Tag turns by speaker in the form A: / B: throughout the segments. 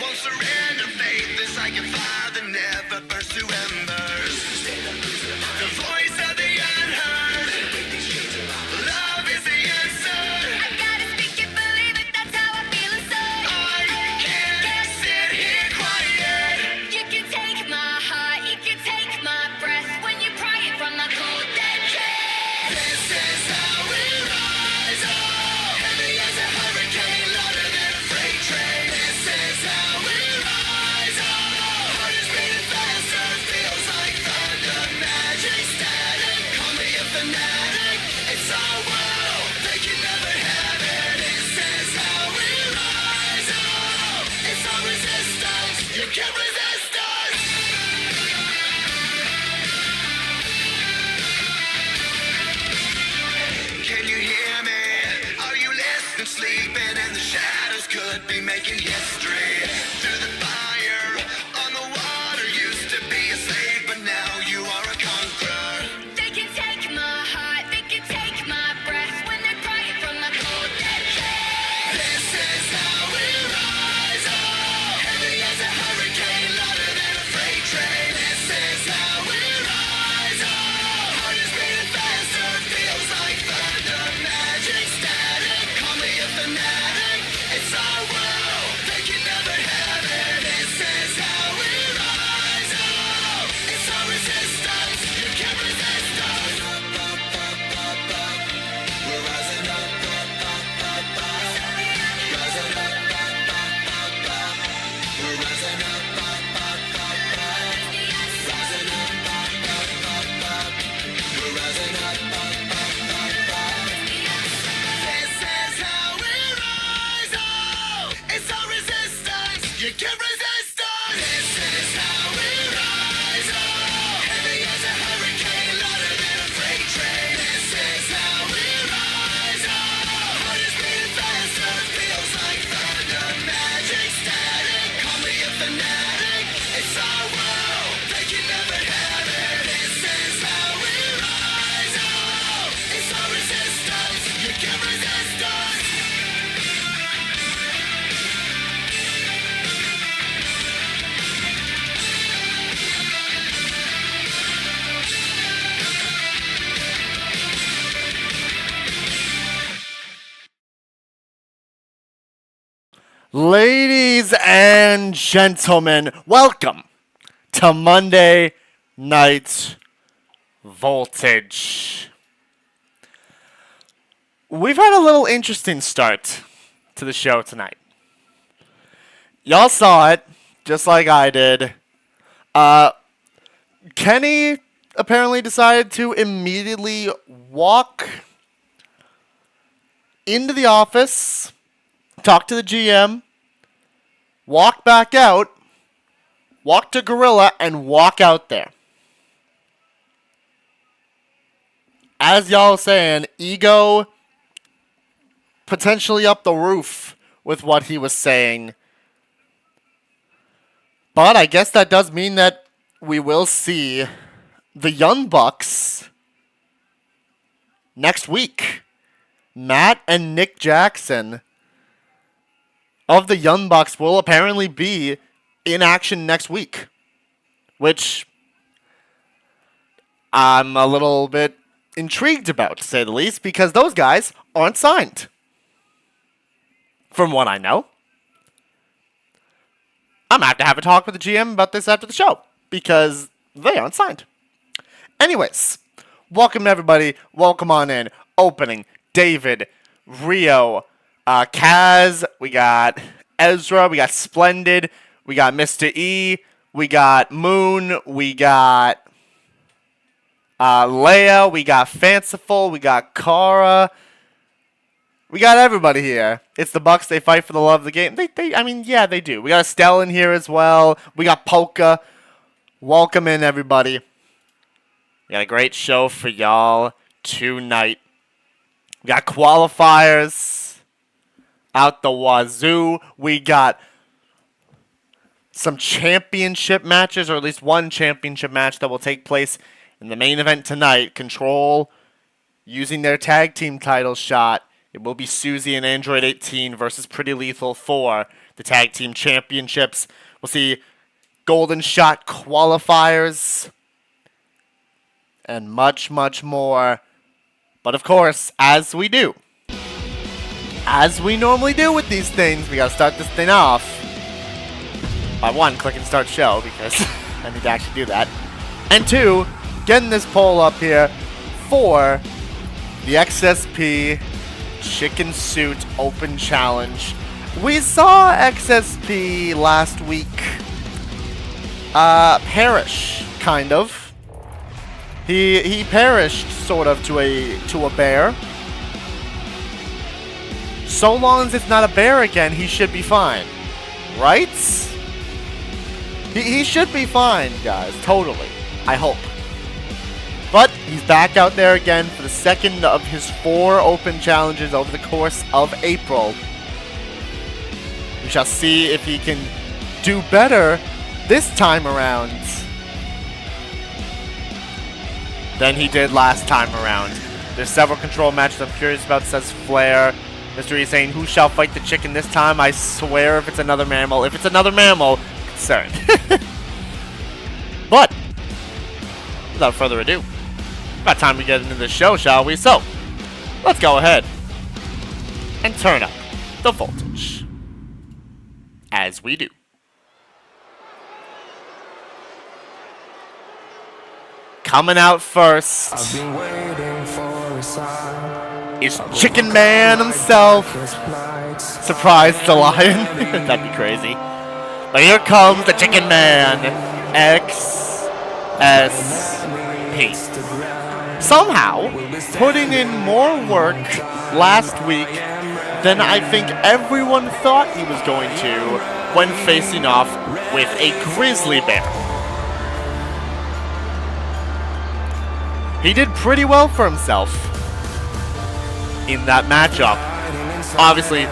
A: Won't surrender, faith is like a fire that never burns to embers. The voice of the unheard. Love is the answer.
B: I gotta speak it, believe it, that's how I feel inside.
A: I can't sit here quiet.
B: You can take my heart, you can take my breath when you pry it from the cold dead chest.
A: This is how we rise up. Heavy as a hurricane, louder than a freight train. This is how we rise up. Heart is beating faster, feels like thunder, magic, static. Call me a fanatic. It's our world, they can never have it. This is how we rise up. It's our resistance, you can't resist us. Can you hear me? Are you listening? Sleeping in the shadows could be making history. Through the fire, on the water, used to be a slave, but now you are a conqueror.
B: They can take my heart, they can take my breath when they pry it from the cold dead chest.
A: This is how we rise up. Heavy as a hurricane, louder than a freight train. This is how we rise up. Heart is beating faster, feels like thunder, magic, static. Call me a fanatic. It's our world, they can never have it. This is how we rise up. It's our resistance, you can't resist us. Up, up, up, up, up. We're rising up, up, up, up, up. Rising up, up, up, up, up. We're rising up, up, up, up, up. Rising up, up, up, up, up. We're rising up, up, up, up, up. This is how we rise up. It's our resistance. You can't resist us. This is how we rise up. Heavy as a hurricane, louder than a freight train. This is how we rise up. Heart is beating faster, feels like thunder, magic, static. Call me a fanatic. It's our world, they can never have it. This is how we rise up. It's our resistance. You can't resist us.
C: Ladies and gentlemen, welcome to Monday Night Voltage. We've had a little interesting start to the show tonight. Y'all saw it, just like I did. Kenny apparently decided to immediately walk into the office, talk to the GM, walk back out, walk to Gorilla, and walk out there. As y'all saying, ego potentially up the roof with what he was saying. But I guess that does mean that we will see the Young Bucks next week. Matt and Nick Jackson of the Young Bucks will apparently be in action next week, which I'm a little bit intrigued about, to say the least, because those guys aren't signed, from what I know. I'm going to have a talk with the GM about this after the show, because they aren't signed. Anyways, welcome everybody. Welcome on in. Opening, David, Rio, Kaz, we got Ezra, we got Splendid, we got Mr. E, we got Moon, we got Leia, we got Fanciful, we got Kara. We got everybody here. It's the Bucks. They fight for the love of the game. Yeah, they do. We got Estelle in here as well. We got Polka. Welcome in, everybody. We got a great show for y'all tonight. We got qualifiers out the wazoo. We got some championship matches, or at least one championship match that will take place in the main event tonight. Control using their tag team title shot. It will be Susie and Android 18 versus Pretty Lethal 4. the tag team championships. We'll see golden shot qualifiers and much, much more. But of course, as we do, as we normally do with these things, we gotta start this thing off by 1, clicking start show, because I need to actually do that. And 2, getting this poll up here for the XSP Chicken Suit Open Challenge. We saw XSP last week perish, kind of. He perished, sort of, to a bear. So long as it's not a bear again, he should be fine. Right? He should be fine, guys. Totally. I hope. But he's back out there again for the second of his 4 open challenges over the course of April. We shall see if he can do better this time around than he did last time around. There's several control matches I'm curious about, says Flair. Mysterio saying, who shall fight the chicken this time? I swear if it's another mammal. If it's another mammal, concerned. But, without further ado, about time we get into the show, shall we? So, let's go ahead and turn up the voltage. As we do. Coming out first is Chicken Man himself. Surprise the lion. That'd be crazy. But here comes the Chicken Man. XSP. Somehow, putting in more work last week than I think everyone thought he was going to when facing off with a grizzly bear. He did pretty well for himself in that matchup. Obviously,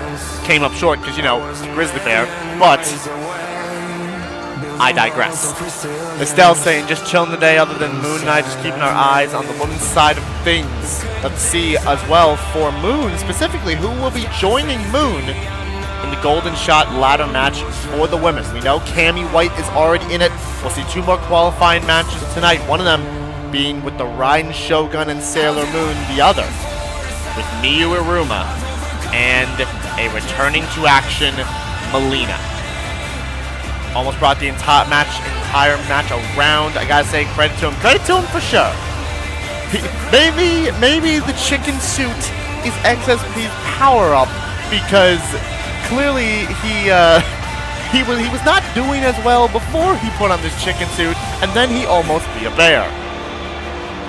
C: came up short because, you know, it's a grizzly bear, but I digress. Estelle saying, just chilling today other than Moon and I, just keeping our eyes on the women's side of things. Let's see as well for Moon, specifically, who will be joining Moon in the Golden Shot ladder match for the women. We know Cammy White is already in it. We'll see 2 more qualifying matches tonight. One of them being with the Raiden, Shogun, and Sailor Moon. The other with Miyu Iruma and a returning to action Mileena. Almost brought the entire match around. I gotta say, credit to him for sure. Maybe the chicken suit is XSP's power up, because clearly he was not doing as well before he put on this chicken suit, and then he almost beat a bear.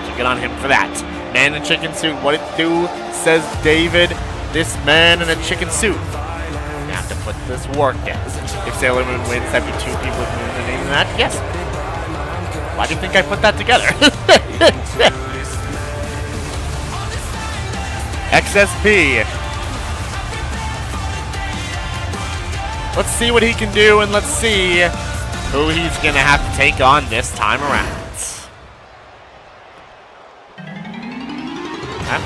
C: So good on him for that. Man in a chicken suit, what it do? Says David. This man in a chicken suit. You have to put this work in. If Sailor Moon wins, that'd be 2 people with Moon in the name of that. Yes. Why do you think I put that together? XSP. Let's see what he can do, and let's see who he's going to have to take on this time around. Okay.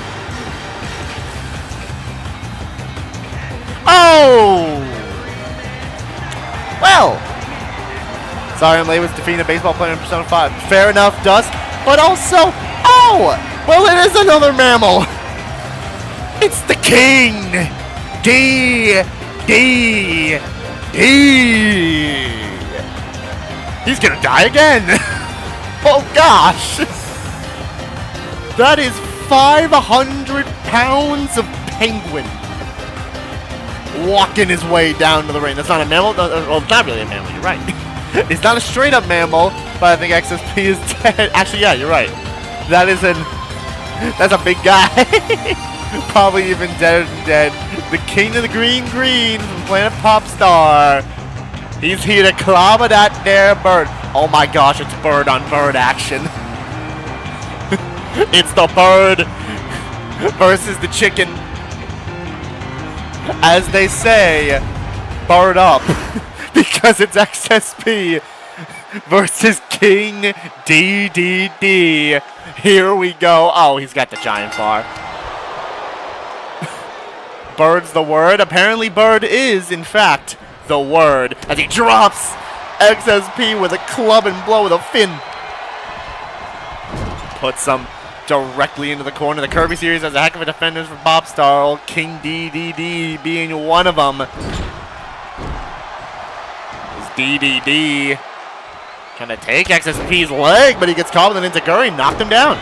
C: Oh! Well, sorry I'm late with defeating a baseball player in Persona 5. Fair enough, Dust. But also, oh! Well, it is another mammal. It's the king. D. He's gonna die again. Oh gosh. That is 500 pounds of penguin walking his way down to the ring. That's not a mammal. Well, it's not really a mammal. You're right. It's not a straight up mammal, but I think XSP is dead. Actually, yeah, you're right. That's a big guy. Probably even deader than dead. The king of the green from Planet Popstar. He's here to clobber that there bird. Oh my gosh, it's bird on bird action. It's the bird versus the chicken. As they say, bird up. Because it's XSP versus King DDD. Here we go. Oh, he's got the giant bar. Bird's the word. Apparently, bird is, in fact, the word as he drops XSP with a club and blow with a fin. Puts him directly into the corner. The Kirby series has a heck of a defenders for Bobstar. Old King DDD being one of them. Is DDD trying to take XSP's leg, but he gets caught with an Inzaguri, knocked him down.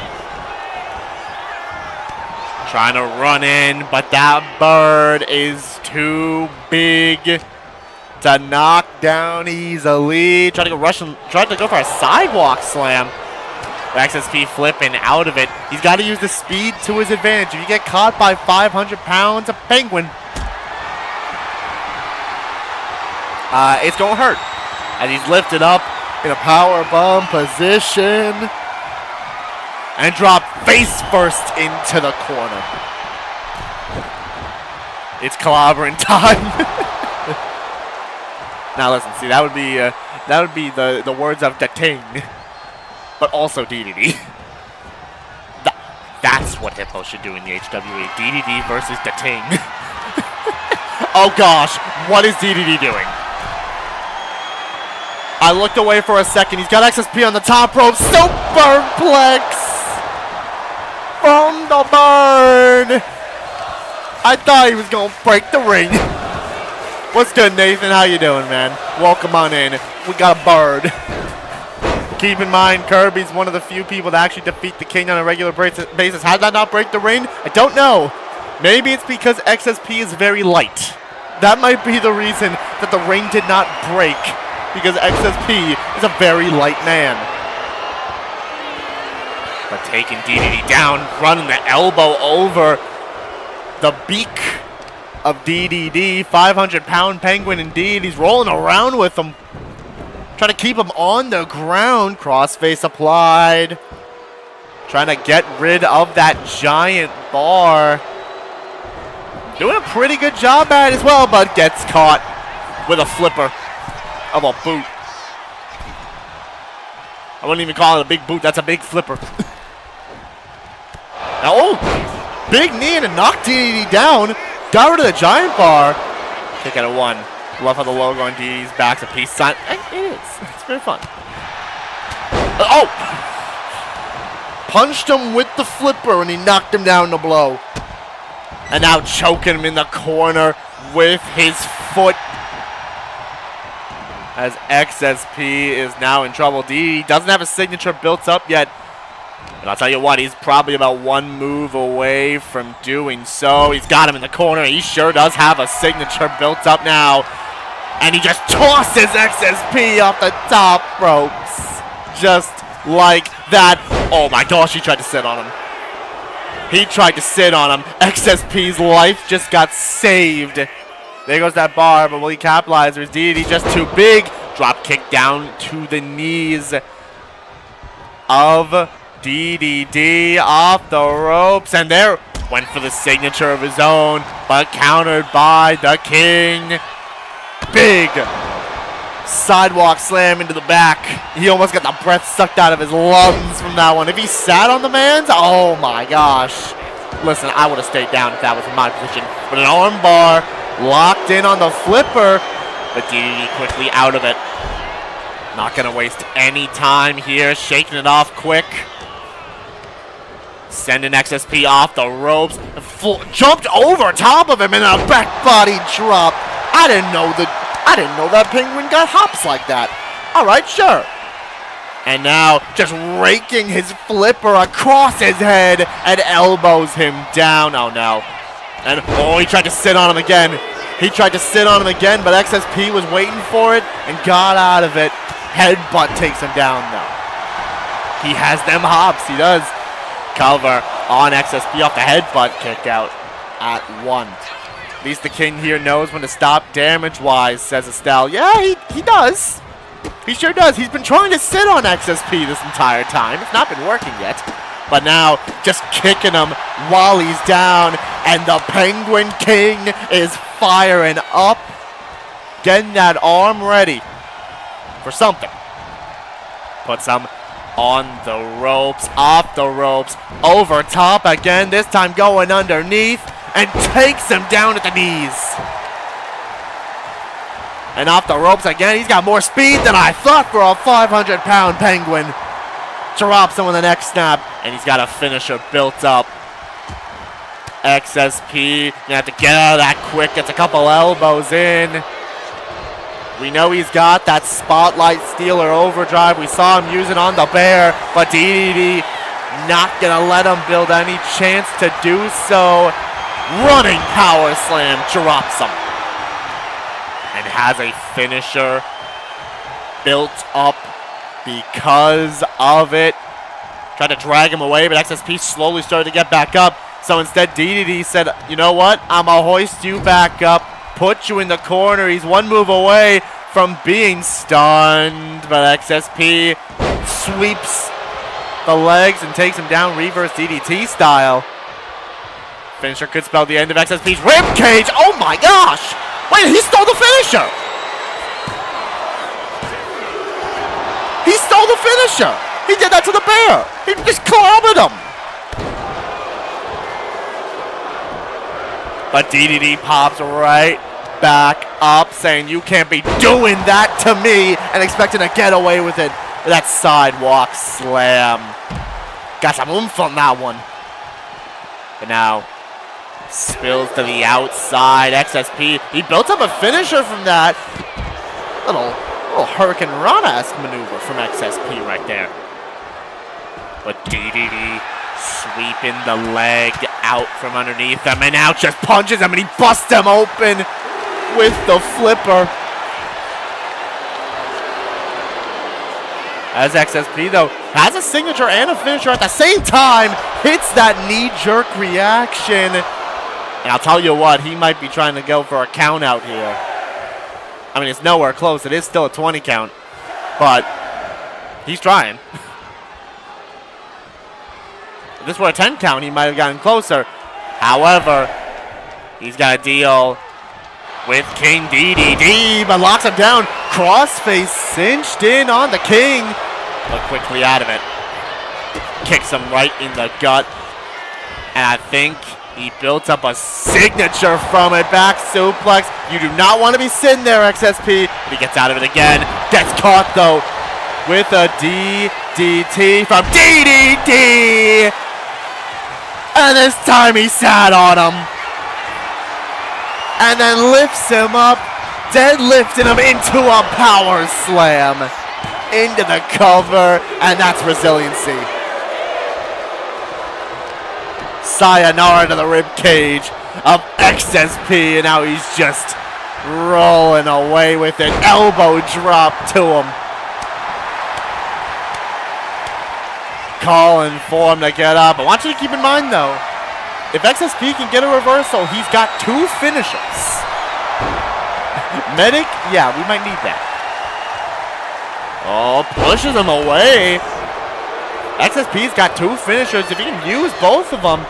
C: Trying to run in, but that bird is too big to knock down easily. Tried to go for a sidewalk slam. XSP flipping out of it. He's got to use the speed to his advantage. If you get caught by 500 pounds of Penguin, it's going to hurt. As he's lifted up in a power bomb position and dropped face first into the corner. It's clobbering time. Now listen, see, that would be the words of Dating, but also DDD. That's what Hippo should do in the HWE. DDD versus Dating. Oh gosh, what is DDD doing? I looked away for a second. He's got XSP on the top rope. Superplex from the bird. I thought he was going to break the ring. What's good, Nathan? How you doing, man? Welcome on in. We got a bird. Keep in mind, Kirby's one of the few people that actually defeat the King on a regular basis. How did that not break the ring? I don't know. Maybe it's because XSP is very light. That might be the reason that the ring did not break. Because XSP is a very light man. But taking DDD down, running the elbow over the beak of DDD. 500-pound Penguin indeed. He's rolling around with him. Trying to keep him on the ground. Crossface applied. Trying to get rid of that giant bar. Doing a pretty good job at it as well, but gets caught with a flipper of a boot. I wouldn't even call it a big boot. That's a big flipper. Now, oh, big knee and a knock DDD down. Got rid of the giant bar. Kick out of one. Love how the logo on DDD's back's a peace sign. It is. It's very fun. Oh! Punched him with the flipper and he knocked him down to blow. And now choking him in the corner with his foot. As XSP is now in trouble. DDD doesn't have a signature built up yet. But I'll tell you what, he's probably about one move away from doing so. He's got him in the corner. He sure does have a signature built up now. And he just tosses XSP off the top ropes. Just like that. Oh my gosh, he tried to sit on him. He tried to sit on him. XSP's life just got saved. There goes that bar, but will he capitalize? Or is DDD just too big? Drop kick down to the knees of DDD off the ropes. And there went for the signature of his own, but countered by the King. Big sidewalk slam into the back. He almost got the breath sucked out of his lungs from that one. If he sat on the man's, oh my gosh. Listen, I would have stayed down if that was my position. But an arm bar. Locked in on the flipper, but DDD quickly out of it. Not going to waste any time here. Shaking it off quick. Sending XSP off the ropes. Jumped over top of him in a back body drop. I didn't know that Penguin got hops like that. All right, sure. And now just raking his flipper across his head and elbows him down. Oh no. And, oh, he tried to sit on him again. He tried to sit on him again, but XSP was waiting for it and got out of it. Headbutt takes him down, though. He has them hops. He does. Cover on XSP off the headbutt kick out at one. At least the King here knows when to stop damage-wise, says Estelle. Yeah, he does. He sure does. He's been trying to sit on XSP this entire time. It's not been working yet. But now, just kicking him while he's down. And the Penguin King is firing up. Getting that arm ready for something. Puts him on the ropes, off the ropes, over top again. This time going underneath. And takes him down at the knees. And off the ropes again. He's got more speed than I thought for a 500-pound penguin. Drops him with the next snap. And he's got a finisher built up. XSP, you have to get out of that quick. Gets a couple elbows in. We know he's got that Spotlight Stealer overdrive. We saw him use it on the bear, but DDT not gonna let him build any chance to do so. Running power slam, drops him. And has a finisher built up because of it. Tried to drag him away, but XSP slowly started to get back up. So instead, DDT said, you know what? I'm going to hoist you back up, put you in the corner. He's one move away from being stunned, but XSP sweeps the legs and takes him down reverse DDT style. Finisher could spell the end of XSP's ribcage. Oh my gosh! Wait, he stole the finisher! He stole the finisher! He did that to the bear! He just clobbered him! But DDT pops right back up, saying you can't be doing that to me, and expecting to get away with it. That sidewalk slam. Got some oomph on that one. But now, spills to the outside. XSP, he built up a finisher from that. Little Hurricane Rana-esque maneuver from XSP right there. But DDT sweeping the leg out from underneath him, and now just punches him, and he busts him open with the flipper. As XSP, though, has a signature and a finisher at the same time, hits that knee-jerk reaction. And I'll tell you what, he might be trying to go for a count out here. I mean, it's nowhere close. It is still a 20 count, but he's trying. If this were a 10 count, he might have gotten closer. However, he's got to deal with King DDT, but locks him down. Crossface cinched in on the King, but quickly out of it. Kicks him right in the gut. And I think he built up a signature from it. Back suplex. You do not want to be sitting there, XSP. But he gets out of it again. Gets caught, though, with a DDT from DDT. And this time he sat on him. And then lifts him up, deadlifting him into a power slam. Into the cover, and that's resiliency. Sayonara to the rib cage of XSP, and now he's just rolling away with an elbow drop to him. Calling for him to get up. I want you to keep in mind, though, if XSP can get a reversal, he's got two finishers. Medic, yeah, we might need that. Oh, pushes him away. XSP's got two finishers. If he can use both of them,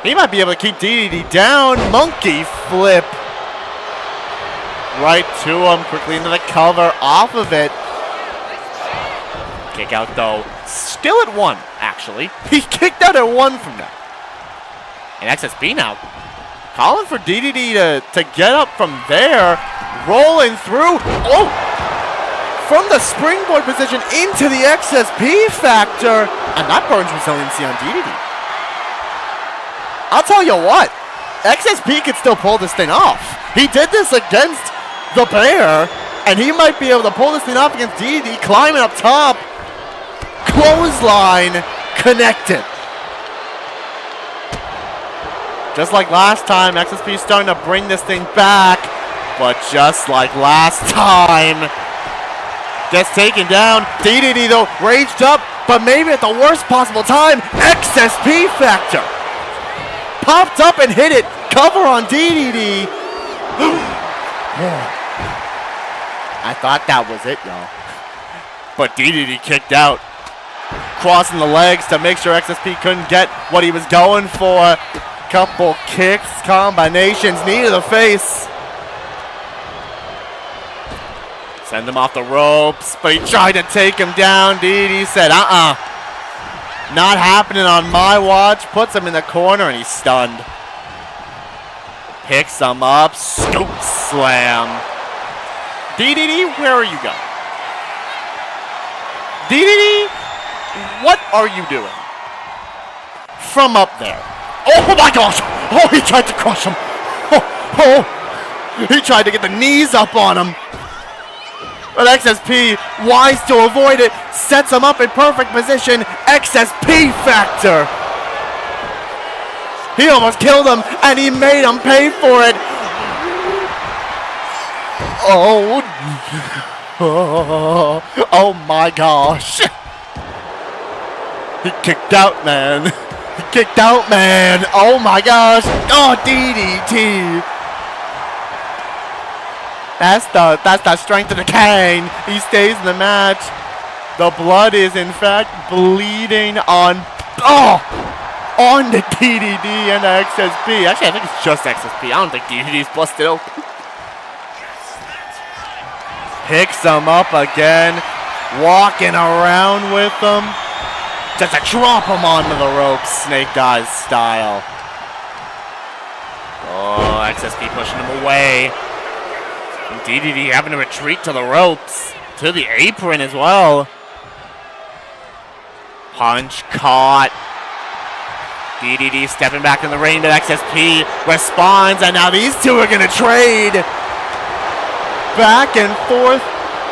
C: he might be able to keep DDT down. Monkey flip. Right to him, quickly into the cover, off of it. Kick out, though. Still at one, actually. He kicked out at one from that. And XSP now calling for DDT to get up from there. Rolling through. Oh! From the springboard position into the XSP factor. And that burns resiliency on DDT. I'll tell you what. XSP could still pull this thing off. He did this against the bear. And he might be able to pull this thing off against DDT. Climbing up top. Clothesline connected. Just like last time, XSP is starting to bring this thing back. But just like last time, gets taken down. DDT, though, raged up, but maybe at the worst possible time. XSP factor. Popped up and hit it. Cover on DDT. I thought that was it, y'all. But DDT kicked out. Crossing the legs to make sure XSP couldn't get what he was going for. Couple kicks, combinations, knee to the face. Send him off the ropes, but he tried to take him down. DDT said, not happening on my watch. Puts him in the corner, and he's stunned. Picks him up, scoop slam. DDD, where are you going? DDD, what are you doing? From up there. Oh my gosh! Oh, he tried to crush him. Oh, he tried to get the knees up on him. But XSP, wise to avoid it, sets him up in perfect position. XSP factor. He almost killed him, and he made him pay for it. Oh, oh my gosh. He kicked out, man. He kicked out, man. Oh my gosh. Oh, DDT. That's the strength of the Kang. He stays in the match. The blood is in fact bleeding on the DDD and XSP. Actually, I think it's just XSP. I don't think DDD's busted open. Picks him up again, walking around with him. Just to drop him onto the ropes, Snake Eyes style. Oh, XSP pushing him away. And DDD having to retreat to the ropes, to the apron as well. Punch caught. DDD stepping back in the ring, but XSP responds, and now these two are gonna trade. Back and forth.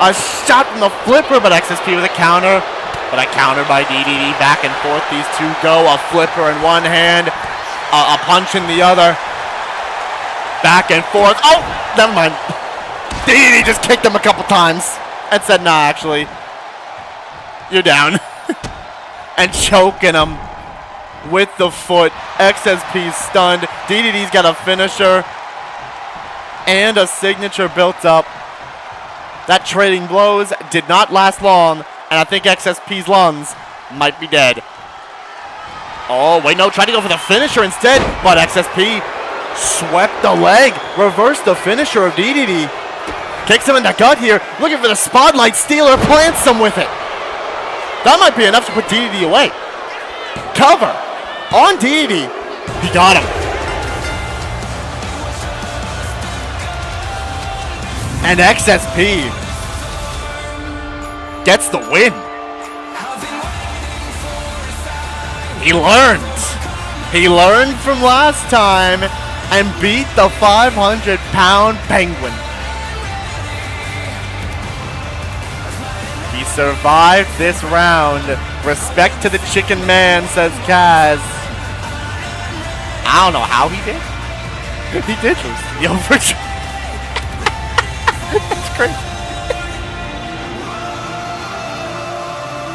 C: A shot from the flipper, but XSP with a counter. But a counter by DDD. Back and forth these two go. A flipper in one hand. A punch in the other. Back and forth. Oh, never mind. DDD just kicked him a couple times. And said, nah, actually. You're down. And choking him with the foot. XSP's stunned. DDD's got a finisher. And a signature built up. That trading blows did not last long, and I think XSP's lungs might be dead. Oh, wait, no, tried to go for the finisher instead, but XSP swept the leg, reversed the finisher of DDD. Kicks him in the gut here, looking for the spotlight stealer, plants him with it. That might be enough to put DDD away. Cover on DDD. He got him. And XSP gets the win. He learned. He learned from last time and beat the 500-pound Penguin. He survived this round. Respect to the Chicken Man, says Kaz. I don't know how he did. He did lose the overtime. That's crazy.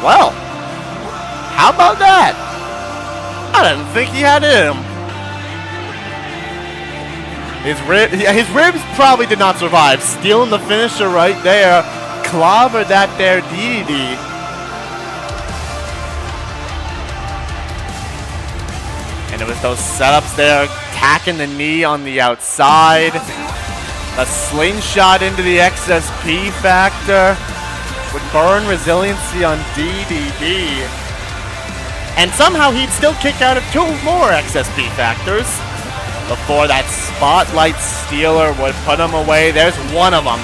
C: Well, how about that? I didn't think he had it in him. His ribs probably did not survive. Stealing the finisher right there. Clobbered that there DDD. And it was those setups there. Tacking the knee on the outside. A slingshot into the XSP factor would burn resiliency on DDD. And somehow he'd still kick out of two more XSP factors before that spotlight stealer would put him away. There's one of them.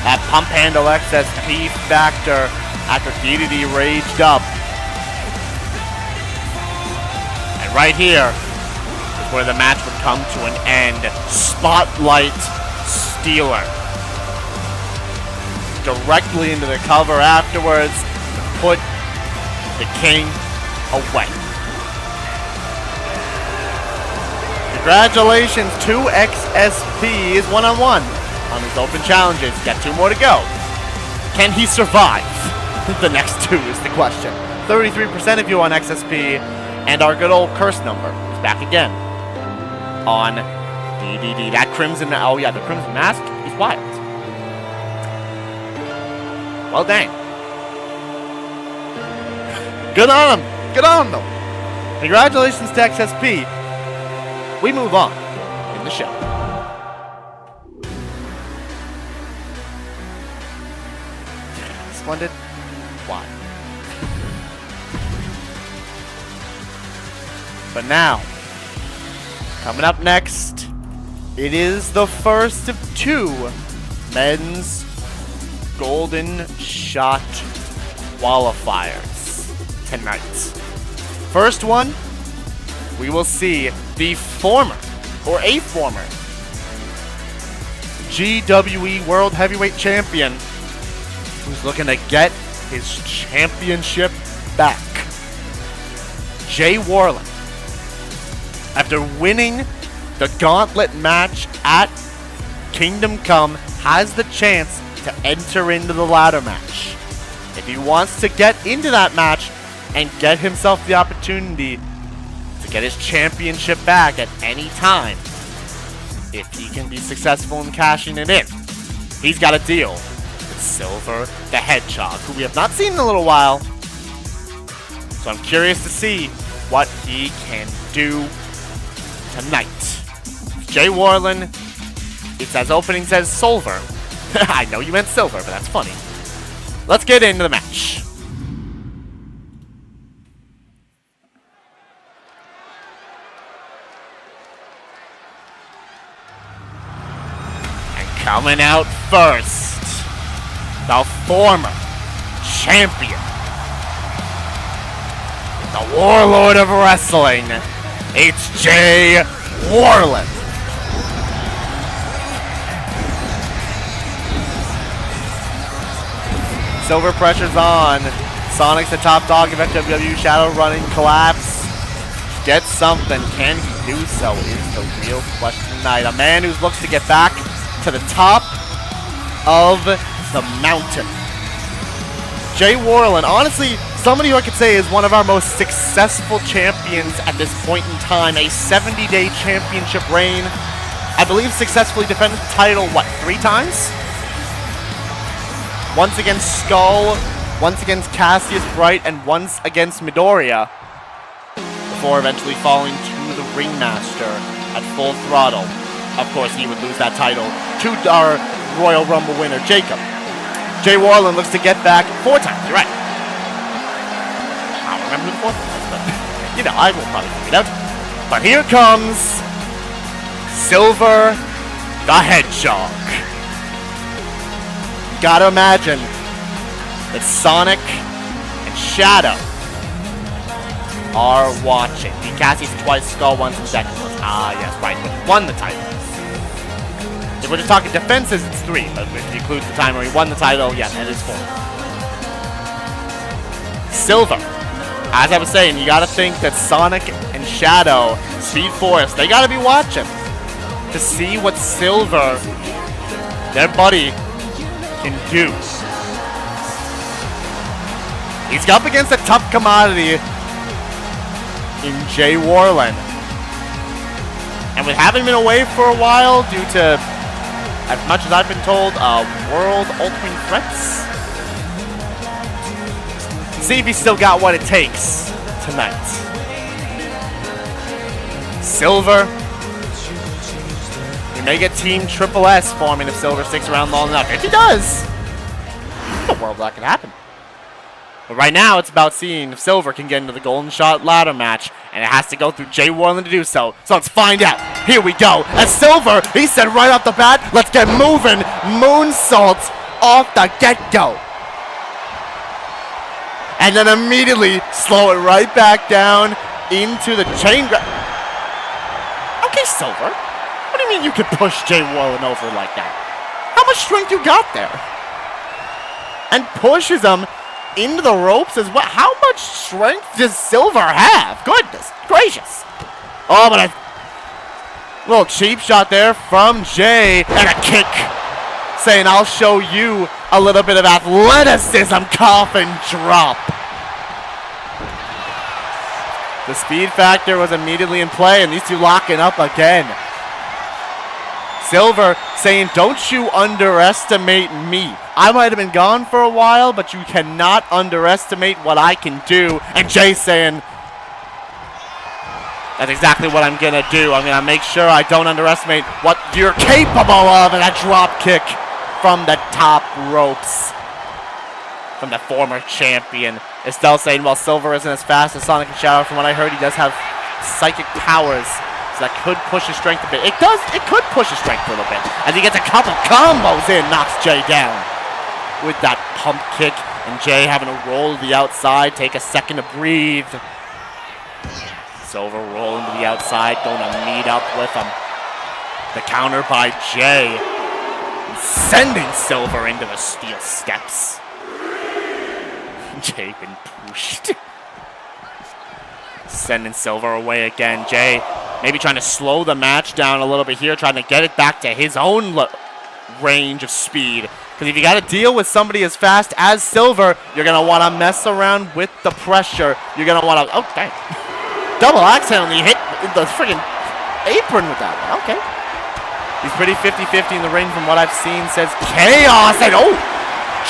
C: That pump handle XSP factor after DDD raged up. And right here, where the match would come to an end. Spotlight stealer. Directly into the cover afterwards. Put the king away. Congratulations to XSP is one-on-one on his open challenges. Got two more to go. Can he survive? The next two is the question. 33% of you on XSP, and our good old curse number is back again on DDD. That crimson, oh yeah, the crimson mask is wild. Well, dang. Good on him. Good on him, though. Congratulations to XSP. We move on in the show. Splendid. Why? But now, coming up next, it is the first of two men's golden shot qualifiers tonight. First one, we will see the former, or a former, GWE World Heavyweight Champion who's looking to get his championship back. Jay Warlen, after winning the gauntlet match at Kingdom Come, has the chance to enter into the ladder match. If he wants to get into that match and get himself the opportunity to get his championship back at any time, if he can be successful in cashing it in, he's got a deal with Silver the Hedgehog, who we have not seen in a little while. So I'm curious to see what he can do tonight. Jay Warlen, it's as opening says Silver. I know you meant Silver, but that's funny. Let's get into the match. And coming out first, the former champion, the warlord of wrestling, it's Jay Warlen. Silver pressure's on. Sonic's the top dog of FWW. Shadow running, collapse. Get something. Can he do so is the real question tonight. A man who looks to get back to the top of the mountain. Jay Warlen, honestly, somebody who I could say is one of our most successful champions at this point in time. A 70-day championship reign. I believe successfully defended the title, what, 3 times? Once against Skull, once against Cassius Bright, and once against Midoriya, before eventually falling to the Ringmaster at full throttle. Of course, he would lose that title to our Royal Rumble winner, Jacob. Jay Warlen looks to get back 4 times, you're right. I don't remember the 4th one, but, you know, I will probably figure it out. But here comes Silver the Hedgehog. Gotta imagine that Sonic and Shadow are watching. Beat Cassius twice, Skull once, and Deku once. Ah, yes, right, but he won the title. If we're just talking defenses, it's 3, but if you include the time where he won the title, yeah, that is 4. Silver. As I was saying, you gotta think that Sonic and Shadow, Speed Force, they gotta be watching to see what Silver, their buddy, can do. He's up against a tough commodity in Jay Warlen. And with having been away for a while due to, as much as I've been told, world-altering threats, see if he's still got what it takes tonight. Silver. We may get Team Triple S forming if Silver sticks around long enough. If he does, in the world that could happen. But right now, it's about seeing if Silver can get into the Golden Shot ladder match, and it has to go through Jay Warlen to do so. So let's find out. Here we go. As Silver, he said right off the bat, let's get moving. Moonsault off the get-go. And then immediately slow it right back down into the chain grab. Okay, Silver. What do you mean you could push Jay Warlen over like that? How much strength you got there? And pushes him into the ropes as well. How much strength does Silver have? Goodness gracious. Oh, but a little cheap shot there from Jay. And a kick. Saying, I'll show you a little bit of athleticism. Coffin drop. The speed factor was immediately in play, and these two locking up again. Silver saying, don't you underestimate me. I might have been gone for a while, but you cannot underestimate what I can do. And Jay saying, that's exactly what I'm going to do. I'm going to make sure I don't underestimate what you're capable of. And a drop kick from the top ropes. From the former champion. Estelle saying, well, Silver isn't as fast as Sonic and Shadow. From what I heard, he does have psychic powers So that could push his strength a bit. It could push his strength a little bit. As he gets a couple combos in, knocks Jay down with that pump kick. And Jay having to roll to the outside, take a second to breathe. Silver rolling to the outside, going to meet up with him. The counter by Jay. Sending Silver into the steel steps. Jay been pushed. Sending Silver away again. Jay maybe trying to slow the match down a little bit here, trying to get it back to his own range of speed. Because if you got to deal with somebody as fast as Silver, you're going to want to mess around with the pressure. You're going to want to... Oh, dang. Double axe handle, and he hit the friggin' apron with that one. Okay. He's pretty 50-50 in the ring from what I've seen. Says Chaos. And oh!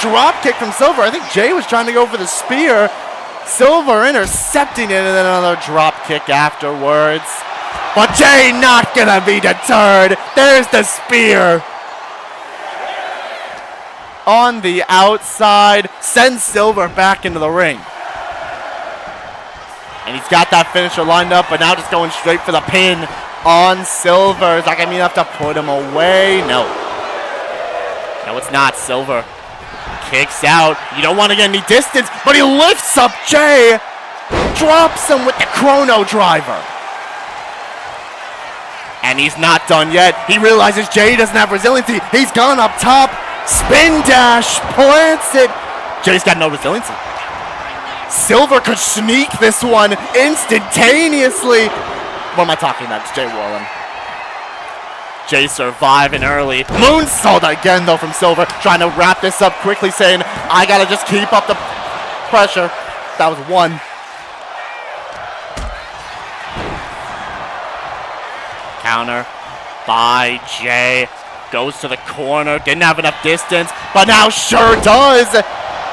C: Drop kick from Silver. I think Jay was trying to go for the spear. Silver intercepting it, and then another drop kick afterwards. But Jay not going to be deterred. There's the spear. On the outside, sends Silver back into the ring. And he's got that finisher lined up, but now just going straight for the pin on Silver. Is that going to be enough to put him away? No. No, it's not. Silver kicks out. You don't want to get any distance, but he lifts up Jay. Drops him with the chrono driver. And he's not done yet. He realizes Jay doesn't have resiliency. He's gone up top. Spin dash, plants it. Jay's got no resiliency. Silver could sneak this one instantaneously. What am I talking about? It's Jay Warlen. Jay surviving early. Moonsault again, though, from Silver. Trying to wrap this up quickly, saying, I got to just keep up the pressure. That was one. Counter by Jay. Goes to the corner. Didn't have enough distance, but now sure does.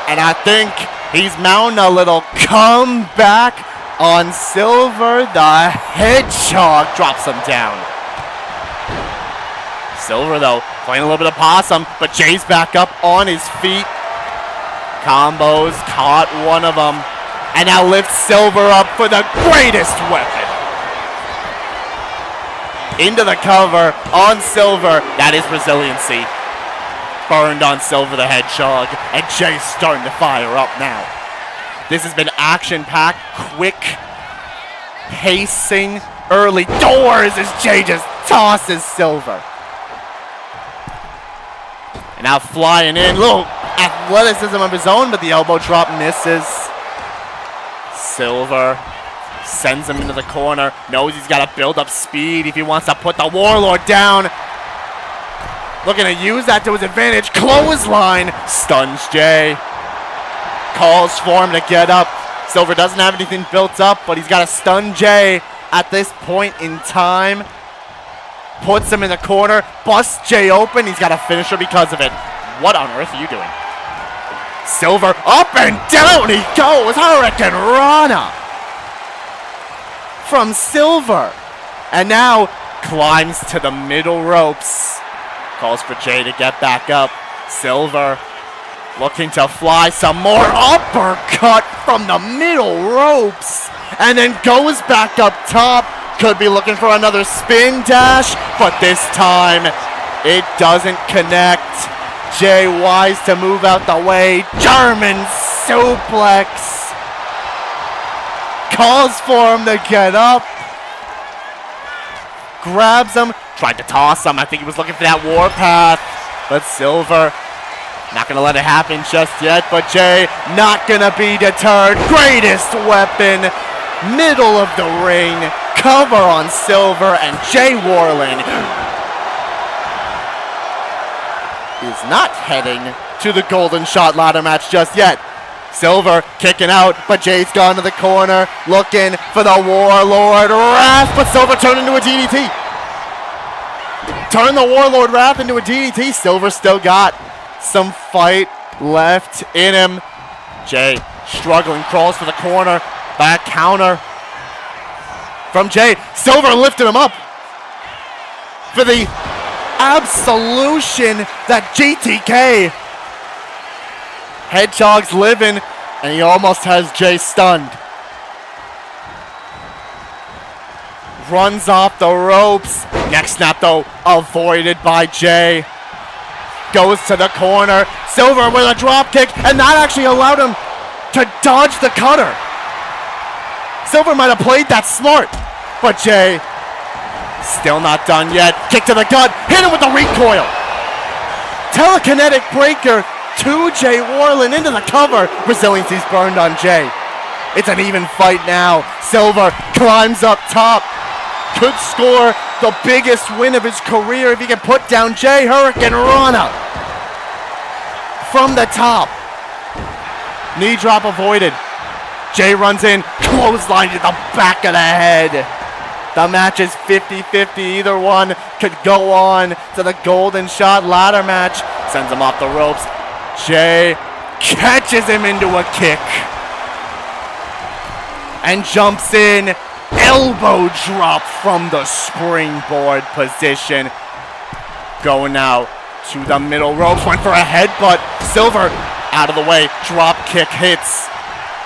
C: And I think he's mounting a little comeback on Silver. The Hedgehog drops him down. Silver, though, playing a little bit of possum, but Jay's back up on his feet. Combos, caught one of them, and now lifts Silver up for the greatest weapon. Into the cover on Silver. That is resiliency. Burned on Silver the Hedgehog, and Jay's starting to fire up now. This has been action-packed, quick, pacing, early doors as Jay just tosses Silver. And now flying in, little athleticism of his own, but the elbow drop misses. Silver sends him into the corner, knows he's got to build up speed if he wants to put the Warlord down. Looking to use that to his advantage. Clothesline stuns Jay. Calls for him to get up. Silver doesn't have anything built up, but he's got to stun Jay at this point in time. Puts him in the corner, busts Jay open. He's got a finisher because of it. What on earth are you doing? Silver up and down he goes. Hurricane Rana from Silver. And now climbs to the middle ropes. Calls for Jay to get back up. Silver looking to fly some more. Uppercut from the middle ropes. And then goes back up top. Could be looking for another spin dash, but this time it doesn't connect. Jay wise to move out the way. German suplex. Calls for him to get up. Grabs him. Tried to toss him. I think he was looking for that warpath. But Silver not going to let it happen just yet. But Jay not going to be deterred. Greatest weapon. Middle of the ring. Cover on Silver. And Jay Warlen is not heading to the Golden Shot ladder match just yet. Silver kicking out, but Jay's gone to the corner, looking for the Warlord Wrath, but Silver turned into a DDT. Turn the Warlord Wrath into a DDT. Silver still got some fight left in him. Jay struggling, crawls to the corner, back counter from Jay. Silver lifted him up for the absolution that GTK. Hedgehog's living, and he almost has Jay stunned. runs off the ropes. Neck snap, though, avoided by Jay. Goes to the corner. Silver with a drop kick, and that actually allowed him to dodge the cutter. Silver might have played that smart, but Jay still not done yet. Kick to the gut, hit him with the recoil. Telekinetic breaker to Jay Warlen into the cover. Resiliency's burned on Jay. It's an even fight now. Silver climbs up top. Could score the biggest win of his career if he can put down Jay. Hurricane Rana from the top. Knee drop avoided. Jay runs in, clothesline to the back of the head. The match is 50-50. Either one could go on to the golden shot ladder match. Sends him off the ropes. Jay catches him into a kick and jumps in. Elbow drop from the springboard position. Going now to the middle ropes. Went for a headbutt. Silver out of the way. Drop kick hits.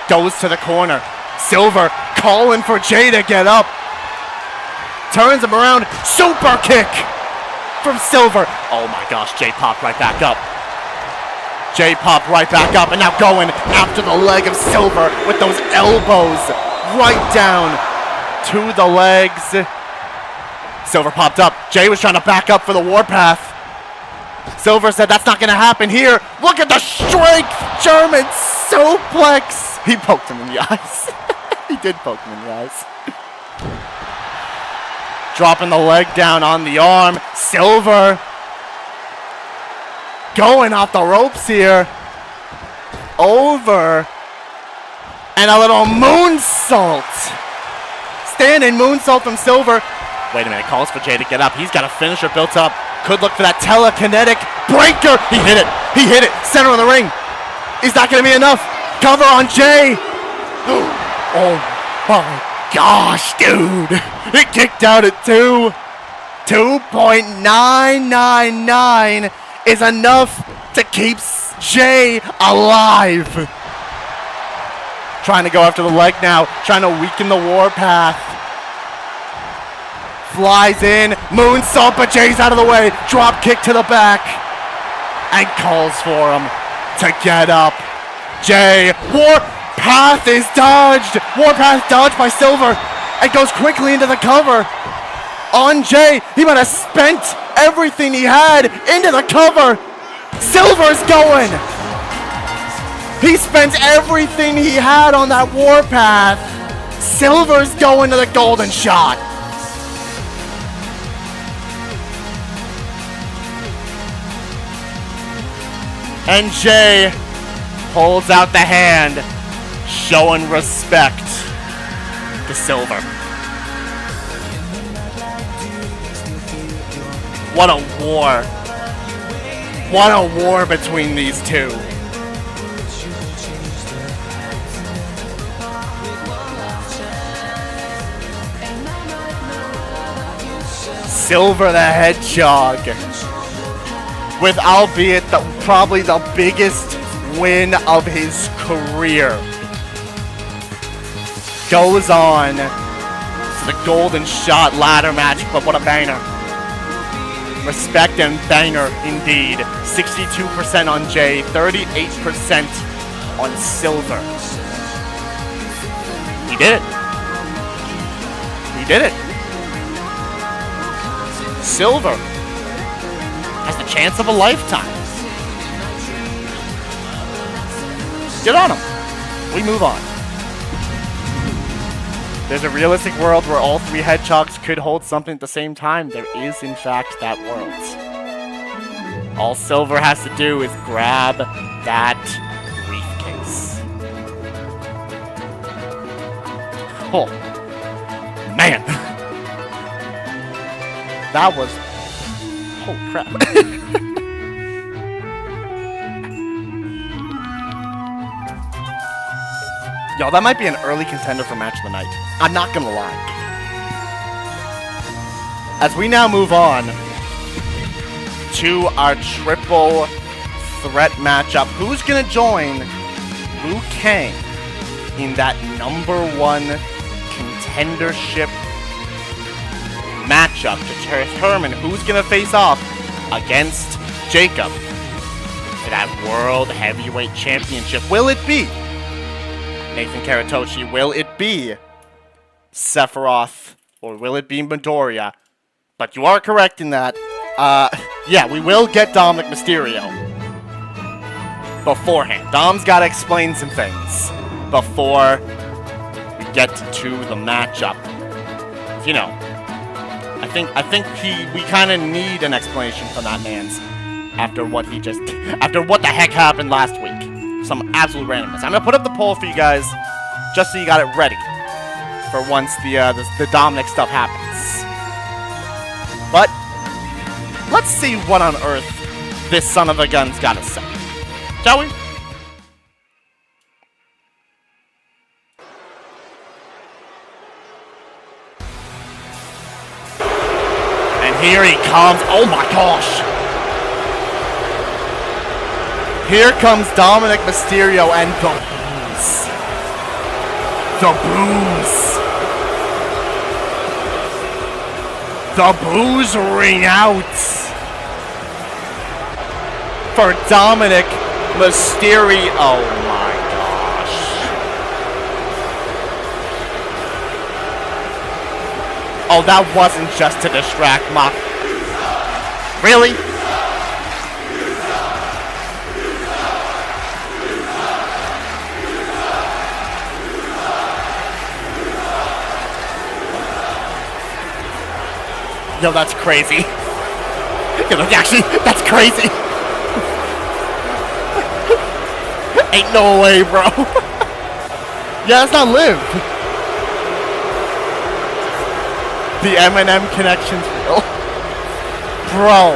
C: Goes to the corner. Silver calling for Jay to get up. Turns him around. Super kick from Silver. Oh my gosh, Jay popped right back up. Jay popped right back up, and now going after the leg of Silver with those elbows right down to the legs. Silver popped up. Jay was trying to back up for the warpath. Silver said that's not going to happen here. Look at the strength. German suplex. He poked him in the eyes. He did poke him in the eyes. Dropping the leg down on the arm. Silver going off the ropes here. Over. And a little moonsault. Standing moonsault from Silver. Wait a minute. Calls for Jay to get up. He's got a finisher built up. Could look for that telekinetic breaker. He hit it. He hit it. Center of the ring. Is that going to be enough? Cover on Jay. Oh my gosh, dude. It kicked out at 2. 2.999 is enough to keep Jay alive. Trying to go after the leg now. Trying to weaken the warpath. Flies in. Moonsault, but Jay's out of the way. Drop kick to the back. And calls for him to get up. Jay, Warpath is dodged. Warpath dodged by Silver and goes quickly into the cover. On Jay, he might have spent everything he had into the cover. Silver's going. He spent everything he had on that Warpath. Silver's going to the golden shot. And Jay holds out the hand, showing respect to Silver. What a war. What a war between these two. Silver the Hedgehog, with albeit probably the biggest win of his career, goes on to the golden shot ladder match. But what a banger. Respect and banger indeed. 62% on Jay, 38% on Silver. He did it. He did it. Silver has the chance of a lifetime. Get on him. We move on. There's a realistic world where all three Hedgehogs could hold something at the same time. There is, in fact, that world. All Silver has to do is grab that briefcase. Oh, man. That was... oh, crap. Yo, that might be an early contender for Match of the Night. I'm not gonna lie. As we now move on to our triple threat matchup, who's gonna join Liu Kang in that #1 contendership matchup to determine who's going to face off against Jacob for that World Heavyweight Championship. Will it be Nathan Karatoshi? Will it be Sephiroth? Or will it be Midoriya? But you are correct in that. Yeah, we will get Dominik Mysterio beforehand. Dom's got to explain some things before we get to the matchup. You know, I think we kind of need an explanation from that man's after what the heck happened last week. Some absolute randomness. I'm gonna put up the poll for you guys just so you got it ready for once the Dominik stuff happens. But let's see what on earth this son of a gun's got to say, shall we? And here he comes. Oh my gosh! Here comes Dominik Mysterio and the booze. The booze. The booze ring out for Dominik Mysterio. Oh my gosh. Oh, that wasn't just to distract Mock. Really? Yo, that's crazy. Yo, that's crazy. Ain't no way, bro. Yeah, that's not Liv. The M&M connection's real. Bro,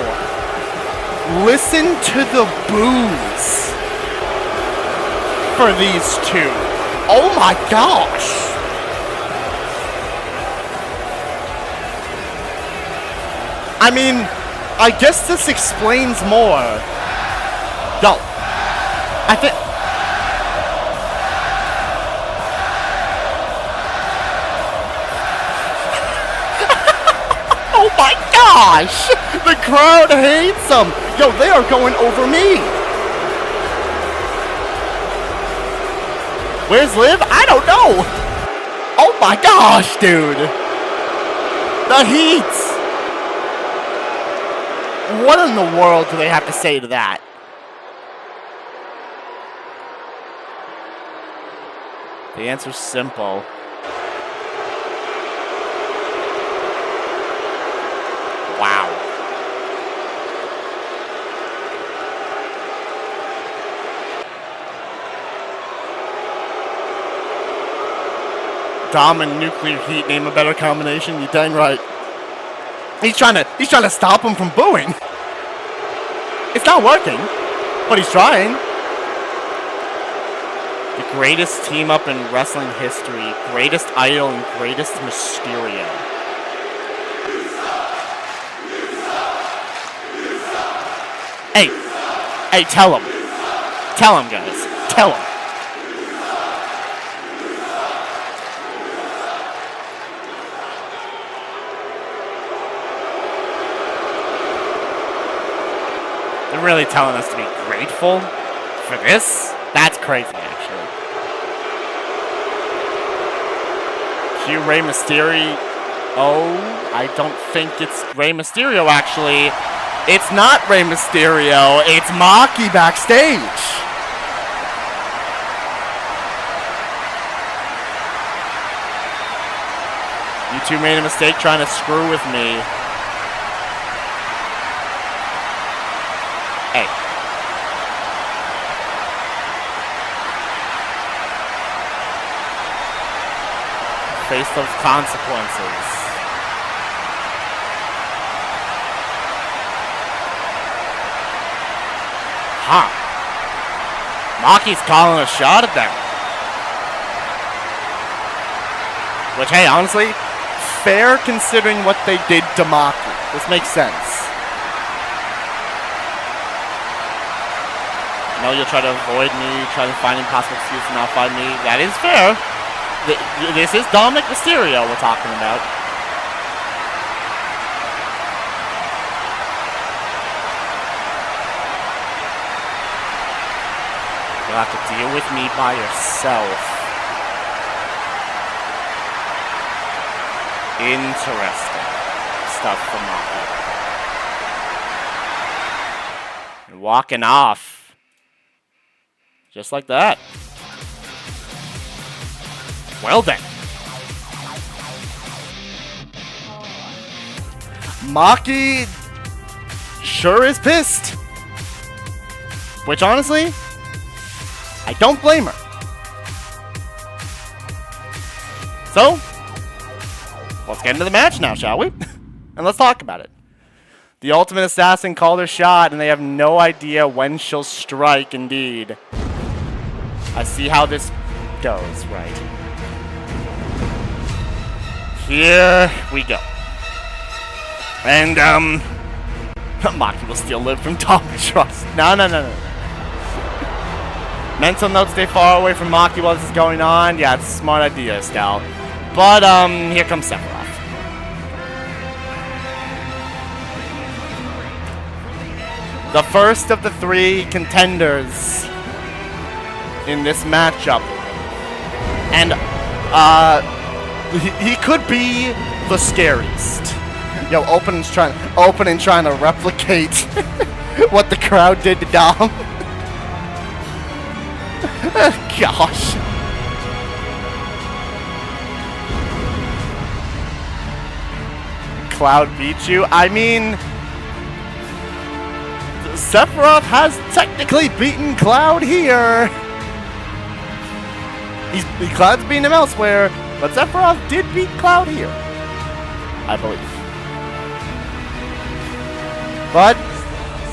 C: listen to the boos for these two. Oh my gosh. I mean, I guess this explains more. Yo, I think... Oh my gosh! The crowd hates them! Yo, they are going over me! Where's Liv? I don't know! Oh my gosh, dude! The heat! What in the world do they have to say to that? The answer's simple. Wow. Dom and nuclear heat, name a better combination. You dang right. He's trying to stop him from booing. It's not working, but he's trying. The greatest team up in wrestling history, greatest idol and greatest Mysterio. Hey, tell him. Tell him, guys. Tell him. They're really telling us to be grateful for this? That's crazy, actually. Cue Rey Mysterio. Oh, I don't think it's Rey Mysterio, actually. It's not Rey Mysterio. It's Maki backstage. You two made a mistake trying to screw with me. Hey. Face those consequences. Huh. Maki's calling a shot at them. Which, hey, honestly, fair considering what they did to Maki. This makes sense. No, you'll try to avoid me, try to find impossible excuse to not find me. That is fair. This is Dominik Mysterio we're talking about. You'll have to deal with me by yourself. Interesting stuff from Maki. And walking off. Just like that. Well then. Maki sure is pissed. Which honestly, I don't blame her. So, let's get into the match now, shall we? And let's talk about it. The Ultimate Assassin called her shot, and they have no idea when she'll strike, indeed. I see how this goes, right? Here we go. And, Maki will still live from Tom Trust. No. Mental note, stay far away from Maki while this is going on. Yeah, it's a smart idea, Estelle. But, here comes Sephiroth. The first of the 3 contenders in this matchup. And, he could be the scariest. Yo, Open and trying to replicate what the crowd did to Dom. Gosh. Cloud beat you? I mean, Sephiroth has technically beaten Cloud here. Cloud's beaten him elsewhere, but Sephiroth did beat Cloud here, I believe. But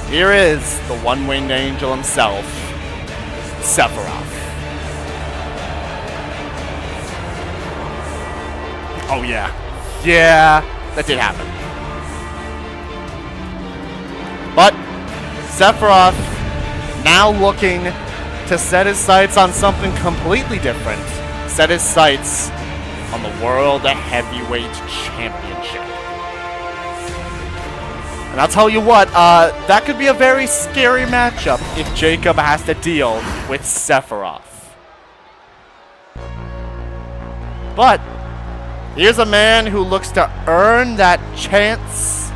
C: here is the one-winged angel himself, Sephiroth. Oh yeah. Yeah, that did happen. But Sephiroth now looking to set his sights on something completely different. Set his sights on the World Heavyweight Championship. And I'll tell you what, that could be a very scary matchup if Jacob has to deal with Sephiroth. But here's a man who looks to earn that chance.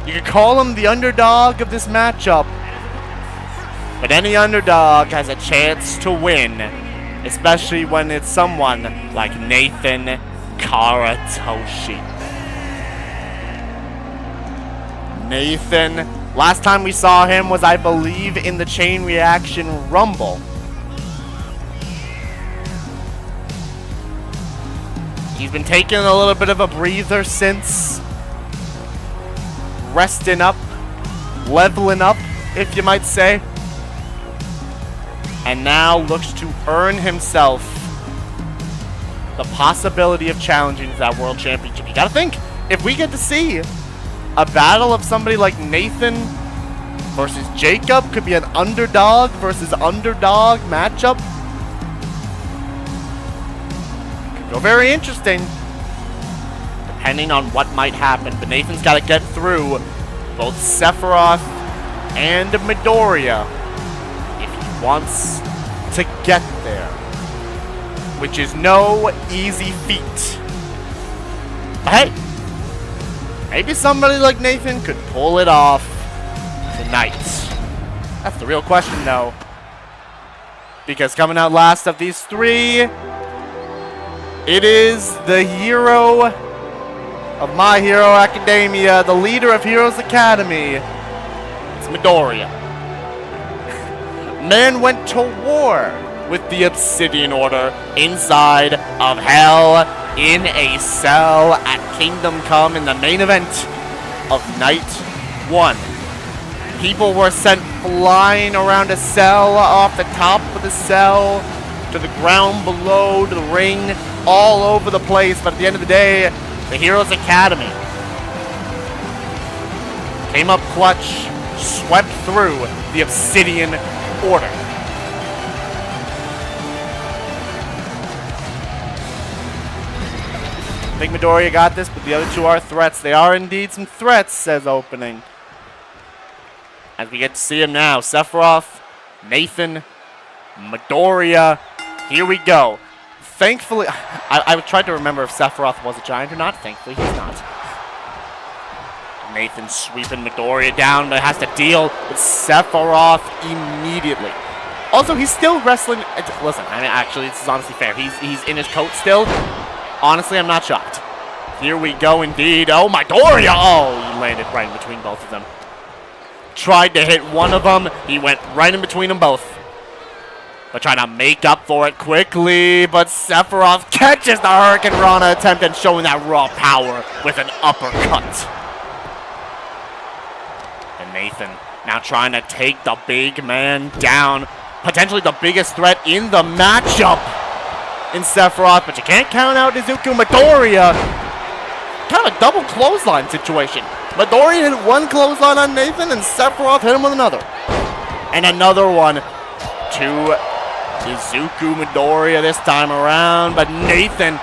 C: You could call him the underdog of this matchup. But any underdog has a chance to win, especially when it's someone like Nathan Karatoshi. Nathan, last time we saw him was, I believe, in the Chain Reaction Rumble. He's been taking a little bit of a breather since. Resting up, leveling up, if you might say. And now looks to earn himself the possibility of challenging that World Championship. You gotta think, if we get to see a battle of somebody like Nathan versus Jacob, could be an underdog versus underdog matchup. Could go very interesting, depending on what might happen. But Nathan's got to get through both Sephiroth and Midoriya if he wants to get there, which is no easy feat. But hey, maybe somebody like Nathan could pull it off tonight. That's the real question, though. Because coming out last of these 3, it is the hero of My Hero Academia, the leader of Heroes Academy. It's Midoriya. Man went to war with the Obsidian Order inside of Hell in a cell at Kingdom Come in the main event of Night 1. People were sent flying around a cell, off the top of the cell, to the ground below, to the ring, all over the place. But at the end of the day, the Heroes Academy came up clutch, swept through the Obsidian Order. I think Midoriya got this, but the other 2 are threats. They are indeed some threats, says Opening. As we get to see him now, Sephiroth Nathan, Midoriya. Here we go. Thankfully, I tried to remember if Sephiroth was a giant or not. Thankfully, he's not. Nathan sweeping Midoriya down, but has to deal with Sephiroth immediately. Also, he's still wrestling. Listen, I mean, actually, this is honestly fair. He's in his coat still. Honestly, I'm not shocked. Here we go, indeed. Oh, Midoriya! Oh, he landed right in between both of them. Tried to hit one of them. He went right in between them both. But trying to make up for it quickly. But Sephiroth catches the Hurricane Rana attempt and showing that raw power with an uppercut. And Nathan now trying to take the big man down. Potentially the biggest threat in the matchup in Sephiroth. But you can't count out Izuku. Midoriya. Kind of a double clothesline situation. Midoriya hit one clothesline on Nathan and Sephiroth hit him with another. And another one to Izuku Midoriya this time around. But Nathan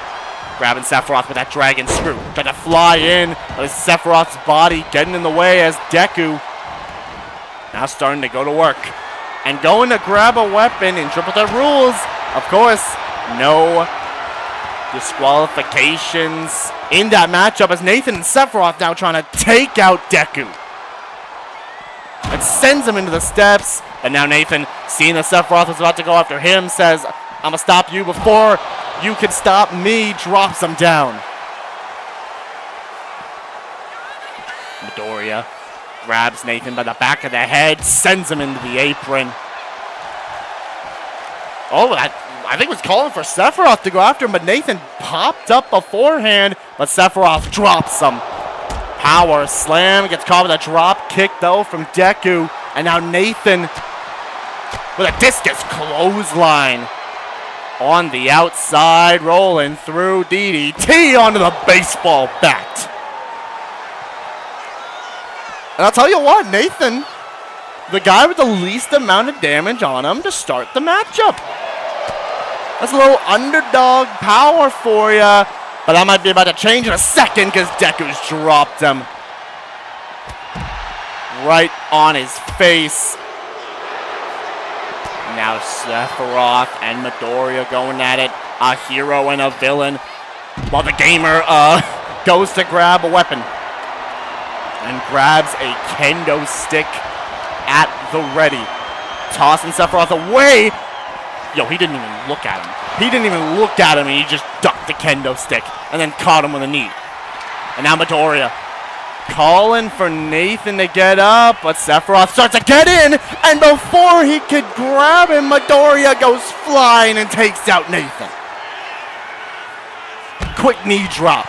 C: grabbing Sephiroth with that dragon screw. Trying to fly in, but Sephiroth's body getting in the way as Deku now starting to go to work. And going to grab a weapon in triple threat rules. Of course, no disqualifications in that matchup as Nathan and Sephiroth now trying to take out Deku. It sends him into the steps. And now Nathan, seeing that Sephiroth is about to go after him, says, I'm going to stop you before you can stop me, drops him down. Midoriya grabs Nathan by the back of the head, sends him into the apron. Oh, I think was calling for Sephiroth to go after him, but Nathan popped up beforehand, but Sephiroth drops him. Power slam, gets caught with a drop kick though from Deku, and now Nathan with a discus clothesline on the outside, rolling through DDT onto the baseball bat. And I'll tell you what, Nathan, the guy with the least amount of damage on him to start the matchup. That's a little underdog power for you, but that might be about to change in a second because Deku's dropped him right on his face. Now Sephiroth and Midoriya going at it, a hero and a villain, while the gamer goes to grab a weapon and grabs a kendo stick at the ready. Tossing Sephiroth away. Yo, he didn't even look at him. He didn't even look at him, and he just ducked the kendo stick and then caught him with a knee. And now Midoriya calling for Nathan to get up, but Sephiroth starts to get in, and before he could grab him, Midoriya goes flying and takes out Nathan. Quick knee drop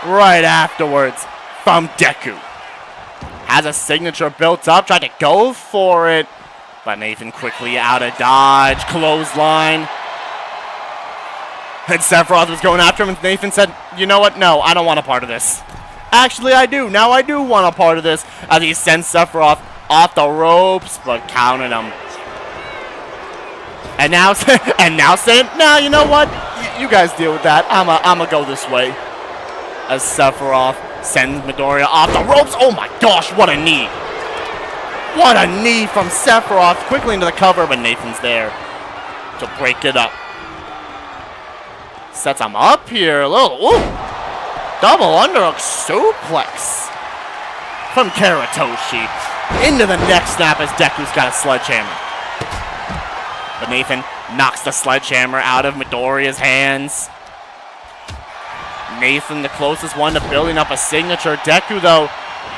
C: right afterwards from Deku. Has a signature built up, tried to go for it, but Nathan quickly out of dodge, clothesline. And Sephiroth was going after him, and Nathan said, you know what, no, I don't want a part of this. Actually, I do. Now I do want a part of this, as he sends Sephiroth off the ropes, but counted him. And now saying, nah, you know what? You guys deal with that. I'ma go this way. As Sephiroth sends Midoriya off the ropes. Oh my gosh, what a knee. What a knee from Sephiroth. Quickly into the cover, but Nathan's there to break it up. Sets him up here. A little, ooh. Double underhook suplex from Karatoshi. Into the neck snap as Deku's got a sledgehammer. But Nathan knocks the sledgehammer out of Midoriya's hands. Nathan, the closest one to building up a signature. Deku, though,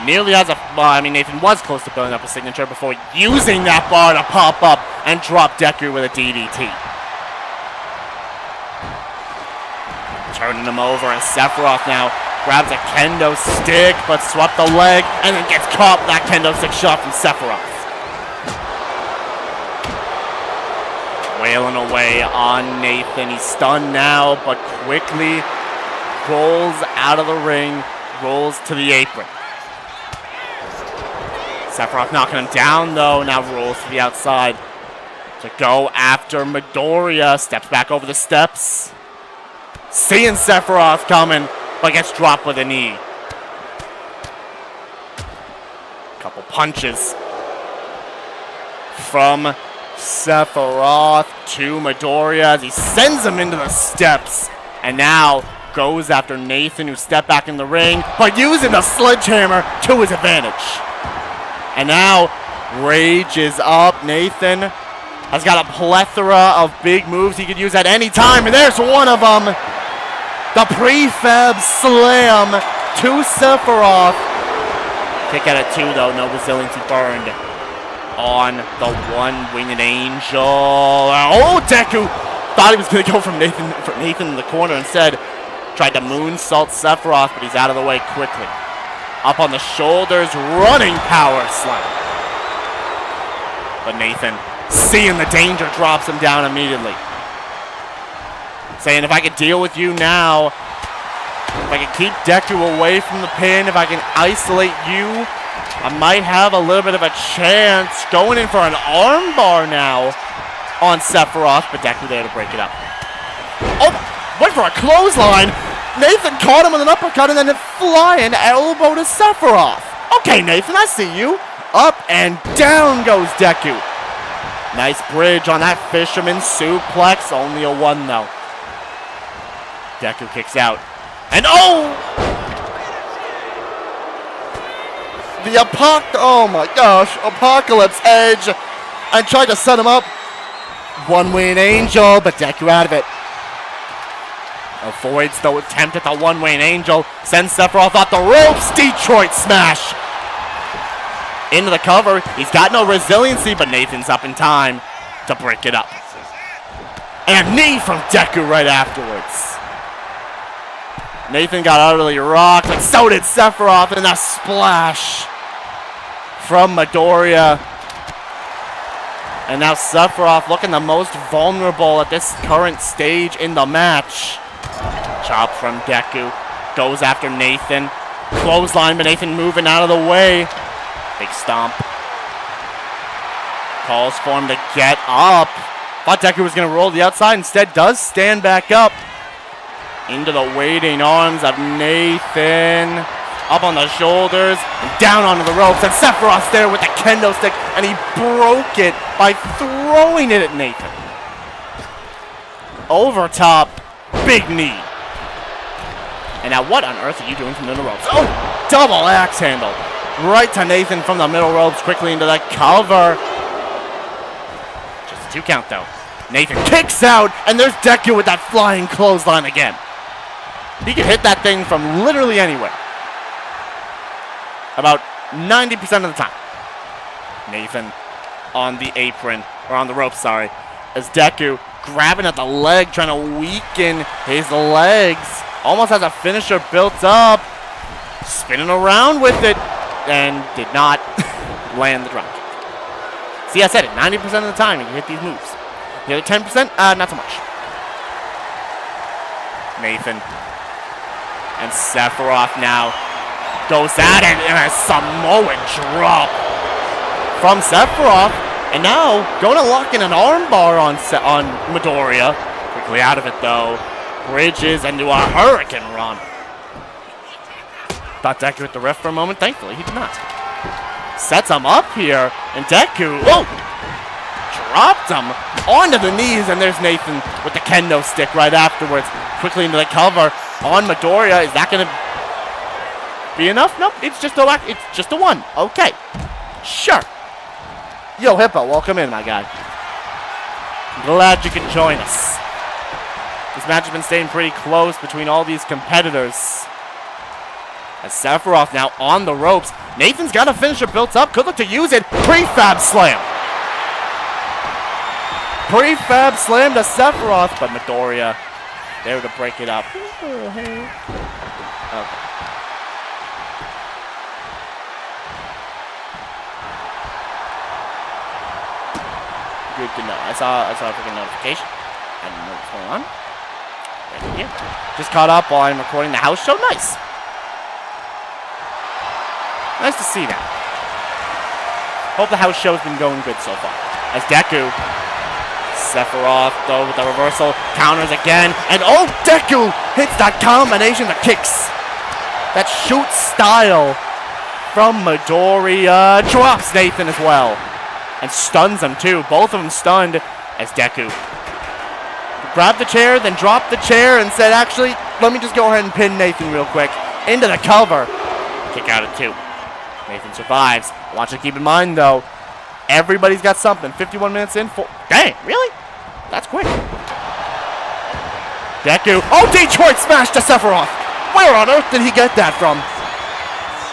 C: nearly has a... Well, I mean, Nathan was close to building up a signature before using that bar to pop up and drop Deku with a DDT. Turning him over, and Sephiroth now grabs a kendo stick, but swept the leg, and then gets caught with that kendo stick shot from Sephiroth. Wailing away on Nathan. He's stunned now, but quickly rolls out of the ring, rolls to the apron. Sephiroth knocking him down, though, now rolls to the outside to go after Midoriya. Steps back over the steps. Seeing Sephiroth coming, but gets dropped with a knee. Couple punches from Sephiroth to Midoriya as he sends him into the steps. And now goes after Nathan, who stepped back in the ring, but using the sledgehammer to his advantage. And now Rage is up. Nathan has got a plethora of big moves he could use at any time, and there's one of them. The prefab slam to Sephiroth. Kick out at 2 though, no resiliency burned on the one-winged angel. Oh, Deku thought he was going to go from Nathan in the corner. Instead, tried to moonsault Sephiroth, but he's out of the way quickly. Up on the shoulders, running power slam. But Nathan, seeing the danger, drops him down immediately. Saying, if I can deal with you now, if I can keep Deku away from the pin, if I can isolate you, I might have a little bit of a chance. Going in for an armbar now on Sephiroth, but Deku there to break it up. Oh, went for a clothesline. Nathan caught him with an uppercut and then a flying elbow to Sephiroth. Okay, Nathan, I see you. Up and down goes Deku. Nice bridge on that fisherman suplex. Only a 1 though. Deku kicks out. And oh! Oh my gosh, Apocalypse Edge. I tried to set him up. One-winged angel, but Deku out of it. Avoids the attempt at the one-winged angel. Sends Sephiroth off the ropes. Detroit smash. Into the cover. He's got no resiliency, but Nathan's up in time to break it up. And a knee from Deku right afterwards. Nathan got utterly rocked, but so did Sephiroth, and a splash from Midoriya. And now Sephiroth looking the most vulnerable at this current stage in the match. Chop from Deku. Goes after Nathan. Clothesline, but Nathan moving out of the way. Big stomp. Calls for him to get up. Thought Deku was going to roll the outside. Instead, does stand back up. Into the waiting arms of Nathan. Up on the shoulders. And down onto the ropes. And Sephiroth's there with the kendo stick. And he broke it by throwing it at Nathan. Over top. Big knee. And now what on earth are you doing from the ropes? Oh! Double axe handle. Right to Nathan from the middle ropes. Quickly into the cover. Just a 2 count though. Nathan kicks out. And there's Deku with that flying clothesline again. He can hit that thing from literally anywhere. About 90% of the time. Nathan on the apron. Or on the rope, sorry. As Deku grabbing at the leg. Trying to weaken his legs. Almost has a finisher built up. Spinning around with it. And did not land the drop. See, I said it. 90% of the time you can hit these moves. The other 10%, not so much. Nathan. And Sephiroth now goes at it, and a Samoan drop from Sephiroth. And now going to lock in an armbar on Midoriya. Quickly out of it though. Bridges into a hurricane run. Thought Deku hit the ref for a moment. Thankfully, he did not. Sets him up here, and Deku, dropped him onto the knees, and there's Nathan with the kendo stick right afterwards. Quickly into the cover on Midoriya. Is that going to be enough? Nope, it's just a 1. Okay, sure. Yo, Hippo, welcome in, my guy. Glad you could join us. This match has been staying pretty close between all these competitors. As Sephiroth now on the ropes. Nathan's got a finisher built up. Could look to use it. Prefab slam. Prefab slam to Sephiroth, but Midoriya there to break it up. Okay. Good to know. I saw a freaking notification. I didn't know what's going on. Right here. Just caught up while I'm recording the house show. Nice. Nice to see that. Hope the house show's been going good so far. As Deku, Sephiroth though with the reversal, counters again, and oh, Deku hits that combination of kicks. That shoot style from Midoriya. Drops Nathan as well. and stuns him too. Both of them stunned as Deku grabbed the chair, then dropped the chair and said, actually, let me just go ahead and pin Nathan real quick. Into the cover. Kick out at 2. Nathan survives. I want you to keep in mind, though, everybody's got something. 51 minutes in. Dang, really? That's quick. Deku. Oh, Detroit smash to Sephiroth. Where on earth did he get that from?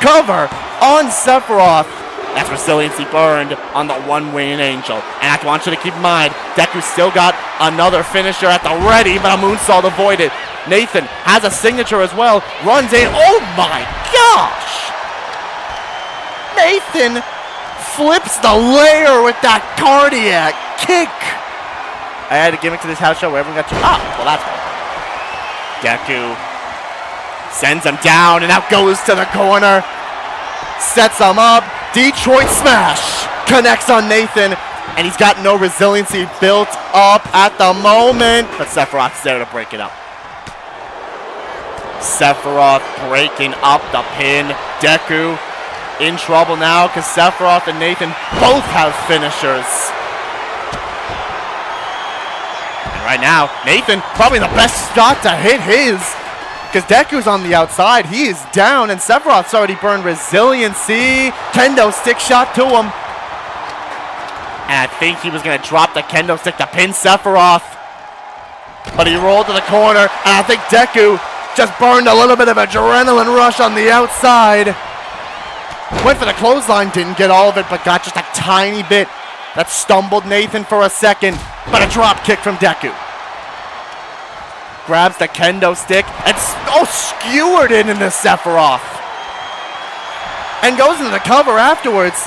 C: Cover on Sephiroth. That's resiliency burned on the one-winged angel. And I want you to keep in mind, Deku still got another finisher at the ready, but a moonsault avoided. Nathan has a signature as well. Runs in. Oh my gosh! Nathan flips the layer with that cardiac kick. I had a gimmick to this house show where everyone got to. Ah, well that's good. Deku sends him down and out goes to the corner. Sets him up. Detroit smash connects on Nathan, and he's got no resiliency built up at the moment, but Sephiroth's there to break it up. Sephiroth breaking up the pin. Deku in trouble now because Sephiroth and Nathan both have finishers. And right now, Nathan probably the best shot to hit his, because Deku's on the outside. He is down, and Sephiroth's already burned resiliency. Kendo stick shot to him. And I think he was going to drop the kendo stick to pin Sephiroth. But he rolled to the corner, and I think Deku just burned a little bit of adrenaline rush on the outside. Went for the clothesline, didn't get all of it, but got just a tiny bit. That stumbled Nathan for a second, but a drop kick from Deku. Grabs the kendo stick and skewered it into Sephiroth. And goes into the cover afterwards.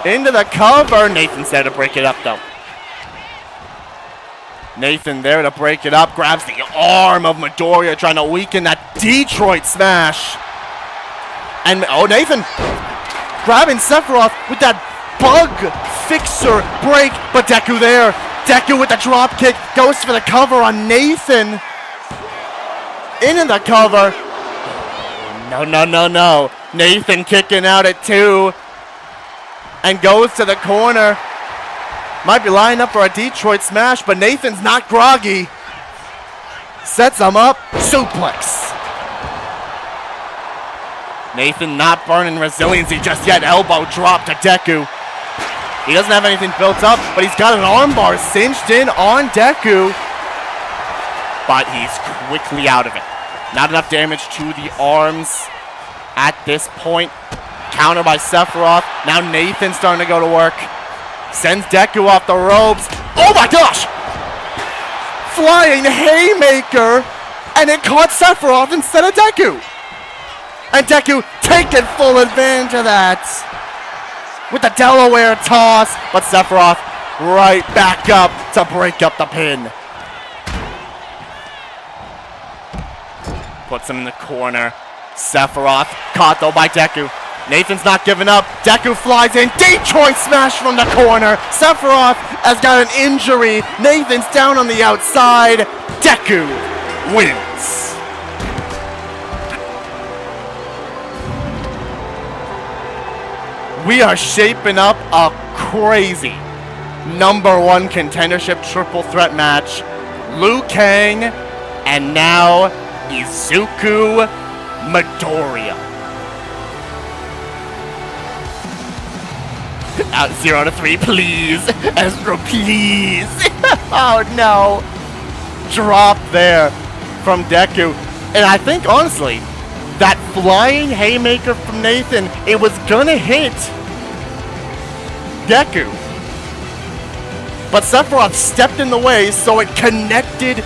C: Into the cover. Nathan's there to break it up though. Nathan there to break it up. Grabs the arm of Midoriya, trying to weaken that Detroit smash. And Nathan grabbing Sephiroth with that bug fixer break, but Deku there. Deku with the drop kick, goes for the cover on Nathan. In the cover. No. Nathan kicking out at 2. And goes to the corner. Might be lining up for a Detroit smash, but Nathan's not groggy. Sets him up, suplex. Nathan not burning resiliency just yet. Elbow drop to Deku. He doesn't have anything built up, but he's got an armbar cinched in on Deku. But he's quickly out of it. Not enough damage to the arms at this point. Counter by Sephiroth. Now Nathan's starting to go to work. Sends Deku off the ropes. Oh my gosh! Flying haymaker! And it caught Sephiroth instead of Deku. And Deku taking full advantage of that. With the Delaware toss, but Sephiroth right back up to break up the pin. Puts him in the corner. Sephiroth caught though by Deku. Nathan's not giving up. Deku flies in. Detroit smash from the corner. Sephiroth has got an injury. Nathan's down on the outside. Deku wins. We are shaping up a crazy #1 contendership triple threat match. Liu Kang and now Izuku Midoriya. Out 0 to 3, please. Ezra, please. Oh no. Drop there from Deku. And I think honestly, that flying haymaker from Nathan, it was gonna hit Deku. But Sephiroth stepped in the way, so it connected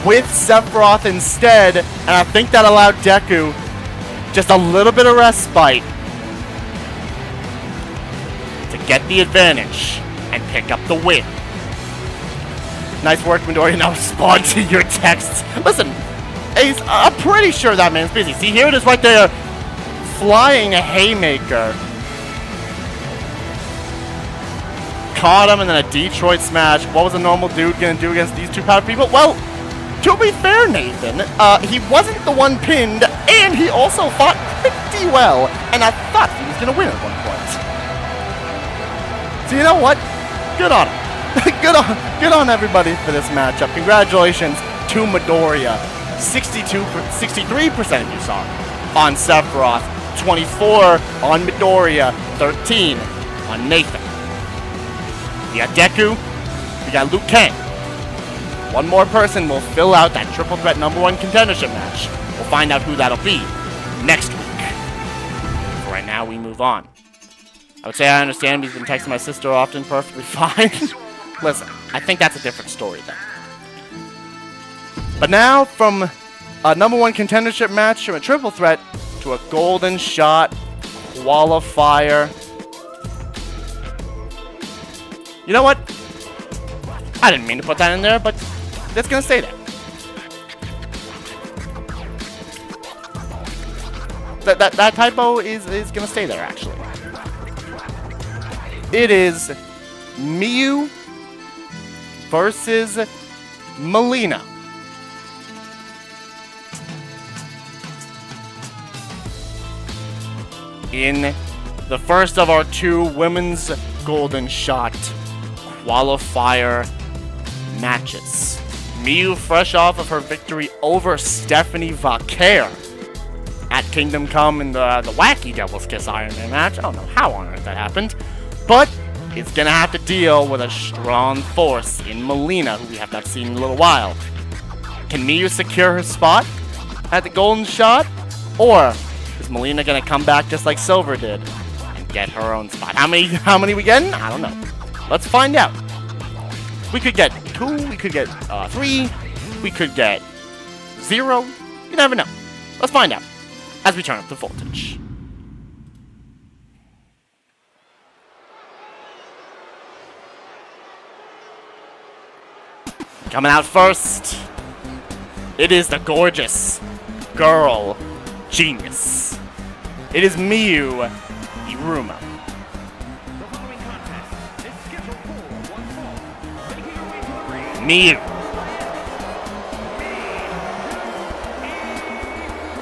C: with Sephiroth instead. And I think that allowed Deku just a little bit of respite to get the advantage and pick up the win. Nice work, Midoriya. Now respond to your texts. Listen, Ace, I'm pretty sure that man's busy. See, here it is right there. Flying a haymaker. Caught him and then a Detroit smash. What was a normal dude going to do against these two power people? Well, to be fair, Nathan, he wasn't the one pinned, and he also fought pretty well. And I thought he was going to win at one point. So you know what? Good on him. good on everybody for this matchup. Congratulations to Midoriya. 63% of you saw on Sephiroth. 24 on Midoriya. 13 on Nathan. We got Deku. We got Liu Kang. One more person will fill out that triple threat #1 contendership match. We'll find out who that'll be next week. For right now, we move on. I would say I understand. He's been texting my sister often, perfectly fine. Listen, I think that's a different story then. But now, from a #1 contendership match to a triple threat to a golden shot qualifier. You know what? I didn't mean to put that in there, but that's gonna stay there. That typo is gonna stay there, actually. It is Miyu versus Mileena. In the first of our 2 women's golden shot qualifier matches. Miyu, fresh off of her victory over Stephanie Vaquer at Kingdom Come in the wacky Devil's Kiss Iron Man match. I don't know how on earth that happened, but it's gonna have to deal with a strong force in Mileena, who we have not seen in a little while. Can Miyu secure her spot at the golden shot, or is Mileena gonna come back just like Silver did and get her own spot? How many we getting? I don't know. Let's find out. We could get 2, we could get 3, we could get 0. You never know. Let's find out as we turn up the voltage. Coming out first, it is the gorgeous girl genius. It is Miyu Iruma. Miyu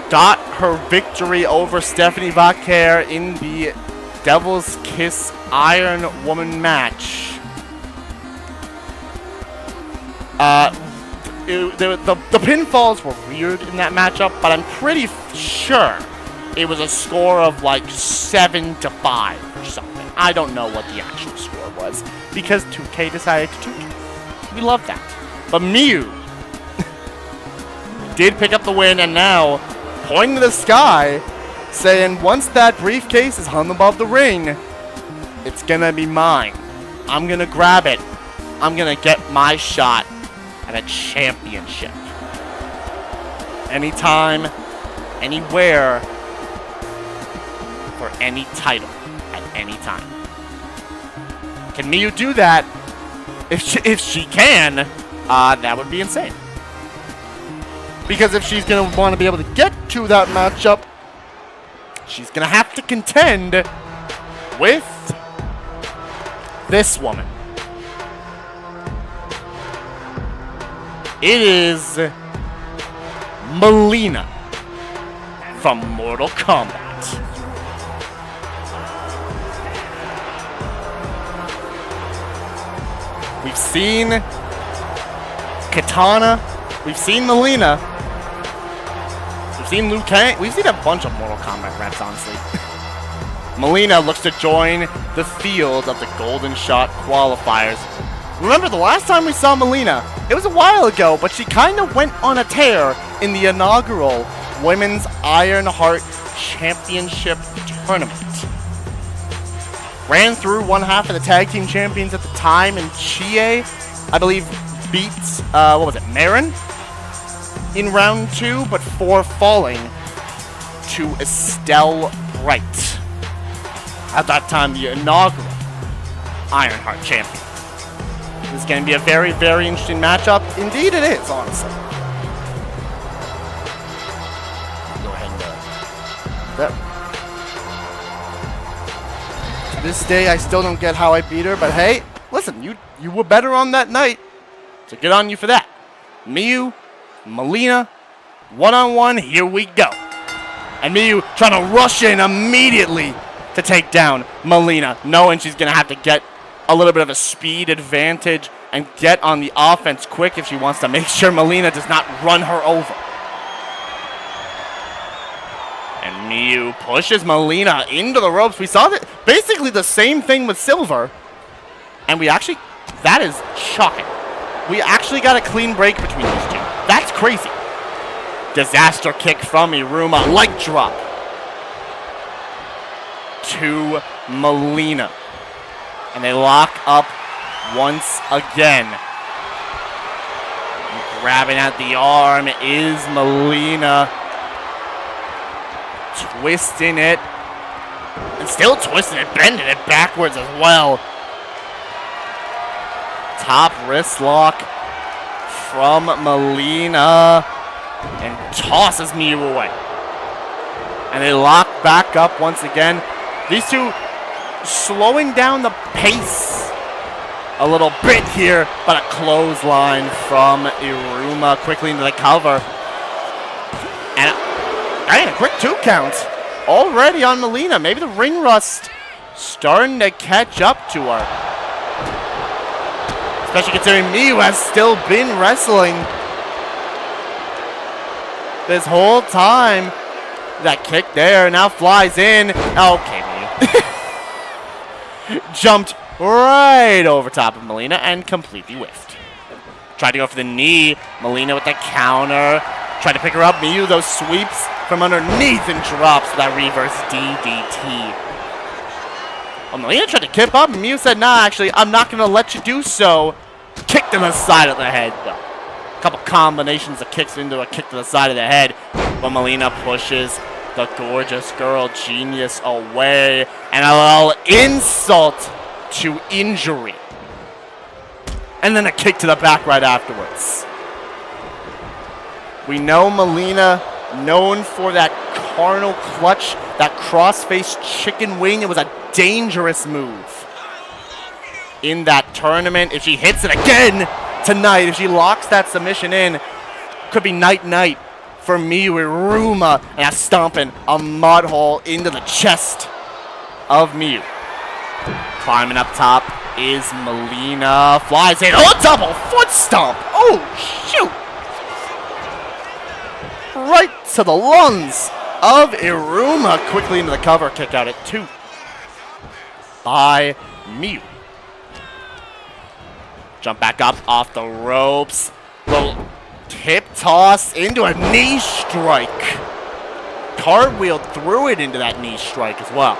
C: got her victory over Stephanie Vaquer in the Devil's Kiss Iron Woman match. The pinfalls were weird in that matchup, but I'm pretty sure it was a score of like 7-5 or something. I don't know what the actual score was because 2K decided to 2K. We love that. But Miyu did pick up the win, and now pointing to the sky, saying once that briefcase is hung above the ring, it's gonna be mine. I'm gonna grab it. I'm gonna get my shot at a championship. Anytime, anywhere, for any title, at any time. Can Miyu do that? If she can, that would be insane. Because if she's going to want to be able to get to that matchup, she's going to have to contend with this woman. It is Mileena from Mortal Kombat. We've seen Katana, we've seen Mileena, we've seen Liu Kang, we've seen a bunch of Mortal Kombat reps, honestly. Mileena looks to join the field of the Golden Shot qualifiers. Remember, the last time we saw Mileena, it was a while ago, but she kind of went on a tear in the inaugural Women's Iron Heart Championship Tournament. Ran through one half of the tag team champions at the time, and Chie, I believe, beats, Marin in round 2, but 4 falling to Estelle Bright. At that time, the inaugural Ironheart champion. This is going to be a very, very interesting matchup. Indeed it is, honestly. Go ahead and to this day, I still don't get how I beat her, but hey, listen, you were better on that night, so good on you for that. Miyu, Mileena, one-on-one, here we go. And Miyu trying to rush in immediately to take down Mileena, knowing she's going to have to get a little bit of a speed advantage and get on the offense quick if she wants to make sure Mileena does not run her over. And Miu pushes Mileena into the ropes. We saw that basically the same thing with Silver. And that is shocking. We actually got a clean break between these two. That's crazy. Disaster kick from Iruma, leg drop to Mileena. And they lock up once again. And grabbing at the arm is Mileena. Twisting it. And still twisting it, bending it backwards as well. Top wrist lock from Mileena. And tosses Miu away. And they lock back up once again. These two slowing down the pace a little bit here, but a clothesline from Iruma quickly into the cover. And a quick 2 count already on Mileena. Maybe the ring rust starting to catch up to her. Especially considering Miu has still been wrestling this whole time. That kick there now flies in. Okay, Miu. Jumped right over top of Mileena and completely whiffed. Tried to go for the knee. Mileena with the counter. Tried to pick her up. Miu, those sweeps from underneath and drops that reverse DDT. Well, Mileena tried to kip up, and Miu said, nah, actually, I'm not going to let you do so. Kicked him aside of the head, though. A couple combinations of kicks into a kick to the side of the head. But Mileena pushes the gorgeous girl genius away. And a little insult to injury. And then a kick to the back right afterwards. We know Mileena, known for that carnal clutch, that cross-face chicken wing. It was a dangerous move in that tournament. If she hits it again tonight, if she locks that submission in, could be night-night for Miu Iruma. And that's stomping a mud hole into the chest of Miu. Climbing up top is Mileena. Flies in. Oh, double foot stomp. Oh, shoot. Right to the lungs of Iruma. Quickly into the cover. Kick out at 2 by Miu. Jump back up off the ropes. Little hip toss into a knee strike. Cartwheeled through it into that knee strike as well.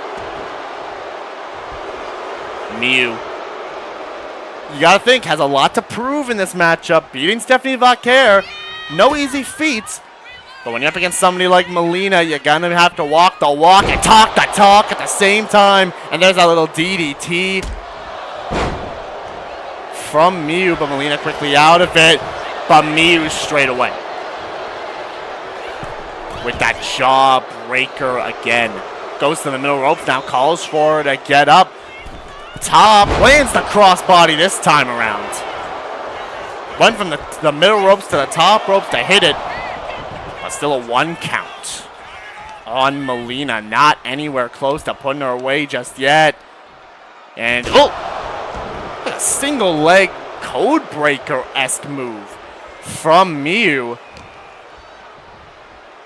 C: Miu, you gotta think, has a lot to prove in this matchup. Beating Stephanie Vaquer, no easy feats. But when you're up against somebody like Mileena, you're gonna have to walk the walk and talk the talk at the same time. And there's that little DDT from Miu, but Mileena quickly out of it. But Miu straight away with that jawbreaker again. Goes to the middle ropes now, calls for her to get up. Top, lands the crossbody this time around. Went from the middle ropes to the top ropes to hit it. But still a 1 count on Mileena. Not anywhere close to putting her away just yet. And, oh! A single leg code breaker-esque move from Miu.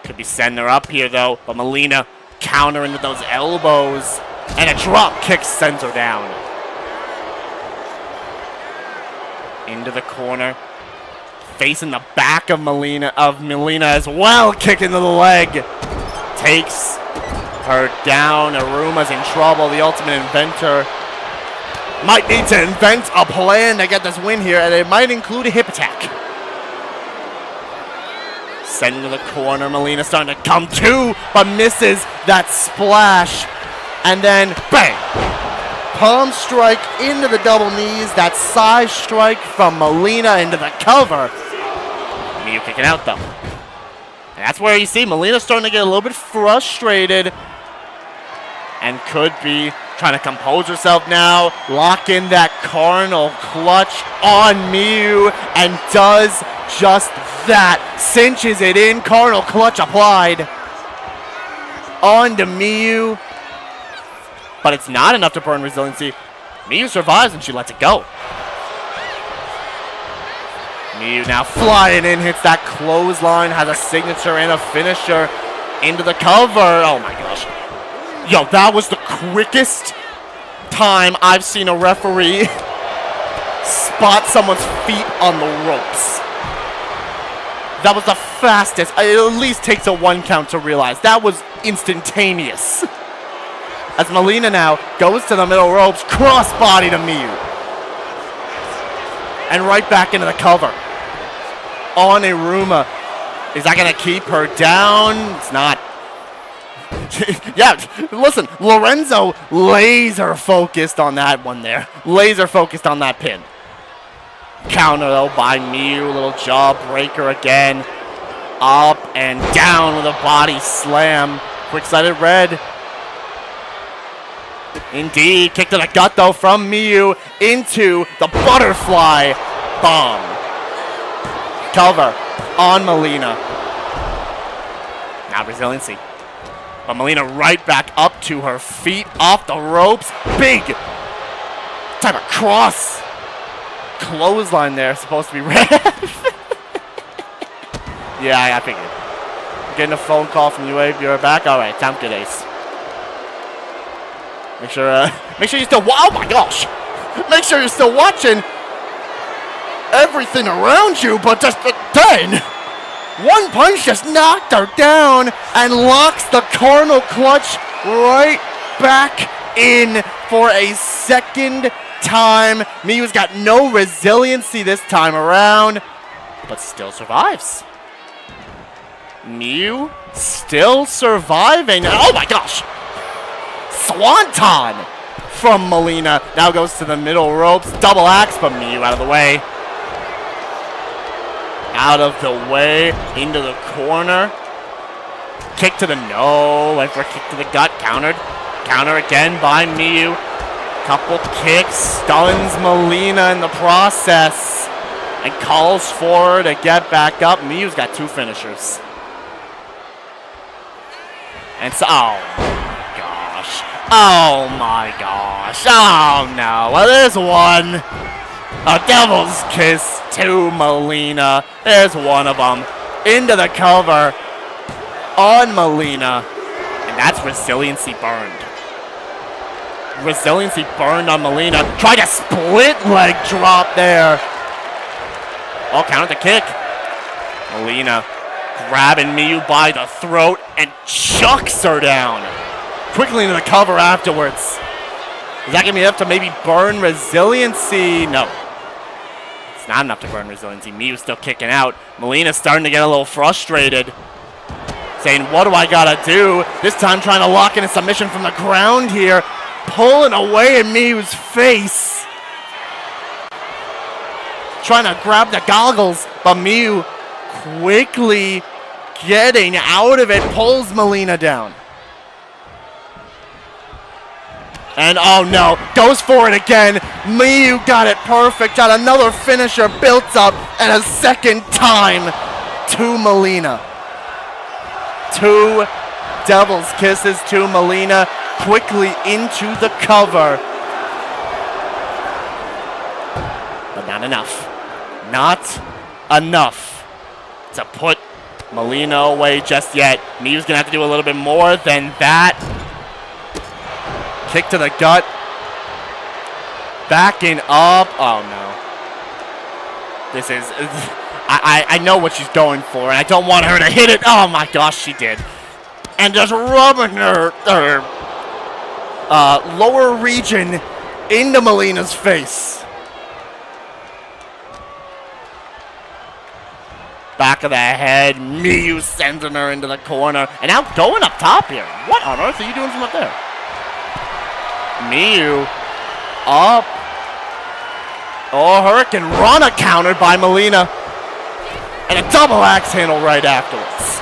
C: Could be sending her up here though, but Mileena countering with those elbows. And a drop kick sends her down. Into the corner. Facing the back of Mileena as well. Kick into the leg. Takes her down. Iruma's in trouble. The Ultimate Inventor might need to invent a plan to get this win here, and it might include a hip attack. Sent into the corner. Mileena starting to come to, but misses that splash. And then, bang! Palm strike into the double knees. That side strike from Mileena into the cover. Miu kicking out, though. And that's where you see Mileena starting to get a little bit frustrated. And could be trying to compose herself now. Lock in that carnal clutch on Miu. And does just that. Cinches it in. Carnal clutch applied. On to Miu. But it's not enough to burn resiliency. Miyu survives and she lets it go. Miyu now flying in, hits that clothesline, has a signature and a finisher into the cover. Oh my gosh. Yo, that was the quickest time I've seen a referee spot someone's feet on the ropes. That was the fastest. It at least takes a 1 count to realize. That was instantaneous. As Mileena now goes to the middle ropes, crossbody to Miyu. And right back into the cover. On Iruma. Is that going to keep her down? It's not. Yeah, listen, Lorenzo laser focused on that one there. Laser focused on that pin. Counter though by Miyu, little jaw breaker again. Up and down with a body slam. Quick-sided red. Indeed, kick to the gut though from Miyu into the butterfly bomb. Cover on Mileena. Now resiliency. But Mileena right back up to her feet, off the ropes. Big type of cross. Clothesline there, supposed to be red. Yeah, I figured. Getting a phone call from UA, you're back? Alright, sounds good, Ace. Make sure you're still, oh my gosh! Make sure you're still watching everything around you, but just then, one punch just knocked her down and locks the Cardinal Clutch right back in for a second time. Miyu's got no resiliency this time around, but still survives. Miyu still surviving. Oh my gosh! Swanton from Mileena. Now goes to the middle ropes. Double axe, but Miyu out of the way. Out of the way. Into the corner. Kick to the no. Went for a kick to the gut. Countered. Counter again by Miyu. Couple kicks. Stuns Mileena in the process. And calls for her to get back up. Miyu's got 2 finishers. And so, oh my gosh. Oh no. Well, there's one. A Devil's Kiss to Mileena. There's one of them. Into the cover on Mileena. And that's resiliency burned. Resiliency burned on Mileena. Tried a split leg drop there. Oh, counter the kick. Mileena grabbing Miyu by the throat and chucks her down. Quickly into the cover afterwards. Is that going to be enough to maybe burn resiliency? No. It's not enough to burn resiliency. Miyu's still kicking out. Mileena's starting to get a little frustrated. Saying, what do I got to do? This time trying to lock in a submission from the ground here. Pulling away at Miyu's face. Trying to grab the goggles, but Miyu quickly getting out of it. Pulls Mileena down. And oh no, goes for it again. Miyu got it perfect. Got another finisher built up and a second time to Mileena. 2 Devil's Kisses to Mileena. Quickly into the cover. But not enough. Not enough to put Mileena away just yet. Miyu's going to have to do a little bit more than that. Kick to the gut. Backing up. Oh, no. This is... I know what she's going for, and I don't want her to hit it. Oh, my gosh, she did. And just rubbing her lower region into Mileena's face. Back of the head. Miyu sending her into the corner. And now going up top here. What on earth are you doing from up there? Miyu up. Oh, Hurricane Rana countered by Mileena. And a double axe handle right afterwards.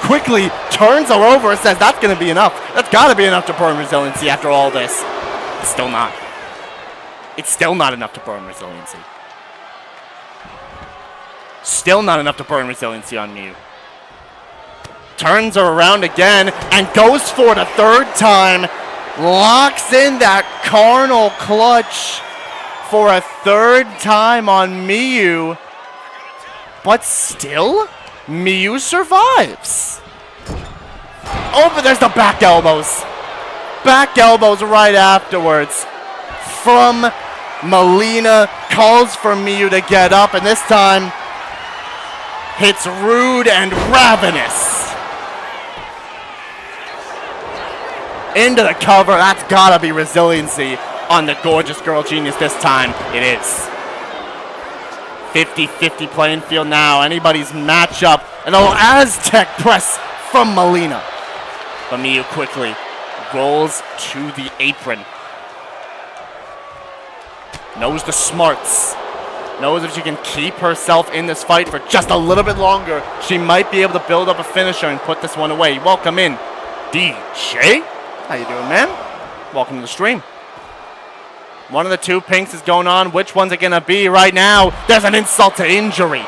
C: Quickly turns her over and says that's going to be enough. That's got to be enough to burn resiliency after all this. It's still not. It's still not enough to burn resiliency. Still not enough to burn resiliency on Miyu. Turns her around again and goes for the 3rd time. Locks in that Carnal clutch for a third time on Miyu. But still, Miyu survives. Oh, but there's the back elbows. Back elbows right afterwards from Mileena. Calls for Miyu to get up, and this time hits rude and ravenous. Into the cover. That's gotta be resiliency on the gorgeous girl genius this time. It is. 50-50 playing field now. Anybody's matchup. An old Aztec press from Mileena. But Miyu quickly rolls to the apron. Knows the smarts. Knows if she can keep herself in this fight for just a little bit longer, she might be able to build up a finisher and put this one away. Welcome in, DJ. How you doing, man? Welcome to the stream. One of the two pinks is going on. Which one's it gonna be right now? There's an insult to injury.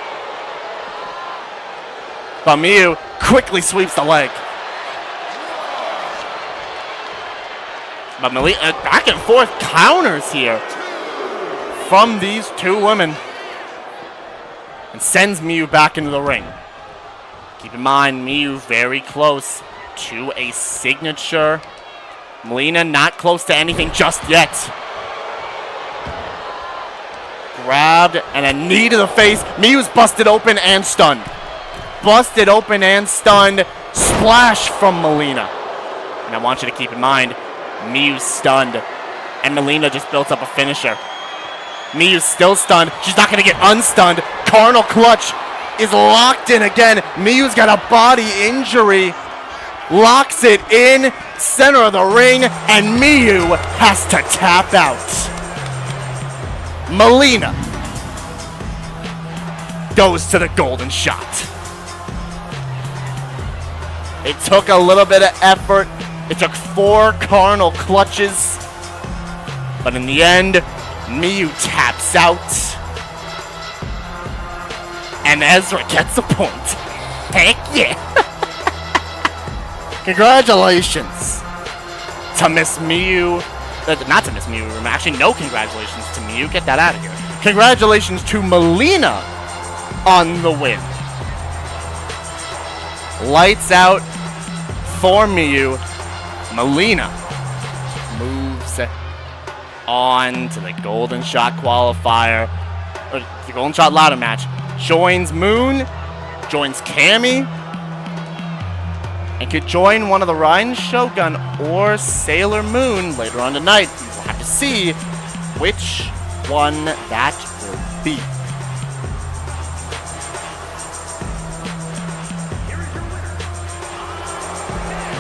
C: But Miyu quickly sweeps the leg. But Mileena, back and forth counters here from these two women. And sends Miyu back into the ring. Keep in mind, Miyu very close to a signature. Mileena not close to anything just yet. Grabbed and a knee to the face. Miyu's busted open and stunned. Busted open and stunned. Splash from Mileena. And I want you to keep in mind, Miyu's stunned. And Mileena just built up a finisher. Miyu's still stunned. She's not going to get unstunned. Carnal clutch is locked in again. Miyu's got a body injury. Locks it in. Center of the ring. And Miyu has to tap out. Mileena goes to the golden shot. It took a little bit of effort. It took 4 carnal clutches. But in the end, Miyu taps out. And Ezra gets a point. Heck yeah. Congratulations to Miss Miyu. Not to Miss Miyu. Actually, no congratulations to Miyu. Get that out of here. Congratulations to Mileena on the win. Lights out for Miyu. Mileena moves on to the Golden Shot qualifier. The Golden Shot ladder match. Joins Moon. Joins Cammy. And could join one of the Raiden Shogun or Sailor Moon later on tonight. We'll have to see which one that will be.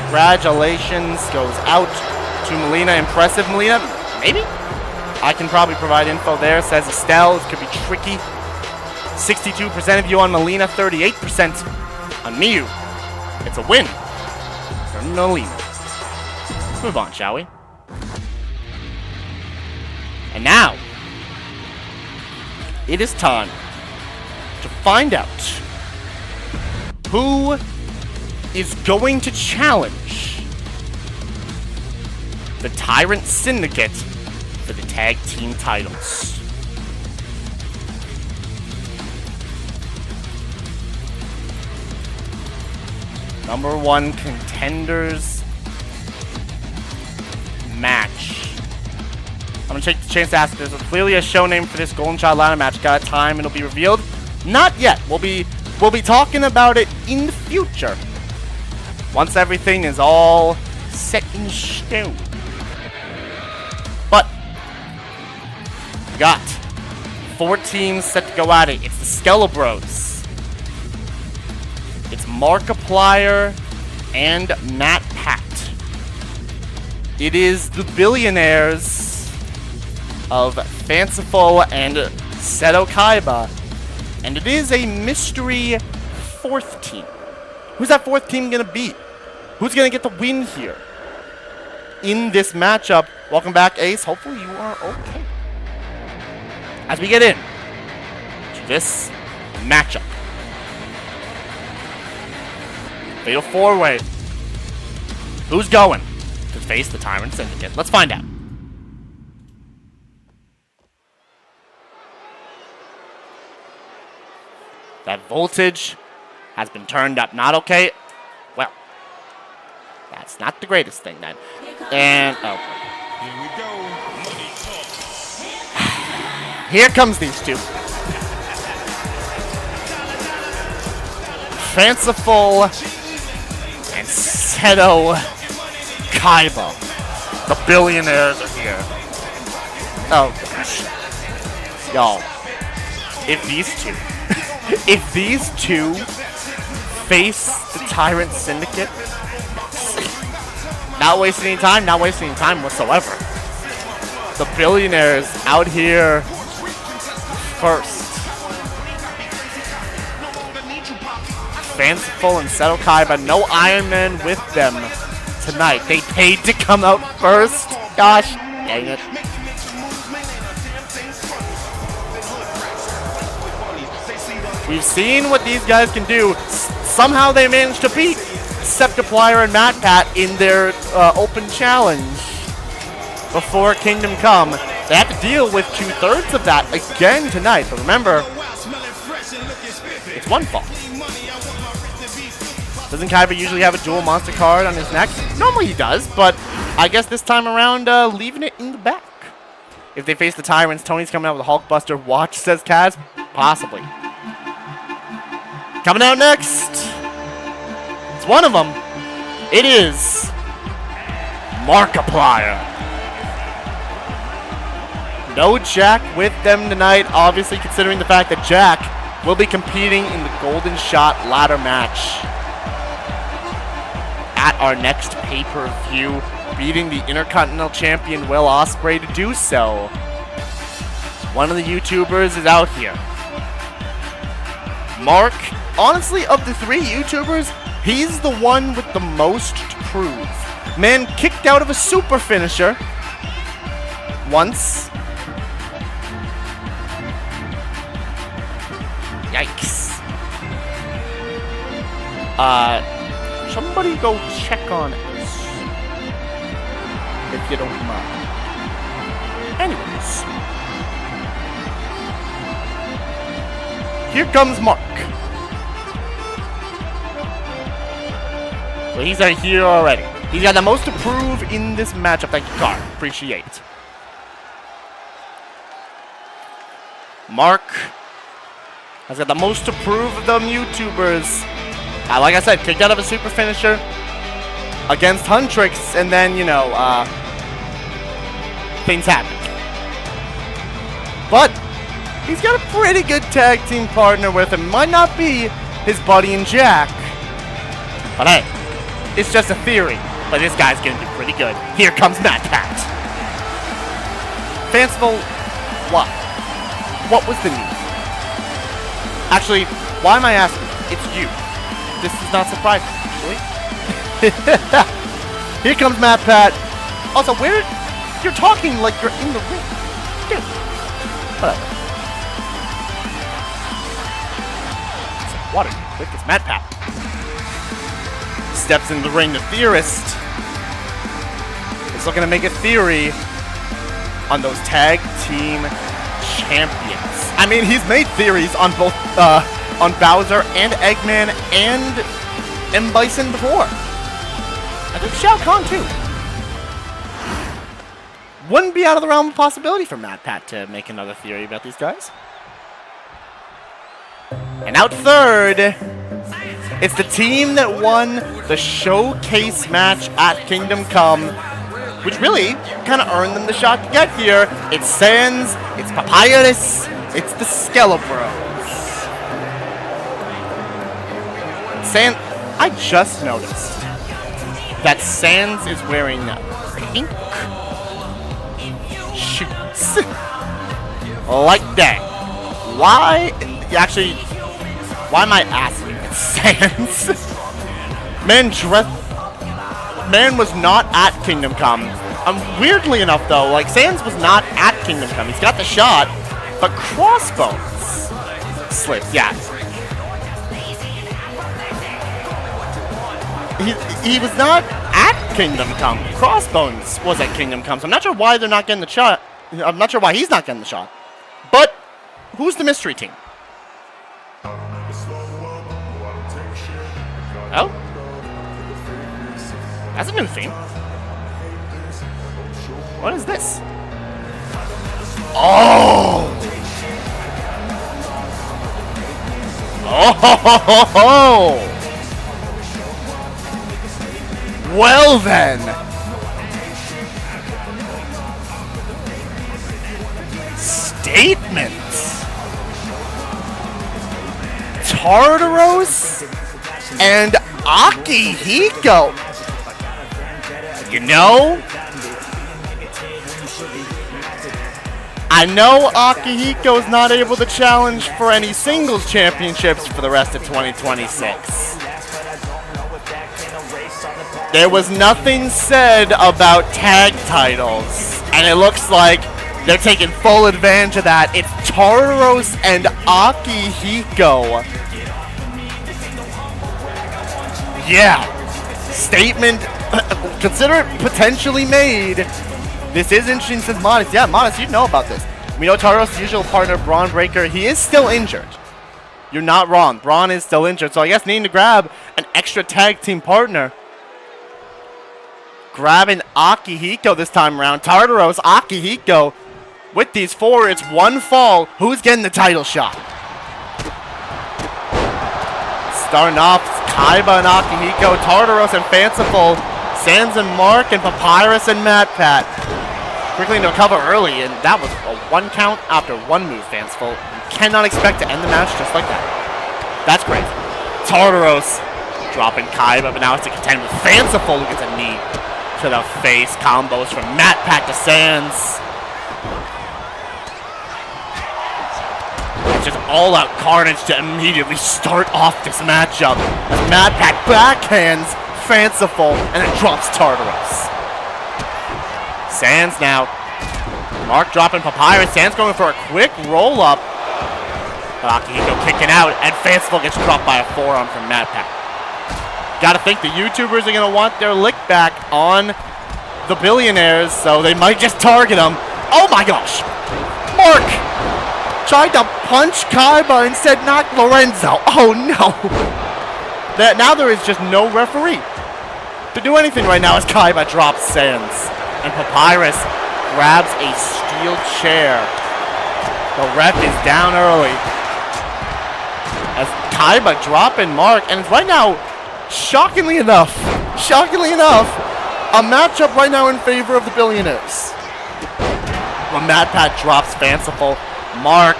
C: Congratulations goes out to Mileena. Impressive, Mileena. Maybe? I can probably provide info there. Says Estelle. It could be tricky. 62% of you on Mileena, 38% on Miyu. It's a win for Mileena. Let's move on, shall we? And now, it is time to find out who is going to challenge the Tyrant Syndicate for the tag team titles. Number 1 Contenders match. I'm going to take the chance to ask if there's clearly a show name for this Golden Child ladder match. Got a time, it'll be revealed. Not yet. We'll be talking about it in the future. Once everything is all set in stone. But we got 4 teams set to go at it. It's the Skelebros. It's Markiplier and MatPat. It is the Billionaires of Fanciful and Seto Kaiba. And it is a mystery 4th team. Who's that 4th team going to be? Who's going to get the win here in this matchup? Welcome back, Ace. Hopefully you are okay. As we get in to this matchup. Fatal 4-way. Who's going to face the Tyrant Syndicate? Let's find out. That voltage has been turned up. Not okay. Well, that's not the greatest thing then. And, oh.
A: Here we go.
C: Here comes these two. Fanciful and Seto Kaiba. The Billionaires are here. Oh, gosh. Y'all, if these two face the Tyrant Syndicate, not wasting any time whatsoever. The Billionaires out here first. Fanciful and Seto Kaiba, no Iron Man with them tonight. They paid to come out first. Gosh, dang it. We've seen what these guys can do. Somehow they managed to beat Sephiroth and MatPat in their open challenge before Kingdom Come. They have to deal with 2/3 of that again tonight. But remember, it's one fall. Doesn't Kaiba usually have a dual monster card on his neck? Normally he does, but I guess this time around, leaving it in the back. If they face the Tyrants, Tony's coming out with a Hulkbuster watch, says Kaz. Possibly. Coming out next, it's one of them. It is Markiplier. No Jack with them tonight, obviously considering the fact that Jack will be competing in the Golden Shot ladder match at our next pay-per-view, beating the Intercontinental Champion Will Ospreay to do so. One of the YouTubers is out here. Mark, honestly, of the 3 YouTubers, he's the one with the most to prove. Man kicked out of a super finisher once. Yikes. Somebody go check on this, if you don't mind. Anyways. Here comes Mark. So he's right here already. He's got the most to prove in this matchup. Thank you, Car. Appreciate it. Mark has got the most to prove of them YouTubers. Like I said, kicked out of a super finisher against Huntrix, and then, you know, things happen. But he's got a pretty good tag team partner with him. Might not be his buddy in Jack, but hey, it's just a theory. But this guy's gonna do pretty good. Here comes MatPat. Fanciful, what? What was the need? Actually, why am I asking? It's you. This is not surprising, actually. Here comes MatPat. Also, where? You're talking like you're in the ring. Dude. Whatever. What are you? Quick as MatPat. Steps in the ring. The Theorist is looking to make a theory on those tag team champions. I mean, he's made theories on both on Bowser and Eggman and M. Bison before. I think Shao Kahn too. Wouldn't be out of the realm of possibility for MatPat to make another theory about these guys. And out third, it's the team that won the showcase match at Kingdom Come, which really kind of earned them the shot to get here. It's Sans, it's Papyrus, it's the Skelebros. Sans, I just noticed that Sans is wearing pink shoes. Like that. Why? Actually, why am I asking? It's Sans. Man was not at Kingdom Come. Weirdly enough, though, like, Sans was not at Kingdom Come. He's got the shot, but Crossbones slipped. Yeah. He was not at Kingdom Come. Crossbones was at Kingdom Come, so I'm not sure why they're not getting the shot. I'm not sure why he's not getting the shot. But who's the mystery team? Oh. That's a new theme. What is this? Oh! Oh ho ho ho ho! Well then! Statements! Tartaros and Akihiko! You know? I know Akihiko's not able to challenge for any singles championships for the rest of 2026. There was nothing said about tag titles, and it looks like they're taking full advantage of that. It's Tartaros and Akihiko. Yeah. Statement, consider it potentially made. This is interesting since Modest. Yeah, Modest, you know about this. We know Tartaros' usual partner, Braun Breaker, he is still injured. You're not wrong. Braun is still injured, so I guess needing to grab an extra tag team partner. Grabbing Akihiko this time around. Tartaros, Akihiko. With these four, it's one fall. Who's getting the title shot? Starting off, Kaiba and Akihiko, Tartaros and Fanciful, Sans and Mark, and Papyrus and MatPat. Quickly into a cover early, and that was a one count after one move, Fanciful. You cannot expect to end the match just like that. That's great. Tartaros dropping Kaiba, but now it's to contend with Fanciful, who gets a knee to the face. Combos from MatPat to Sans. It's just all-out carnage to immediately start off this matchup. As MatPat backhands Fanciful and then drops Tartaros. Sans now. Mark dropping Papyrus. Sans going for a quick roll-up. Akihiko kicking out, and Fanciful gets dropped by a forearm from MatPat. Gotta think the YouTubers are gonna want their lick back on the Billionaires, so they might just target them. Oh my gosh! Mark tried to punch Kaiba and said not Lorenzo. Oh no! Now there is just no referee to do anything right now as Kaiba drops Sans. And Papyrus grabs a steel chair. The ref is down early. As Kaiba dropping Mark, and right now, shockingly enough, a matchup right now in favor of the Billionaires. When MatPat drops Fanciful, Mark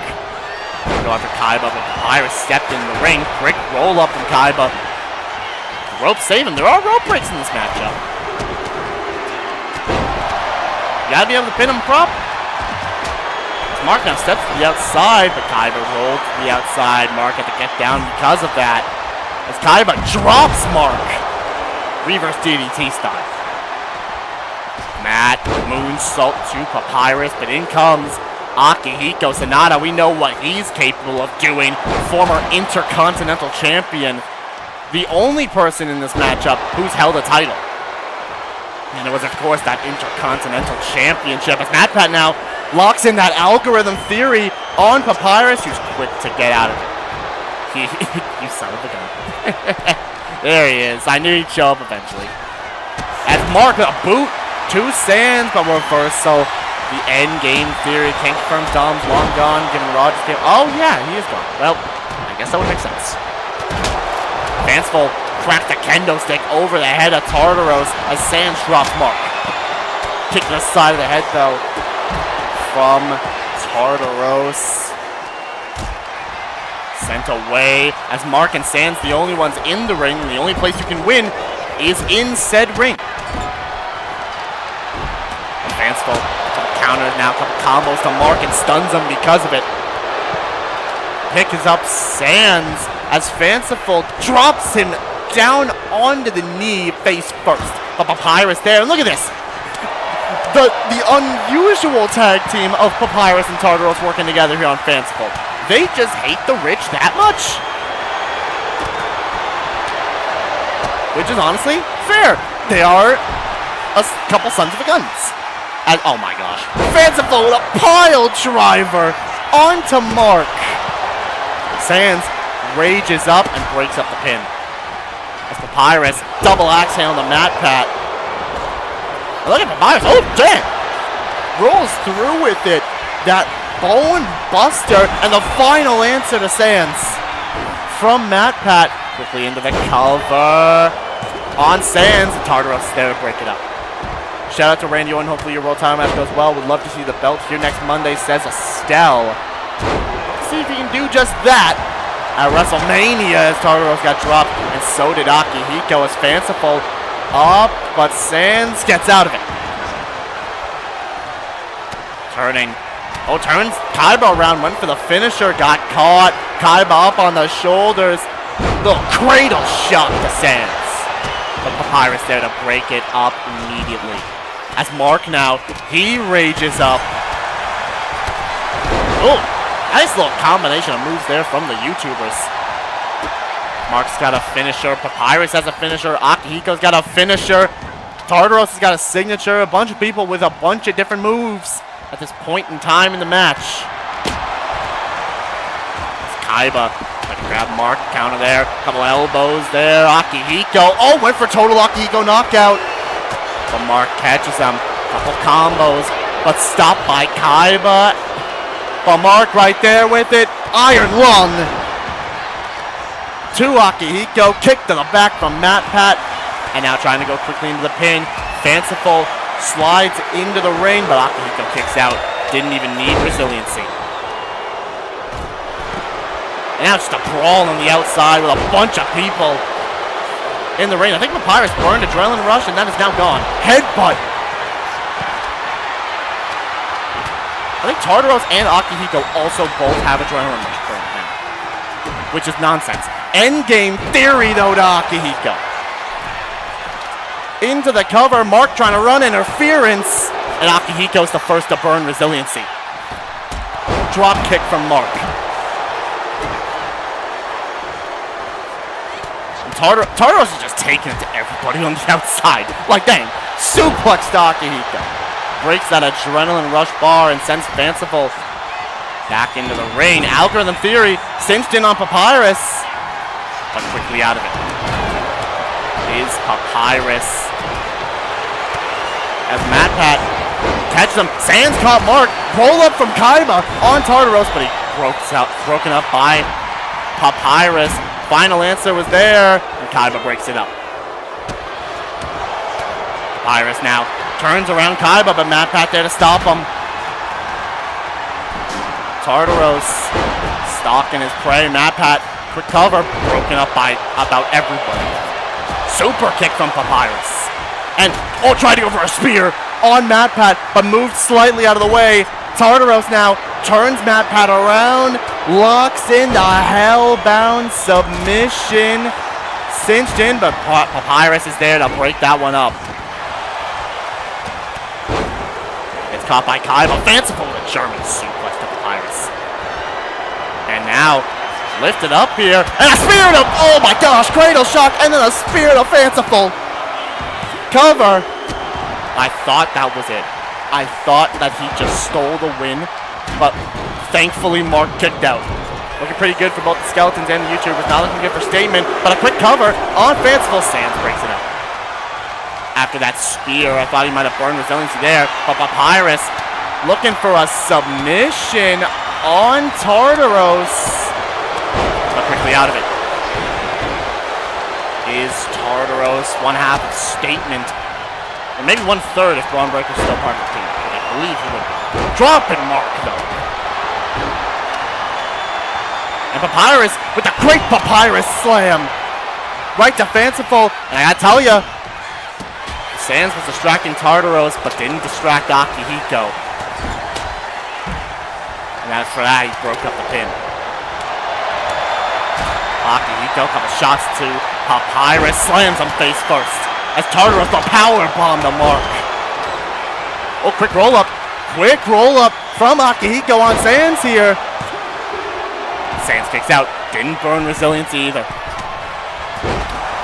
C: go after Kaiba, but Papyrus stepped in the ring. Quick roll up from Kaiba. The rope saving. There are rope breaks in this matchup. You gotta be able to pin him prop. Mark now steps to the outside, but Kaiba rolled to the outside. Mark had to get down because of that. As Kaiba drops Mark. Reverse DDT style. Matt moonsault to Papyrus, but in comes Akihiko Sanada. We know what he's capable of doing. Former Intercontinental Champion. The only person in this matchup who's held a title. And it was, of course, that Intercontinental Championship. As MatPat now locks in that algorithm theory on Papyrus, who's quick to get out of it. You son of a gun. There he is. I knew he'd show up eventually. As Mark, a boot to Sans, but reverse. So the end game theory can't confirm Dom's long gone, given Rogers game. Oh, yeah, he is gone. Well, I guess that would make sense. Fanciful cracked the kendo stick over the head of Tartaros as Sans drops Mark. Kick to the side of the head, though, from Tartaros. Sent away as Mark and Sans, the only ones in the ring, and the only place you can win is in said ring. Fanciful counters now, couple combos to Mark and stuns him because of it. Picks up Sans as Fanciful drops him down onto the knee face first. But Papyrus there, and look at this. The unusual tag team of Papyrus and Tartaros working together here on Fanciful. They just hate the rich that much. Which is honestly fair. They are a couple sons of a guns. And, oh my gosh. Fanciful with a pile driver onto Mark. Sans rages up and breaks up the pin. As Papyrus. Double axe handle to MatPat. Look at Papyrus. Oh, dang. Rolls through with it. That bone buster. And the final answer to Sans from MatPat. Quickly into the cover. On Sans. Tartaros there to break it up. Shout out to Randy Orton. Hopefully your World Title match goes well. Would love to see the belt here next Monday, says Estelle. See if he can do just that at WrestleMania as Tartaros got dropped, and so did Akihiko as Fanciful up, but Sans gets out of it. Turning. Oh, turns Kaiba around, went for the finisher, got caught. Kaiba up on the shoulders. Little cradle shot to Sans. But Papyrus there to break it up immediately. As Mark now, he rages up. Oh, nice little combination of moves there from the YouTubers. Mark's got a finisher. Papyrus has a finisher. Akihiko's got a finisher. Tartaros has got a signature. A bunch of people with a bunch of different moves at this point in time in the match. It's Kaiba. Trying to grab Mark. Counter there. Couple elbows there. Akihiko. Oh, went for total Akihiko knockout. But Mark catches him. Couple combos. But stopped by Kaiba. But Mark right there with it. Iron Lung. To Akihiko. Kick to the back from MatPat. And now trying to go quickly into the pin. Fanciful slides into the ring. But Akihiko kicks out. Didn't even need resiliency. And now just a brawl on the outside with a bunch of people in the ring. I think Papyrus burned Adrenaline Rush, and that is now gone. Headbutt. I think Tartaros and Akihiko also both have Adrenaline Rush burned now, which is nonsense. Endgame theory, though, to Akihiko. Into the cover. Mark trying to run interference. And Akihiko's the first to burn resiliency. Drop kick from Mark. Tartaros is just taking it to everybody on the outside. Like, dang. Suplex to Akihiko. Breaks that Adrenaline Rush bar and sends Fanciful back into the ring. Algorithm Theory cinched in on Papyrus. But quickly out of it. Is Papyrus. As MatPat catches him. Sans caught Mark. Roll up from Kaiba on Tartaros. But he broken up by Papyrus. Final answer was there, and Kaiba breaks it up. Papyrus now turns around Kaiba, but MatPat there to stop him. Tartaros stalking his prey. MatPat, quick cover, broken up by about everybody. Super kick from Papyrus. And, oh, tried to go for a spear on MatPat, but moved slightly out of the way. Tartaros now turns MatPat around, locks in the hellbound submission. Cinched in, but Papyrus is there to break that one up. It's caught by Kaiba. Fanciful with a German suplex to Papyrus. And now, lifted up here. And a spear to, oh my gosh, cradle shock, and then a spear to Fanciful. Cover. I thought that was it. I thought that he just stole the win, but thankfully Mark kicked out. Looking pretty good for both the Skeletons and the YouTubers. Not looking good for Statement, but a quick cover on Fanciful. Sans breaks it up. After that spear, I thought he might have burned resiliency there, but Papyrus looking for a submission on Tartaros, but quickly out of it. Is Tartaros one half of Statement? Or maybe 1/3 if Braun Breaker's still part of the team. But I believe he would be. Dropping Mark, though. And Papyrus with the great Papyrus slam. Right to Fanciful. And I gotta tell ya, Sans was distracting Tartaros, but didn't distract Akihiko. And as for that, he broke up the pin. Akihiko, couple shots to Papyrus. Slams him face first. As Tartaros the power bomb to Mark. Oh, quick roll up. Quick roll up from Akihiko on Sans here. Sans kicks out. Didn't burn resilience either.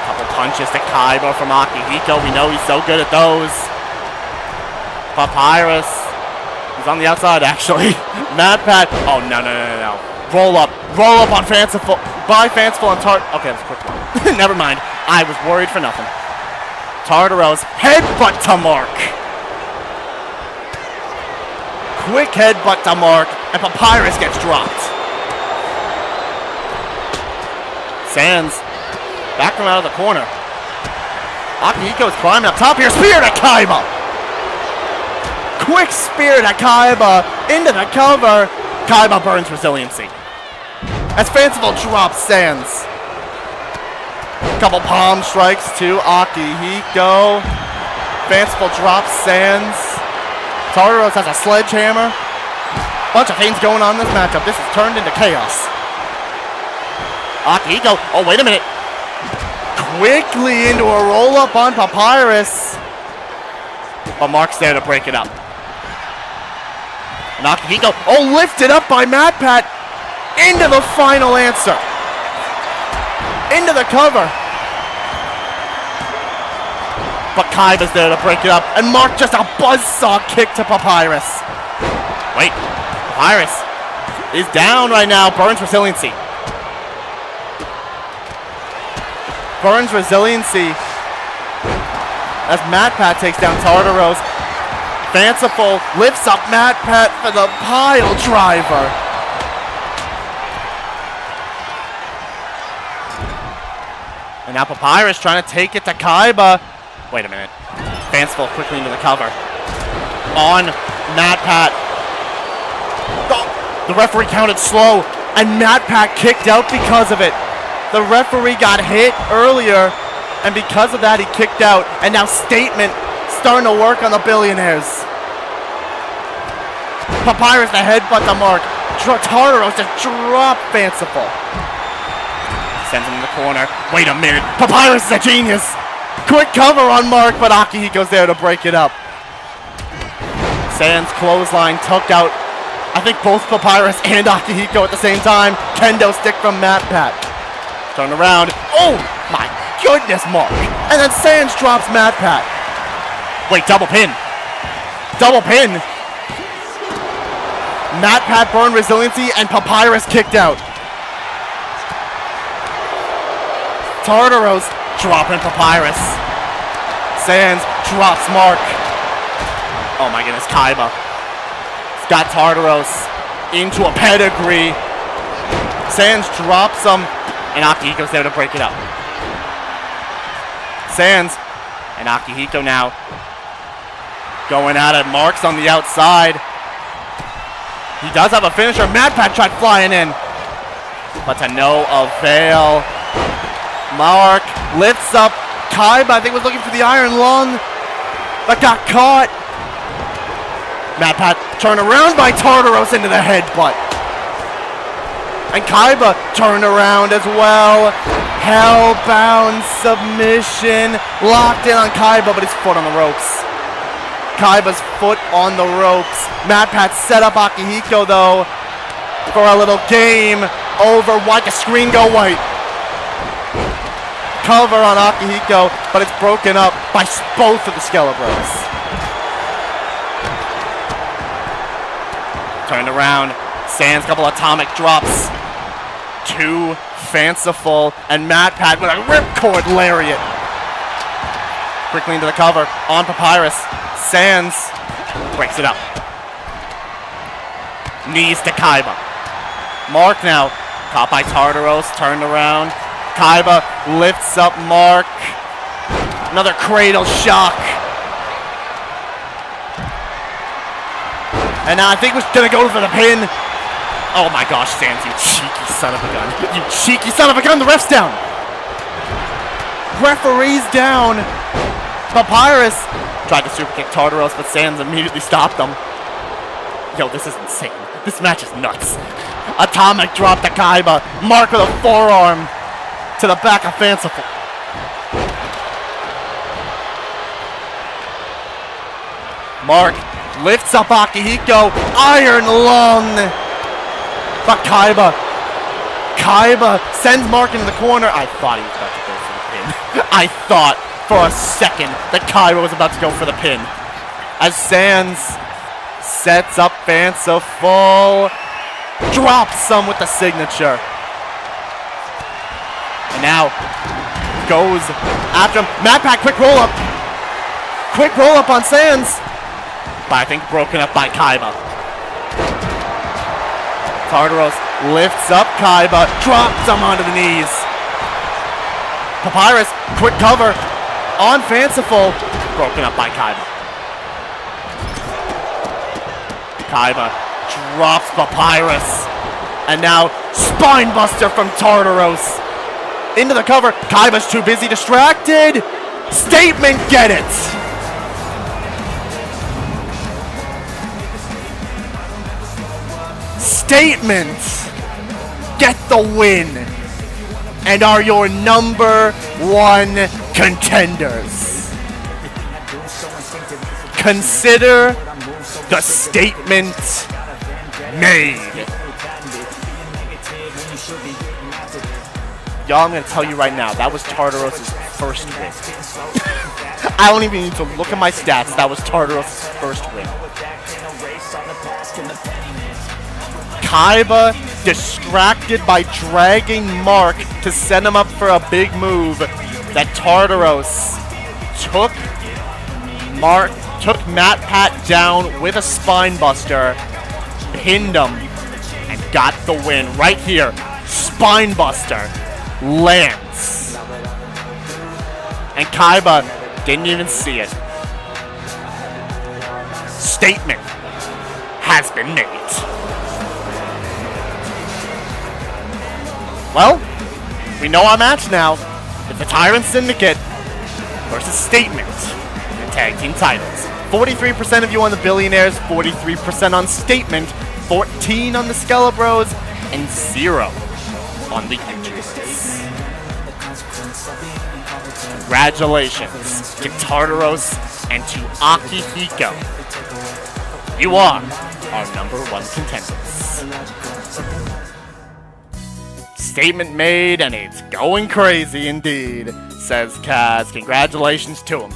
C: Couple punches to Kaiba from Akihiko. We know he's so good at those. Papyrus. He's on the outside, actually. MatPat. Oh, no. Roll up. Roll up on Fanciful. By Fanciful on Tart. Okay, that's a quick one. Never mind. I was worried for nothing. Tartaros headbutt to Mark. Quick headbutt to Mark, and Papyrus gets dropped. Sands back from out of the corner. Akihiko's climbing up top here. Spear to Kaiba. Quick spear to Kaiba into the cover. Kaiba burns resiliency. As Fanciful drops Sands. Couple palm strikes to Akihiko. Fanciful drops Sands. Tartaros has a sledgehammer. Bunch of things going on in this matchup. This has turned into chaos. Akihiko. Oh, wait a minute. Quickly into a roll-up on Papyrus. But Mark's there to break it up. And Akihiko. Oh, lifted up by MatPat. Into the final answer. Into the cover. But Kaiba's there to break it up. And Mark just a buzzsaw kick to Papyrus. Wait. Papyrus is down right now. Burns resiliency. Burns resiliency. As MatPat takes down Tartaros. Fanciful lifts up MatPat for the pile driver. And now Papyrus trying to take it to Kaiba. Wait a minute. Fanciful quickly into the cover. On MatPat. Oh, the referee counted slow, and MatPat kicked out because of it. The referee got hit earlier, and because of that, he kicked out. And now Statement starting to work on the Billionaires. Papyrus the headbutt to Mark. Tartaros just drop Fanciful. Sends him in the corner. Wait a minute. Papyrus is a genius. Quick cover on Mark, but Akihiko's there to break it up. Sands clothesline tucked out. I think both Papyrus and Akihiko at the same time. Kendo stick from MatPat. Turn around. Oh my goodness, Mark. And then Sands drops MatPat. Wait, double pin. Double pin. MatPat burned resiliency and Papyrus kicked out. Tartaros dropping Papyrus. Sands drops Mark. Oh my goodness, Kaiba. He's got Tartaros into a pedigree. Sands drops him, and Akihiko's there to break it up. Sands and Akihiko now going at it. Mark's on the outside. He does have a finisher. MatPat tried flying in, but to no avail. Mark lifts up Kaiba. I think was looking for the iron lung, but got caught. MatPat turned around by Tartaros into the headbutt. And Kaiba turned around as well. Hellbound submission. Locked in on Kaiba, but his foot on the ropes. Kaiba's foot on the ropes. MatPat set up Akihiko, though, for a little game over. Why the screen go white? Cover on Akihiko, but it's broken up by both of the Skelebros. Turned around. Sands, couple atomic drops. Too fanciful. And MatPat with a ripcord lariat. Quickly into the cover on Papyrus. Sands breaks it up. Knees to Kaiba. Mark now. Caught by Tartaros. Turned around. Kaiba lifts up Mark. Another cradle shock. And now I think we're going to go for the pin. Oh my gosh, Sands, you cheeky son of a gun. You cheeky son of a gun. The ref's down. Referee's down. Papyrus tried to super kick Tartaros, but Sands immediately stopped them. Yo, this is insane. This match is nuts. Atomic drop to Kaiba. Mark with a forearm to the back of Fanciful. Mark lifts up Akihiko. Iron lung. But Kaiba sends Mark into the corner. I thought he was about to go for the pin. I thought for a second that Kaiba was about to go for the pin. As Sands sets up Fanciful. Drops some with the signature. And now, goes after him. MatPat, quick roll up. Quick roll up on Sans. But I think broken up by Kaiba. Tartaros lifts up Kaiba, drops him onto the knees. Papyrus, quick cover on Fanciful. Broken up by Kaiba. Kaiba drops Papyrus. And now Spinebuster from Tartaros. Into the cover. Kaiba's too busy, distracted. Statement, get it. Statement, get the win, and are your number one contenders. Consider the statement made. Y'all, I'm going to tell you right now, that was Tartaros' first win. I don't even need to look at my stats. That was Tartaros' first win. Kaiba distracted by dragging Mark to set him up for a big move that Tartaros took MatPat down with a Spinebuster, pinned him, and got the win right here. Spinebuster lands. And Kaiba didn't even see it. Statement has been made. Well, we know our match now. It's the Tyrant Syndicate versus Statement in the tag team titles. 43% of you on the Billionaires, 43% on Statement, 14 on the Skelebros, and 0 on the Injuries. Congratulations to Tartaros and to Akihiko. You are our number one contenders. Statement made, and it's going crazy indeed, says Kaz. Congratulations to him.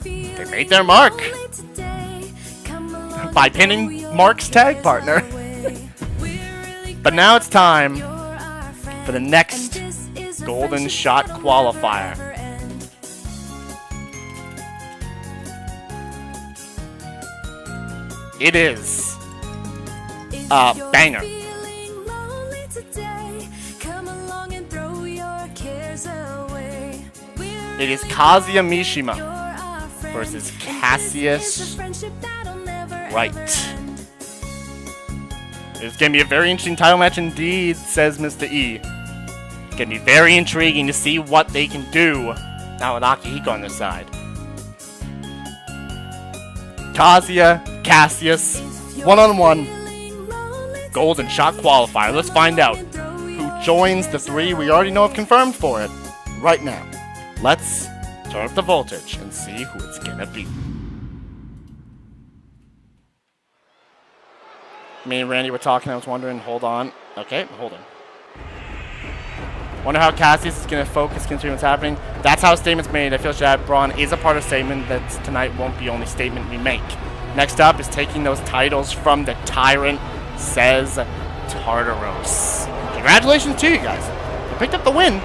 C: They made their mark by pinning Mark's tag partner. But now it's time for the next Golden Shot qualifier. It is a banger. It is Kazuya Mishima versus Cassius Wright. It's going to be a very interesting title match indeed, says Mr. E. It's going to be very intriguing to see what they can do now with Akihiko on their side. Kazuya, Cassius, one-on-one, Golden Shot qualifier. Let's find out who joins the three we already know have confirmed for it right now. Let's turn up the voltage and see who it's gonna be. Me and Randy were talking, I was wondering, hold on. Okay, hold on. Wonder how Cassius is gonna focus considering what's happening. That's how Statement's made. I feel Shad Braun is a part of Statement. That tonight won't be only Statement we make. Next up is taking those titles from the Tyrant, says Tartaros. Congratulations to you guys. You picked up the win.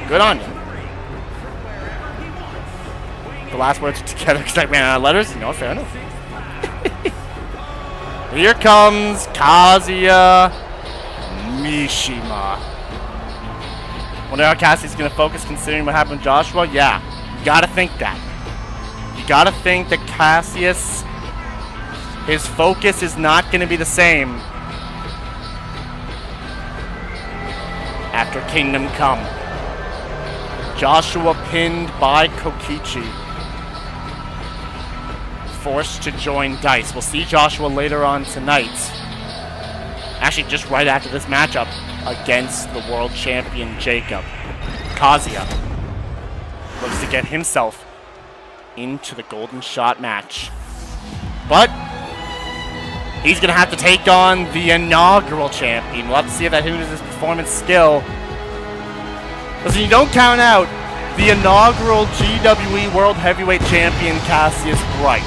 C: Good on you. The last words together because I ran out of letters. You know, fair enough. Here comes Kazuya Mishima. Wonder how Cassie's going to focus considering what happened with Joshua? Yeah, you got to think that. You got to think that Cassius, his focus is not going to be the same after Kingdom Come. Joshua pinned by Kokichi. Forced to join Dice. We'll see Joshua later on tonight. Actually, just right after this matchup against the world champion Jacob. Kazuya looks to get himself into the Golden Shot match. But he's going to have to take on the inaugural champion. We'll have to see if that hinders his performance skill. Listen, you don't count out the inaugural GWE World Heavyweight Champion Cassius Wright.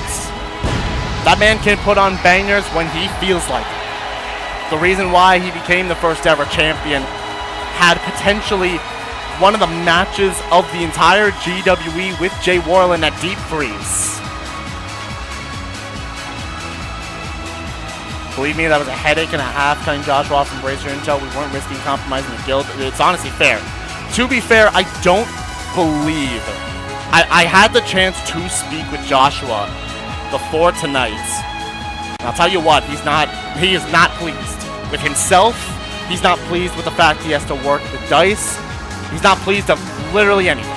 C: That man can put on bangers when he feels like it. The reason why he became the first ever champion had potentially one of the matches of the entire GWE with Jay Warlen at Deep Freeze. Believe me, that was a headache and a half cutting Joshua off from Brazier Intel. We weren't risking compromising the guild. It's honestly fair. To be fair, I don't believe... I had the chance to speak with Joshua before tonight. And I'll tell you what, he is not pleased with himself. He's not pleased with the fact he has to work the dice. He's not pleased of literally anything.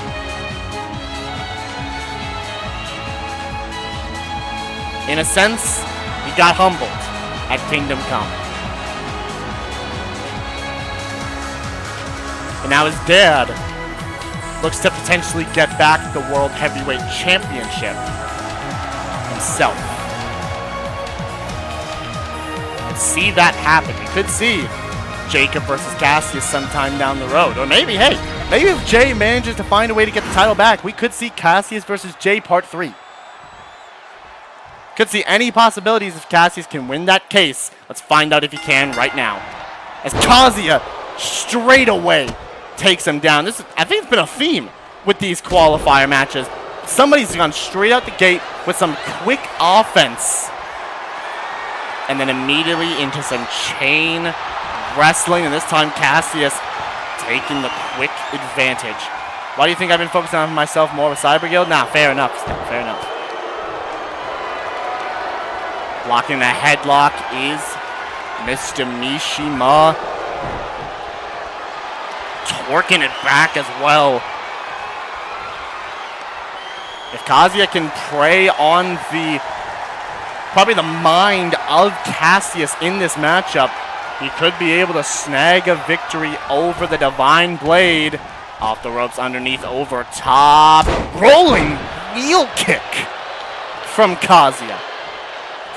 C: In a sense, he got humbled at Kingdom Come. And now his dad looks to potentially get back the World Heavyweight Championship himself. And see that happen. We could see Jacob versus Cassius sometime down the road. Or maybe, hey, maybe if Jay manages to find a way to get the title back, we could see Cassius versus Jay Part 3. Could see any possibilities if Cassius can win that case. Let's find out if he can right now. As Kazuya straight away takes him down. I think it's been a theme with these qualifier matches. Somebody's gone straight out the gate with some quick offense. And then immediately into some chain wrestling. And this time Cassius taking the quick advantage. Why do you think I've been focusing on myself more of a Cyber Guild? Nah, fair enough. Fair enough. Blocking the headlock is Mr. Mishima. Twerking it back as well. If Kazuya can prey on probably the mind of Cassius in this matchup, he could be able to snag a victory over the Divine Blade. Off the ropes underneath, over top. Rolling wheel kick from Kazuya.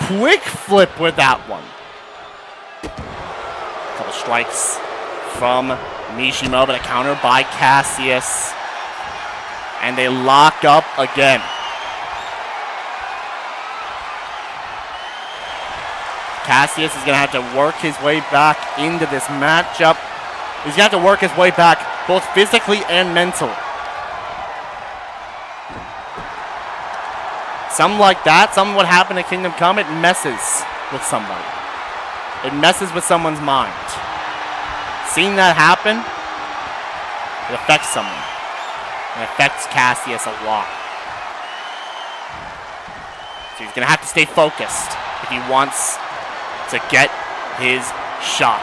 C: Quick flip with that one. Couple strikes from Mishima, but a counter by Cassius. And they lock up again. Cassius is going to have to work his way back into this matchup. He's going to have to work his way back both physically and mentally. Something like that, something would happen at Kingdom Come, it messes with somebody. It messes with someone's mind. Seeing that happen, it affects someone. It affects Cassius a lot. So he's going to have to stay focused if he wants to get his shot.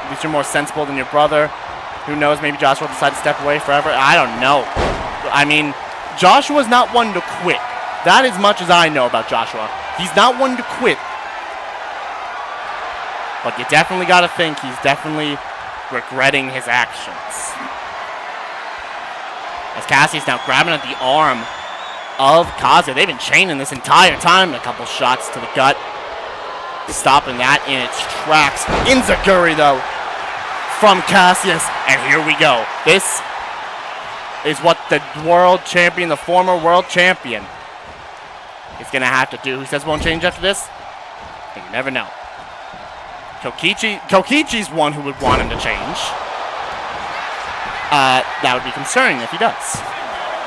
C: At least you're more sensible than your brother. Who knows, maybe Joshua will decide to step away forever. I don't know. I mean, Joshua's not one to quit. That as much as I know about Joshua. He's not one to quit. But you definitely got to think he's definitely regretting his actions. As Cassius now grabbing at the arm of Kazuya. They've been chaining this entire time. A couple shots to the gut. Stopping that in its tracks. Enziguri, though, from Cassius. And here we go. This is what the world champion, the former world champion, is going to have to do. Who says won't change after this? You never know. Kokichi's one who would want him to change. That would be concerning if he does.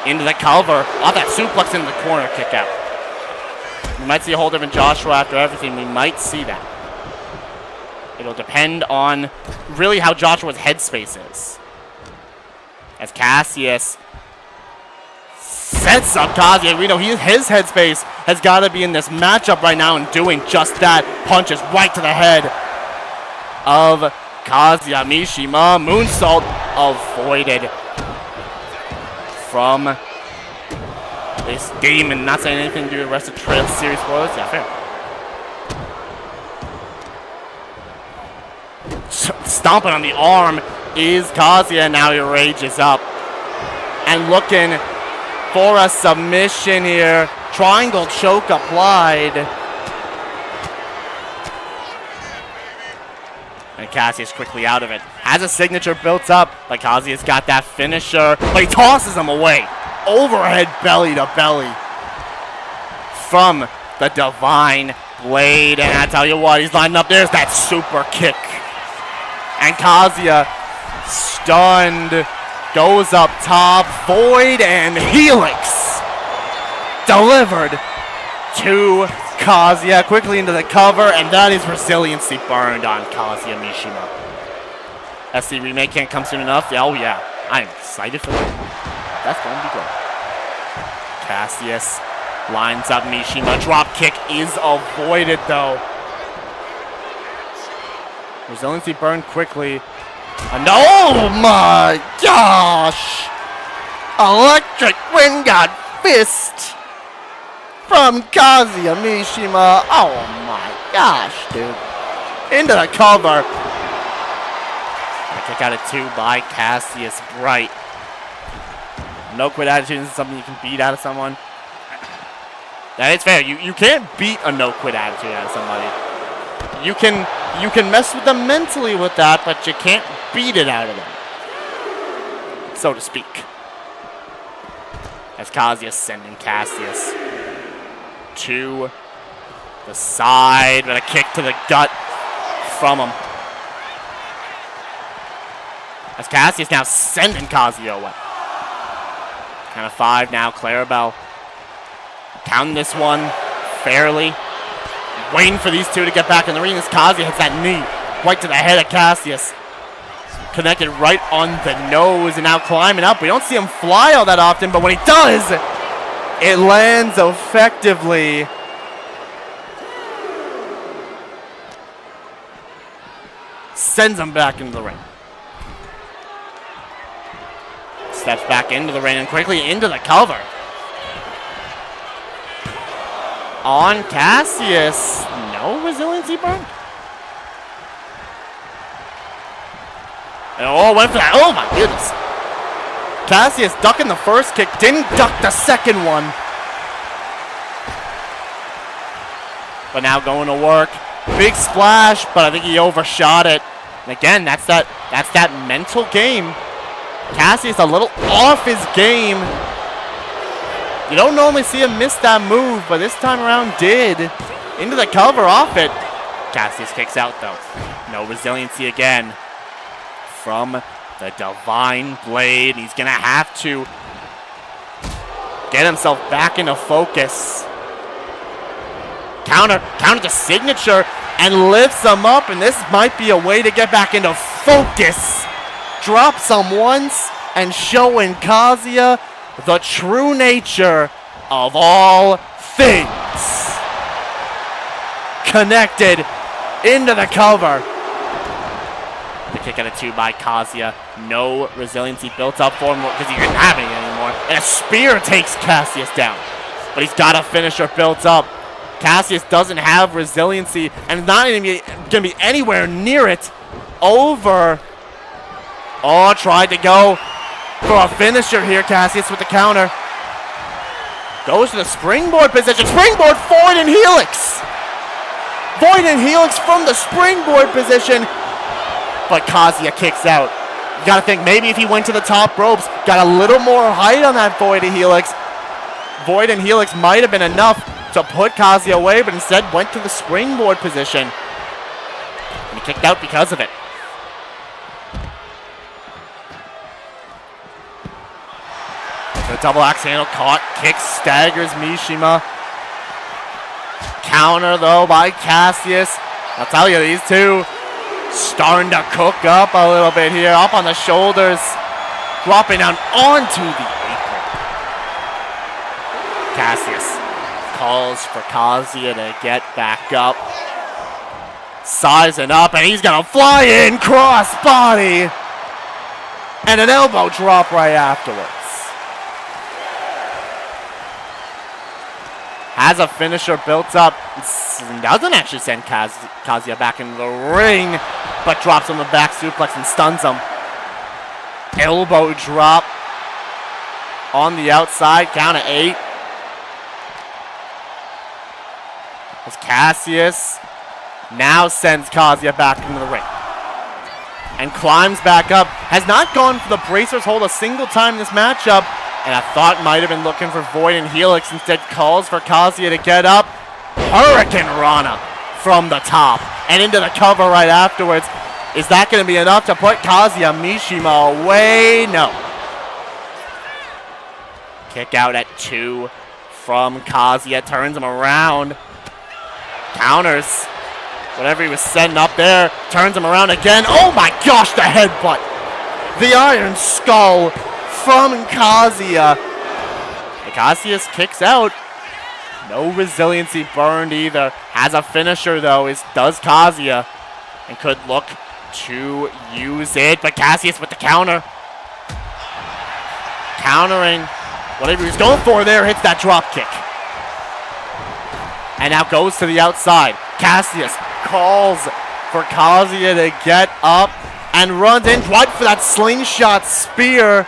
C: Into the cover. Off that suplex into the corner kick out. We might see a whole different Joshua after everything. We might see that. It'll depend on really how Joshua's headspace is. As Cassius sets up Kazuya. We know his headspace has got to be in this matchup right now and doing just that. Punches right to the head of Kazuya. Mishima. Moonsault avoided from this demon. Not saying anything to do with the rest of Trail Series spoilers. Yeah, fair. Stomping on the arm is Kazuya. Now he rages up. And looking for a submission here. Triangle choke applied. And Cassius quickly out of it. Has a signature built up, but Kazuya's got that finisher. But he tosses him away. Overhead belly to belly from the Divine Blade. And I tell you what, he's lining up. There's that super kick. And Kazuya stunned Goes up top. Void and Helix. Delivered to Kazuya. Quickly into the cover. And that is resiliency burned on Kazuya Mishima. SC Remake can't come soon enough. Oh, yeah. I'm excited for that. That's going to be good. Cassius lines up Mishima. Drop kick is avoided, though. Resiliency burned quickly. And oh my gosh! Electric Wind God Fist from Kazuya Mishima. Oh my gosh, dude. Into the cover. Kick out at 2 by Cassius Bright. No quit attitude is something you can beat out of someone. That is fair. You can't beat a no quit attitude out of somebody. You can mess with them mentally with that, but you can't beat it out of them, so to speak. As Kazuya sending Cassius to the side, but a kick to the gut from him. As Cassius now sending Kazuya away. Count of 5 now, Clarabelle. Counting this one fairly. Waiting for these two to get back in the ring as Kazuya hits that knee right to the head of Cassius. Connected right on the nose and now climbing up. We don't see him fly all that often, but when he does, it lands effectively. Sends him back into the ring. Steps back into the ring and quickly into the cover. On Cassius. No resiliency burn. And went for that. Oh my goodness. Cassius ducking the first kick, didn't duck the second one. But now going to work. Big splash, but I think he overshot it. And again, that's that mental game. Cassius a little off his game. You don't normally see him miss that move, but this time around did. Into the cover off it. Cassius kicks out though. No resiliency again from the Divine Blade. He's gonna have to get himself back into focus. Counter the signature and lifts him up, and this might be a way to get back into focus. Drops him once and showing Kazuya the true nature of all things. Connected into the cover. The kick out of 2 by Kazuya. No resiliency built up for him because he didn't have any anymore. And a spear takes Cassius down. But he's got a finisher built up. Cassius doesn't have resiliency and is not going to be anywhere near it. Over. Oh, tried to go for a finisher here, Cassius with the counter. Goes to the springboard position. Springboard, Void and Helix. Void and Helix from the springboard position. But Kazuya kicks out. You gotta think, maybe if he went to the top ropes, got a little more height on that Void and Helix. Void and Helix might have been enough to put Kazuya away, but instead went to the springboard position. And he kicked out because of it. The double axe handle caught, kick staggers Mishima. Counter though by Cassius. I'll tell you, these two starting to cook up a little bit here. Up on the shoulders. Dropping down onto the apron. Cassius calls for Kazuya to get back up. Sizing up, and he's gonna fly in cross body. And an elbow drop right afterwards. Has a finisher built up. Doesn't actually send Kazuya back into the ring, but drops him the back suplex and stuns him. Elbow drop on the outside. Count of 8. As Cassius now sends Kazuya back into the ring. And climbs back up. Has not gone for the bracers hold a single time in this matchup. And I thought might have been looking for Void and Helix. Instead calls for Kazuya to get up. Hurricane Rana from the top. And into the cover right afterwards. Is that going to be enough to put Kazuya Mishima away? No. Kick out at 2 from Kazuya. Turns him around. Counters. Whatever he was setting up there. Turns him around again. Oh my gosh, the headbutt. The Iron Skull from Kazuya. Cassius kicks out. No resiliency burned either. Has a finisher though, does Kazuya. And could look to use it. But Cassius with the counter. Countering. Whatever he's going for there, hits that drop kick. And now goes to the outside. Cassius calls for Kazuya to get up and runs in right for that slingshot spear.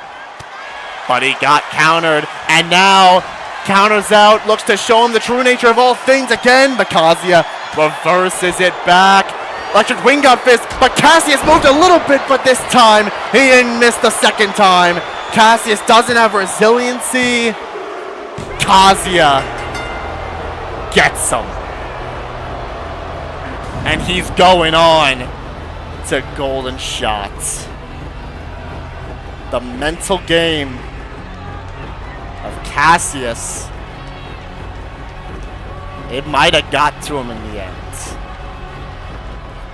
C: But he got countered, and now counters out, looks to show him the true nature of all things again, but Kazuya reverses it back. Electric Wing got fist, but Cassius moved a little bit, but this time he didn't miss the second time. Cassius doesn't have resiliency. Kazuya gets him. And he's going on to golden shots. The mental game of Cassius. It might have got to him in the end.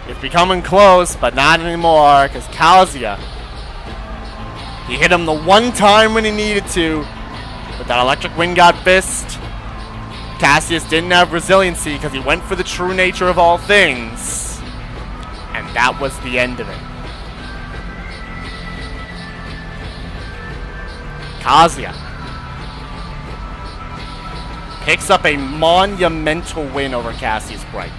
C: It's becoming close, but not anymore, because Kazuya, he hit him the one time when he needed to with that electric wind god fist. Cassius didn't have resiliency because he went for the true nature of all things. And that was the end of it. Kazuya picks up a monumental win over Cassius Bright.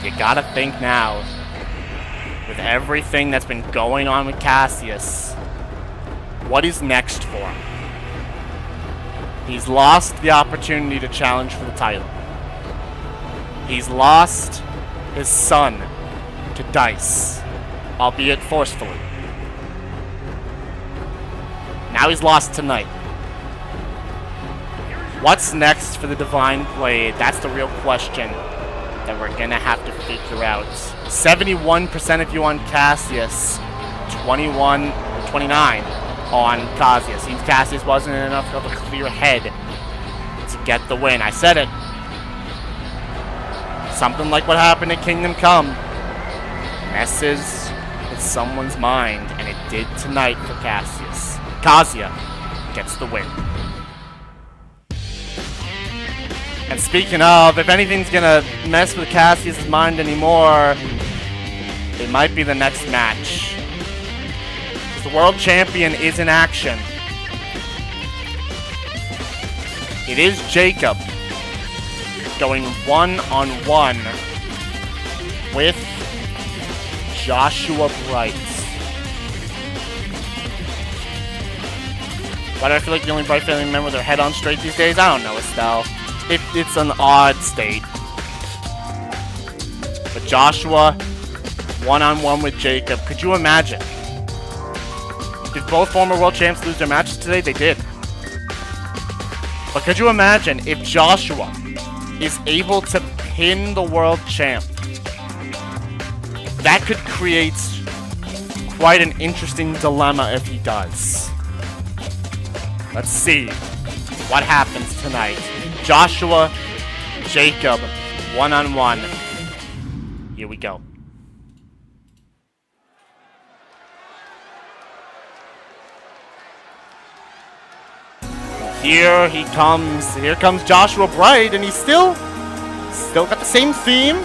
C: You gotta think now, with everything that's been going on with Cassius, what is next for him? He's lost the opportunity to challenge for the title. He's lost his son to Dice, albeit forcefully. Now he's lost tonight. What's next for the Divine Blade? That's the real question that we're gonna have to figure out. 71% of you on Cassius, 29 on Kazuya. Seems Cassius wasn't enough of a clear head to get the win. I said it. Something like what happened at Kingdom Come messes with someone's mind, and it did tonight for Cassius. Kazuya gets the win. And speaking of, if anything's gonna mess with Cassius' mind anymore, it might be the next match. The world champion is in action. It is Jacob going one-on-one with Joshua Bright. Why do I feel like the only Bright family member with their head on straight these days? I don't know, Estelle. It's an odd state. But Joshua, one-on-one with Jacob. Could you imagine? Did both former world champs lose their matches today? They did. But could you imagine if Joshua is able to pin the world champ? That could create quite an interesting dilemma if he does. Let's see what happens tonight. Joshua, Jacob, one-on-one. Here we go. Here he comes. Here comes Joshua Bright, and he's still got the same theme,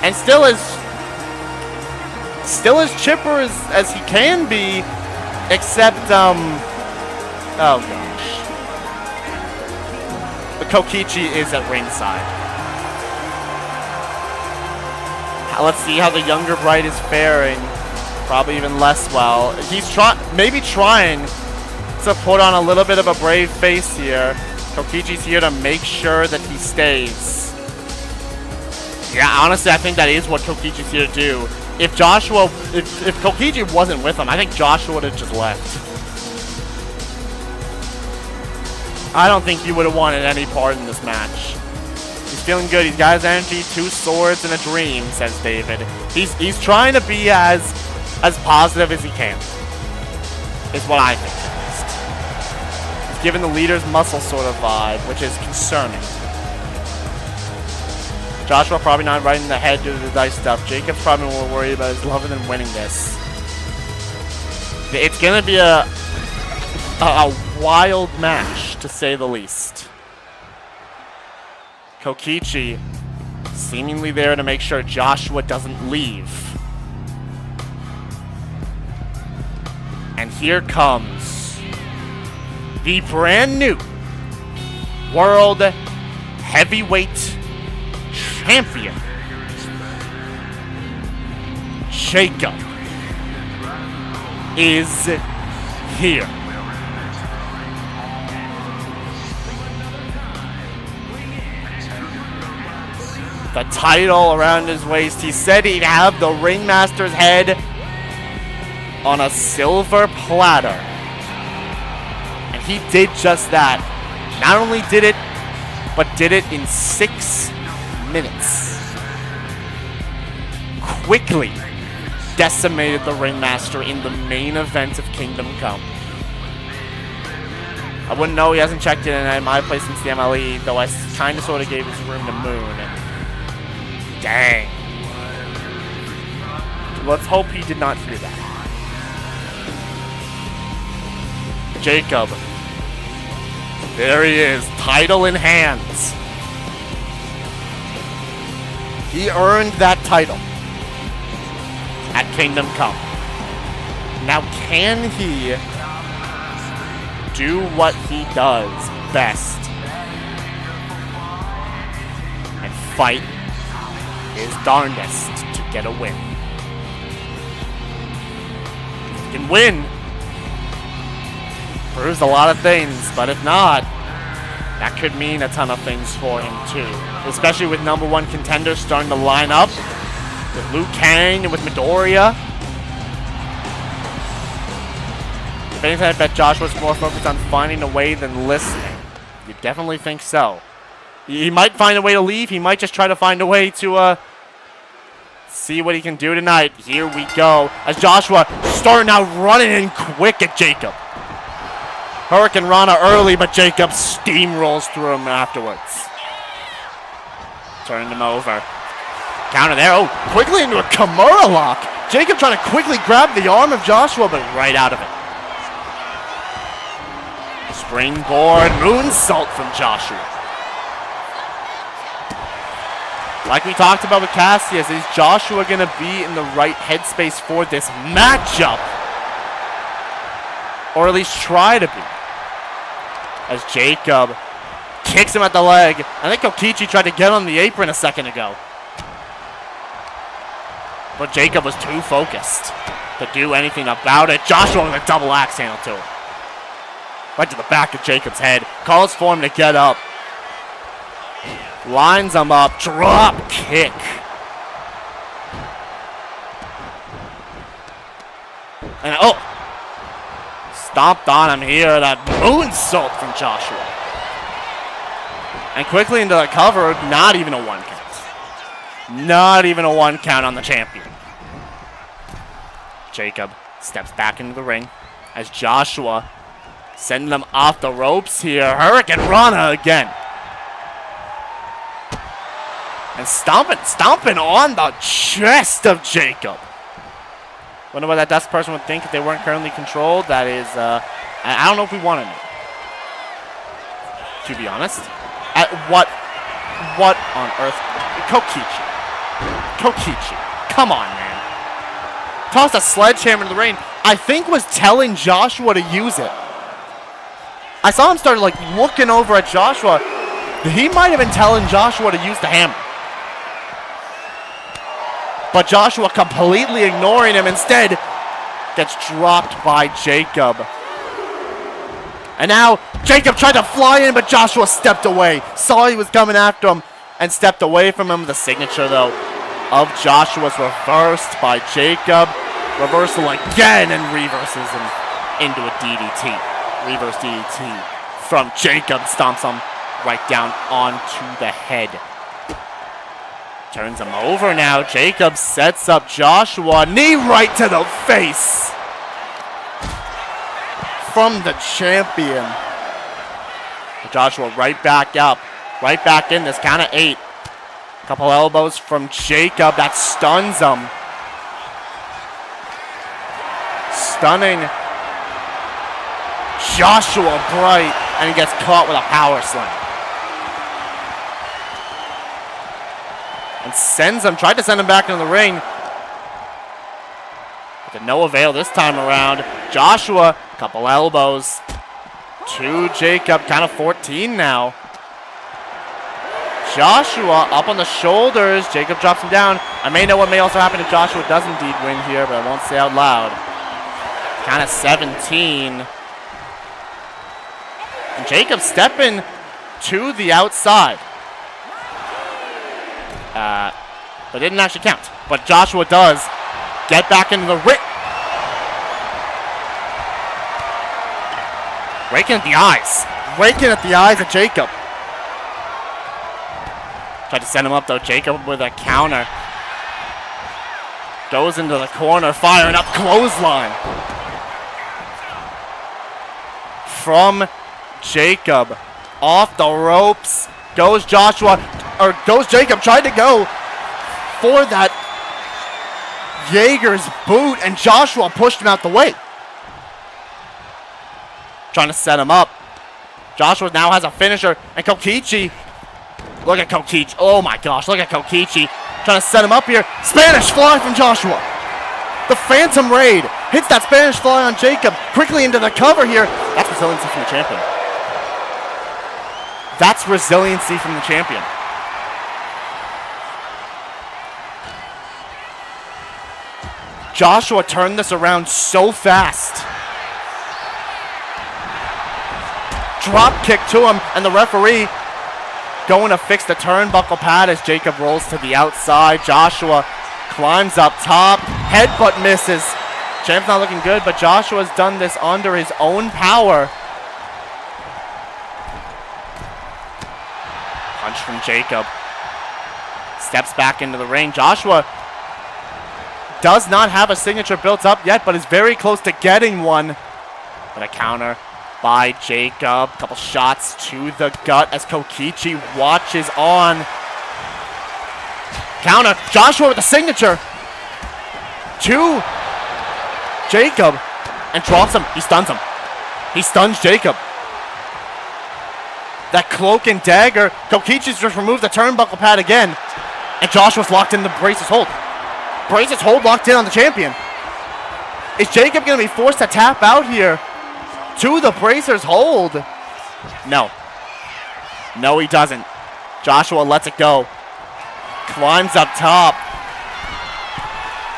C: and still as chipper as he can be, except oh gosh, the Kokichi is at ringside. Let's see how the younger Bright is faring. Probably even less well. He's maybe trying to put on a little bit of a brave face here. Kokichi's here to make sure that he stays. Yeah, honestly, I think that is what Kokichi's here to do. If Kokichi wasn't with him, I think Joshua would have just left. I don't think he would have wanted any part in this match. He's feeling good. He's got his energy, 2 swords and a dream, says David. He's trying to be as positive as he can. Is what I think. He's giving the leader's muscle sort of vibe, which is concerning. Joshua probably not right in the head due to the dice stuff. Jacob's probably more worried about his loving than winning this. It's gonna be a wild match, to say the least. Kokichi seemingly there to make sure Joshua doesn't leave. And here comes the brand new World Heavyweight Champion, Jacob, is here. The title around his waist. He said he'd have the ringmaster's head on a silver platter. And he did just that. Not only did it, but did it in 6 minutes. Quickly decimated the ringmaster in the main event of Kingdom Come. I wouldn't know, he hasn't checked in at my place since the MLE, though I kind of sort of gave his room to Moon. Dang. Let's hope he did not hear that. Jacob. There he is, title in hands. He earned that title at Kingdom Come. Now, can he do what he does best and fight his darndest to get a win? If he can win, proves a lot of things, but if not, that could mean a ton of things for him too. Especially with #1 contenders starting to line up with Liu Kang and with Midoriya. If anything, I bet Joshua's more focused on finding a way than listening. You definitely think so. He might find a way to leave. He might just try to find a way to see what he can do tonight. Here we go. As Joshua starting out running in quick at Jacob. Hurricane Rana early, but Jacob steamrolls through him afterwards. Turned him over. Counter there. Oh, quickly into a Kimura lock. Jacob trying to quickly grab the arm of Joshua, but right out of it. Springboard moonsault from Joshua. Like we talked about with Cassius, is Joshua going to be in the right headspace for this matchup? Or at least try to be. As Jacob kicks him at the leg. I think Kokichi tried to get on the apron a second ago. But Jacob was too focused to do anything about it. Joshua with a double axe handle to him. Right to the back of Jacob's head. Calls for him to get up. Lines him up. Drop kick. And oh! Stomped on him here. That moonsault from Joshua. And quickly into the cover. Not even a 1 count. Not even a 1 count on the champion. Jacob steps back into the ring as Joshua sending them off the ropes here. Hurricane Rana again. And stomping on the chest of Jacob. Wonder what that desk person would think if they weren't currently controlled. That is, I don't know if we want to know. To be honest. What on earth? Kokichi. Come on, man. Tossed a sledgehammer in the ring. I think was telling Joshua to use it. I saw him start like looking over at Joshua. He might have been telling Joshua to use the hammer. But Joshua completely ignoring him instead gets dropped by Jacob. And now Jacob tried to fly in, but Joshua stepped away. Saw he was coming after him and stepped away from him. The signature, though, of Joshua's reversed by Jacob. Reversal again and reverses him into a DDT. Reverse DDT from Jacob. Stomps him right down onto the head Turns him over now. Jacob sets up Joshua. Knee right to the face. From the champion. Joshua right back up. Right back in this. Count of 8. Couple elbows from Jacob. That stuns him. Stunning Joshua Bright. And he gets caught with a power slam. And sends him. Tried to send him back into the ring. But to no avail this time around. Joshua, couple elbows. To Jacob. Count of 14 now. Joshua up on the shoulders. Jacob drops him down. I may know what may also happen if Joshua does indeed win here, but I won't say out loud. Count of 17. And Jacob stepping to the outside. But didn't actually count. But Joshua does get back into the ring. Raking at the eyes. Raking at the eyes of Jacob. Tried to send him up though. Jacob with a counter. Goes into the corner, firing up clothesline. From Jacob. Off the ropes. Goes Joshua. Or goes Jacob. Tried to go for that Jaeger's boot. And Joshua pushed him out the way. Trying to set him up. Joshua now has a finisher. And Kokichi. Look at Kokichi. Oh my gosh. Look at Kokichi. Trying to set him up here. Spanish fly from Joshua. The Phantom Raid. Hits that Spanish fly on Jacob. Quickly into the cover here. That's resiliency from the champion. That's resiliency from the champion. Joshua turned this around so fast. Drop kick to him, and the referee going to fix the turnbuckle pad as Jacob rolls to the outside. Joshua climbs up top. Headbutt misses. Champ's not looking good, but Joshua's done this under his own power. Punch from Jacob. Steps back into the ring. Joshua does not have a signature built up yet, but is very close to getting one. But a counter by Jacob. Couple shots to the gut as Kokichi watches on. Counter. Joshua with the signature to Jacob and drops him. He stuns him. He stuns Jacob. That cloak and dagger. Kokichi's just removed the turnbuckle pad again. And Joshua's locked in the braces hold. Braces hold locked in on the champion. Is Jacob going to be forced to tap out here to the bracers hold? No. No, he doesn't. Joshua lets it go. Climbs up top.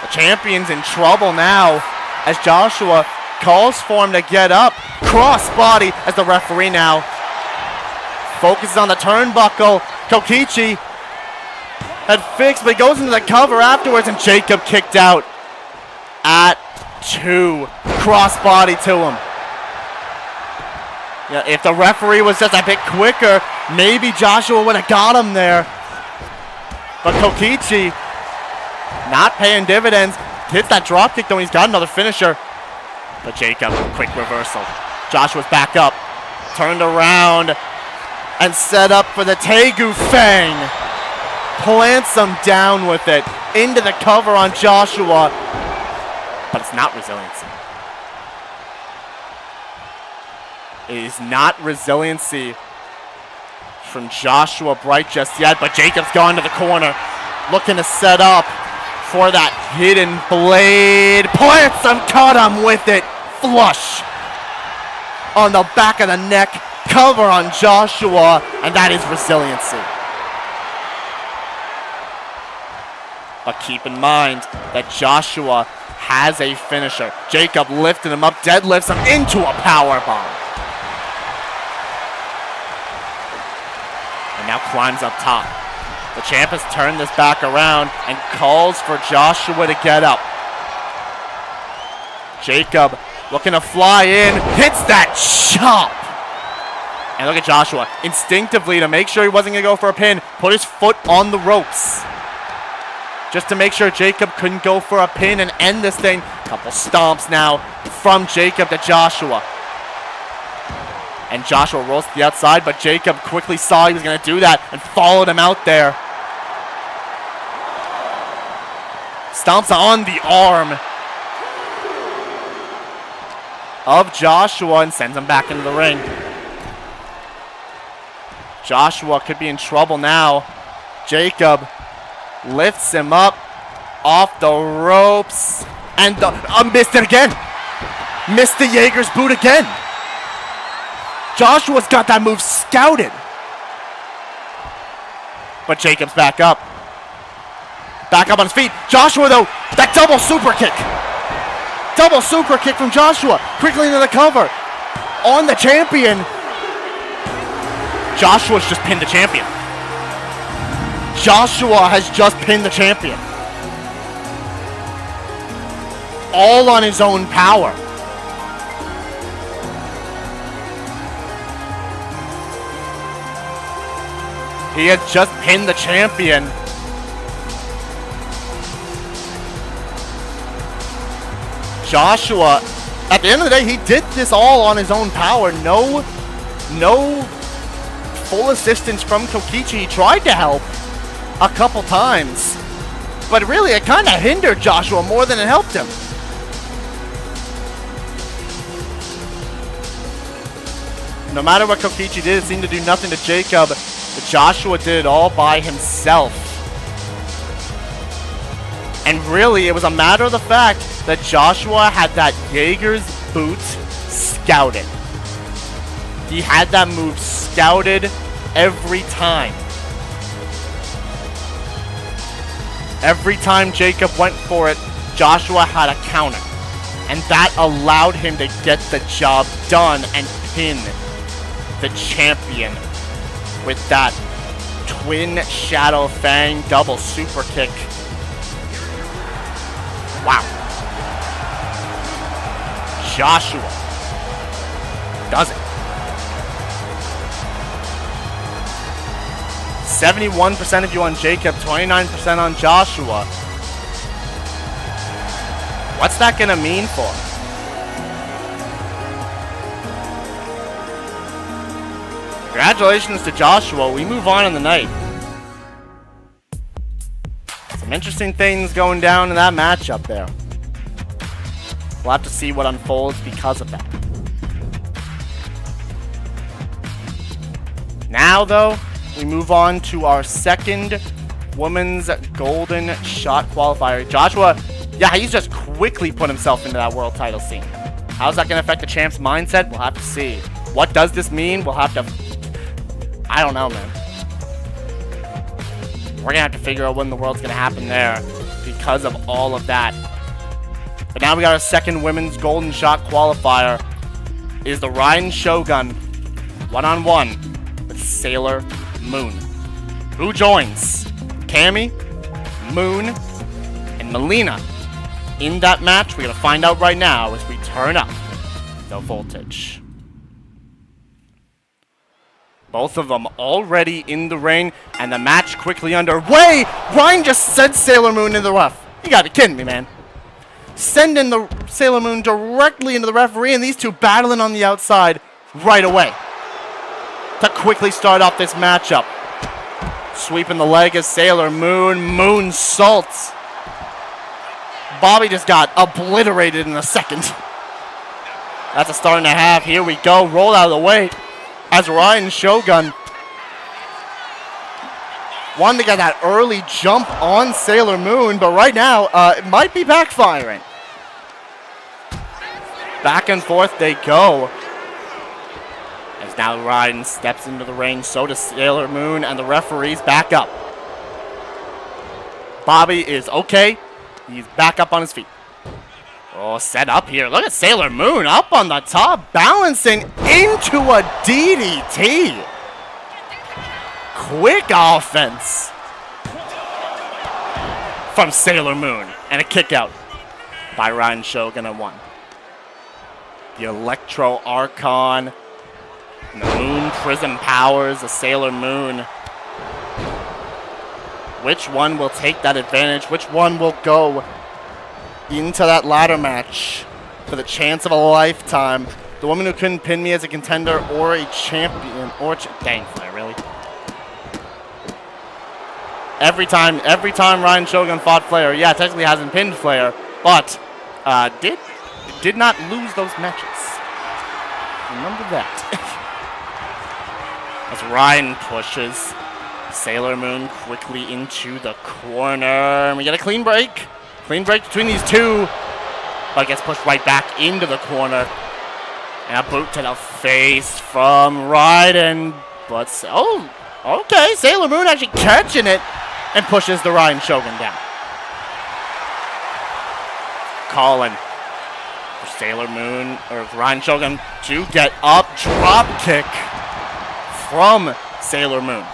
C: The champion's in trouble now as Joshua calls for him to get up. Crossbody as the referee now focuses on the turnbuckle. Kokichi had fixed, but he goes into the cover afterwards, and Jacob kicked out at 2. Crossbody to him. Yeah, if the referee was just a bit quicker, maybe Joshua would have got him there. But Kokichi not paying dividends. Hits that dropkick though, he's got another finisher. But Jacob, quick reversal. Joshua's back up. Turned around and set up for the Tegu Fang. Plants him down with it. Into the cover on Joshua. But it's not resiliency. It is not resiliency from Joshua Bright just yet. But Jacob's gone to the corner. Looking to set up for that hidden blade. Plants him, caught him with it. Flush on the back of the neck. Cover on Joshua. And that is resiliency. But keep in mind that Joshua has a finisher. Jacob lifting him up, deadlifts him into a powerbomb. And now climbs up top. The champ has turned this back around and calls for Joshua to get up. Jacob looking to fly in, hits that chop. And look at Joshua, instinctively to make sure he wasn't going to go for a pin, put his foot on the ropes. just to make sure Jacob couldn't go for a pin and end this thing. Couple stomps now from Jacob to Joshua. And Joshua rolls to the outside, but Jacob quickly saw he was going to do that and followed him out there. Stomps on the arm of Joshua and sends him back into the ring. Joshua could be in trouble now. Jacob lifts him up off the ropes and missed it again. Missed the Jaeger's boot again. Joshua's got that move scouted. But Jacob's back up. Back up on his feet. Joshua, though, that double super kick. Double super kick from Joshua. Quickly into the cover. On the champion. Joshua's just pinned the champion. Joshua has just pinned the champion. All on his own power. He had just pinned the champion. Joshua, at the end of the day, he did this all on his own power. No full assistance from Kokichi. He tried to help a couple times, but really it kind of hindered Joshua more than it helped him. No matter what Kokichi did, it seemed to do nothing to Jacob. But Joshua did it all by himself. And really, it was a matter of the fact that Joshua had that Jaeger's boot scouted. He had that move scouted every time. Every time Jacob went for it, Joshua had a counter. And that allowed him to get the job done and pin the champion with that twin Shadow Fang double super kick. Wow. Joshua does it. 71% of you on Jacob, 29% on Joshua. What's that gonna mean for him? Congratulations to Joshua. We move on in the night. Some interesting things going down in that matchup there. We'll have to see what unfolds because of that. Now, though, we move on to our second women's golden shot qualifier. Joshua, yeah, he's just quickly put himself into that world title scene. How's that going to affect the champ's mindset? We'll have to see. What does this mean? We'll have to... I don't know, man. We're going to have to figure out when the world's going to happen there because of all of that. But now we got our second women's golden shot qualifier. Is the Raiden Shogun one-on-one with Sailor Moon. Who joins? Cammy, Moon, and Mileena. In that match, we're going to find out right now as we turn up the voltage. Both of them already in the ring, and the match quickly underway. Ryan just sent Sailor Moon into the ref. You gotta be kidding me, man. Sending the Sailor Moon directly into the referee, and these two battling on the outside right away to quickly start off this matchup. Sweeping the leg of Sailor Moon. Moonsaults. Bobby just got obliterated in a second. That's a start and a half. Here we go. Roll out of the way. As Raiden Shogun wanted to get that early jump on Sailor Moon, but right now, it might be backfiring. Back and forth they go. As now Raiden steps into the ring, so does Sailor Moon, and the referee's back up. Bobby is okay. He's back up on his feet. Oh, set up here. Look at Sailor Moon up on the top, balancing into a DDT. Quick offense from Sailor Moon. And a kick out by Raiden Shogun at 1. The Electro Archon. And the Moon Prism powers of Sailor Moon. Which one will take that advantage? Which one will go into that ladder match for the chance of a lifetime? The woman who couldn't pin me as a contender or a champion. Dang, Flair, really? Every time Ryan Shogun fought Flair, yeah, technically hasn't pinned Flair, but did not lose those matches. Remember that. As Ryan pushes Sailor Moon quickly into the corner. And we get a clean break. Clean break between these two. But gets pushed right back into the corner. And a boot to the face from Raiden. But, oh, okay. Sailor Moon actually catching it and pushes the Ryan Shogun down. Calling for Sailor Moon, or Ryan Shogun, to get up. Drop kick from Sailor Moon.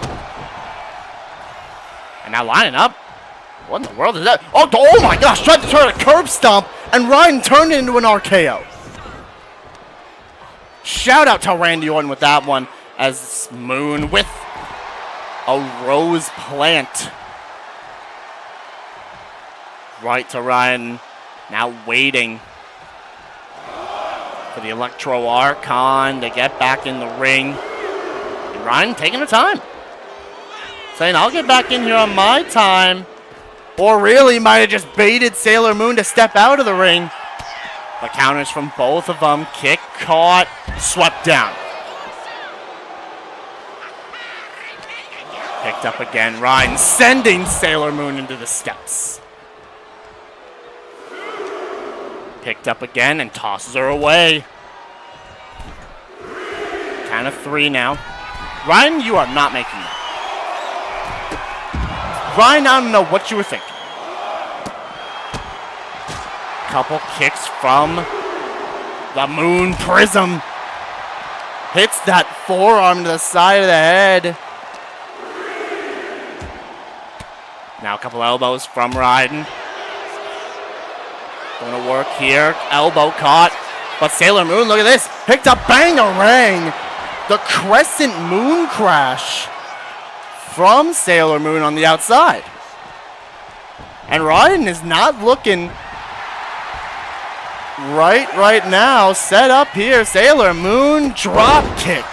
C: And now lining up. What in the world is that? Oh my gosh, tried to turn a curb stomp, and Ryan turned it into an RKO. Shout out to Randy Orton with that one, as Moon with a rose plant. Right to Ryan, now waiting for the Electro Archon to get back in the ring. And Ryan taking her time. Saying, I'll get back in here on my time. Or really might have just baited Sailor Moon to step out of the ring. But counters from both of them. Kick caught, swept down. Picked up again. Ryan sending Sailor Moon into the steps. Picked up again and tosses her away. Count of 3 now. Ryan, you are not making that. Ryan, I don't know what you were thinking. Couple kicks from the Moon Prism. Hits that forearm to the side of the head. Now a couple elbows from Raiden. Going to work here. Elbow caught. But Sailor Moon, look at this. Picked up Bang-a-Rang. The Crescent Moon Crash from Sailor Moon on the outside. And Raiden is not looking right now. Set up here. Sailor Moon drop kick.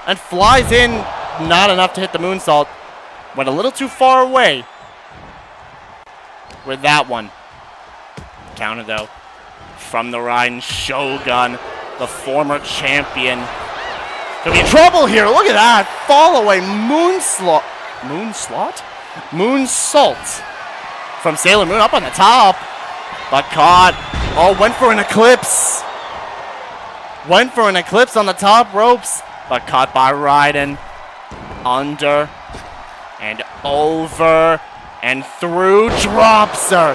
C: And flies in. Not enough to hit the moonsault. Went a little too far away with that one. Counter though from the Raiden Shogun, the former champion. Could be in trouble here. Look at that. Fall away. Moonsault from Sailor Moon up on the top. But caught. Oh, went for an eclipse. Went for an eclipse on the top ropes. But caught by Raiden. Under. And over. And through. Drops her.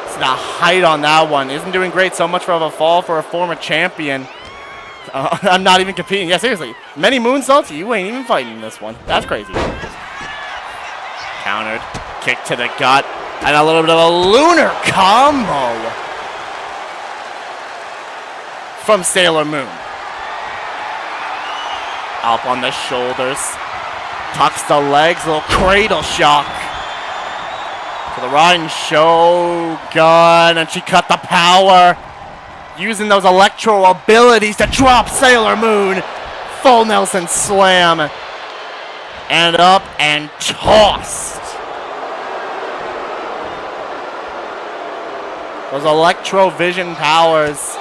C: So the height on that one isn't doing great. So much of a fall for a former champion. I'm not even competing. Yeah, seriously. Many moonsaults? You ain't even fighting this one. That's crazy. Countered. Kick to the gut. And a little bit of a lunar combo from Sailor Moon. Up on the shoulders. Tucks the legs. A little cradle shock. To the Raiden Shogun. And she cut the power. Using those electro abilities to drop Sailor Moon. Full Nelson slam. And up and tossed. Those electro vision powers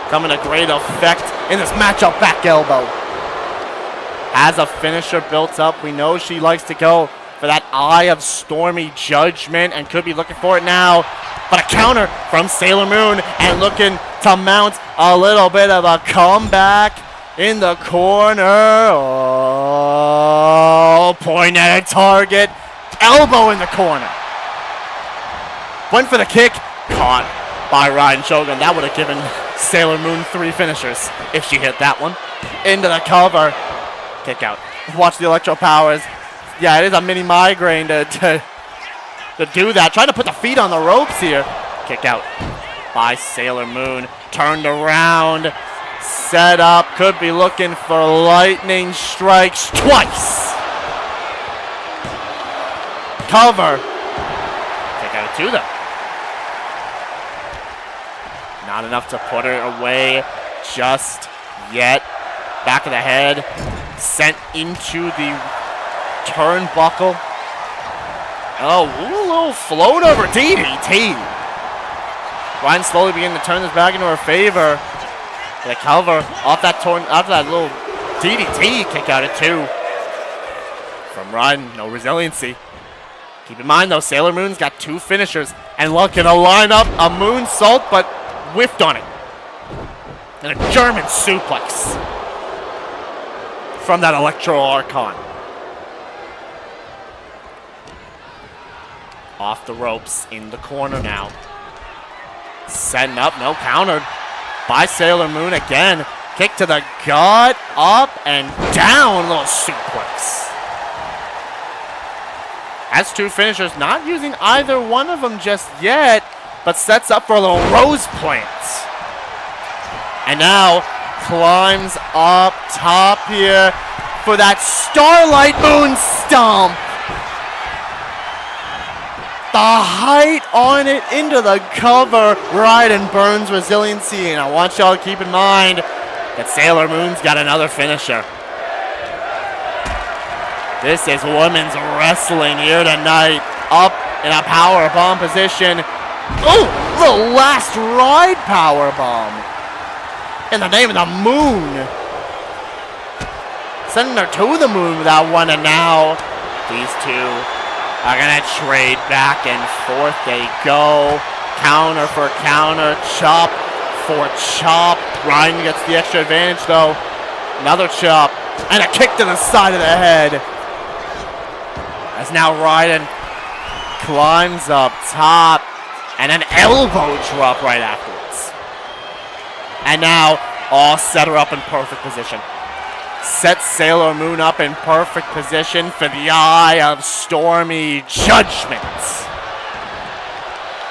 C: coming to great effect in this matchup. Back elbow. Has a finisher built up. We know she likes to go for that Eye of Stormy Judgment and could be looking for it now. But a counter from Sailor Moon and looking to mount a little bit of a comeback in the corner. Oh, point at a target. Elbow in the corner. Went for the kick. Caught by Raiden Shogun. That would have given Sailor Moon 3 finishers if she hit that one. Into the cover. Kick out. Watch the electro powers. Yeah, it is a mini migraine to do that. Trying to put the feet on the ropes here. Kick out by Sailor Moon. Turned around. Set up, could be looking for lightning strikes twice. Cover. Kick out of 2 though. Not enough to put her away just yet. Back of the head. Sent into the turnbuckle. Oh, a little float over DDT. Ryan slowly beginning to turn this back into her favor. The cover off that little DDT kick out at 2. From Raiden, no resiliency. Keep in mind though, Sailor Moon's got 2 finishers and looking to line up a moonsault, but whiffed on it. And a German suplex from that Electro Archon. Off the ropes in the corner now. Setting up, no countered by Sailor Moon again. Kick to the gut, up and down, little suplex. Has 2 finishers, not using either one of them just yet, but sets up for a little rose plant. And now climbs up top here for that Starlight Moon Stomp. The height on it into the cover. Raiden burns resiliency, and I want y'all to keep in mind that Sailor Moon's got another finisher. This is women's wrestling here tonight. Up in a power bomb position. Oh, the last ride power bomb. In the name of the moon. Sending her to the moon with that one, and now these two are gonna trade back and forth. They go. Counter for counter. Chop for chop. Raiden gets the extra advantage though. Another chop. And a kick to the side of the head. As now Raiden climbs up top. And an elbow drop right afterwards. And now all set her up in perfect position. Sets Sailor Moon up in perfect position for the Eye of Stormy Judgment.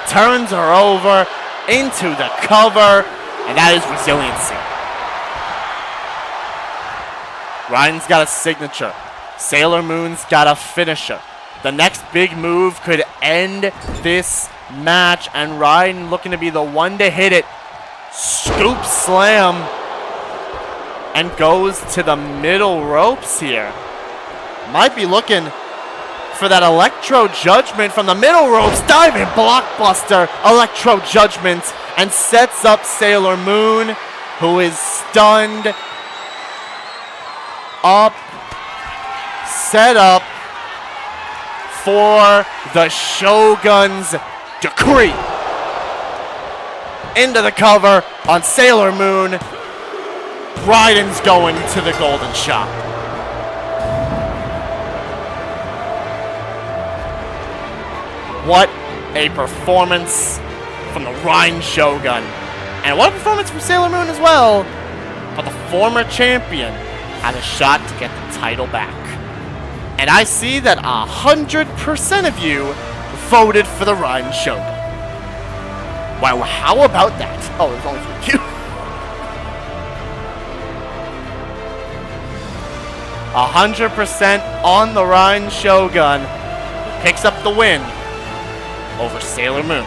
C: Turns her over into the cover, and that is resiliency. Raiden's got a signature. Sailor Moon's got a finisher. The next big move could end this match, and Raiden looking to be the one to hit it. Scoop slam. And goes to the middle ropes here. Might be looking for that Electro Judgment from the middle ropes. Diving blockbuster Electro Judgment. And sets up Sailor Moon, who is stunned. Up. Set up for the Shogun's decree. Into the cover on Sailor Moon. Raiden's going to the golden shot. What a performance from the Raiden Shogun. And what a performance from Sailor Moon as well. But the former champion has a shot to get the title back. And I see that 100% of you voted for the Raiden Shogun. Wow, how about that? Oh, there's only 3 of you. 100% on the Raiden Shogun, who picks up the win over Sailor Moon.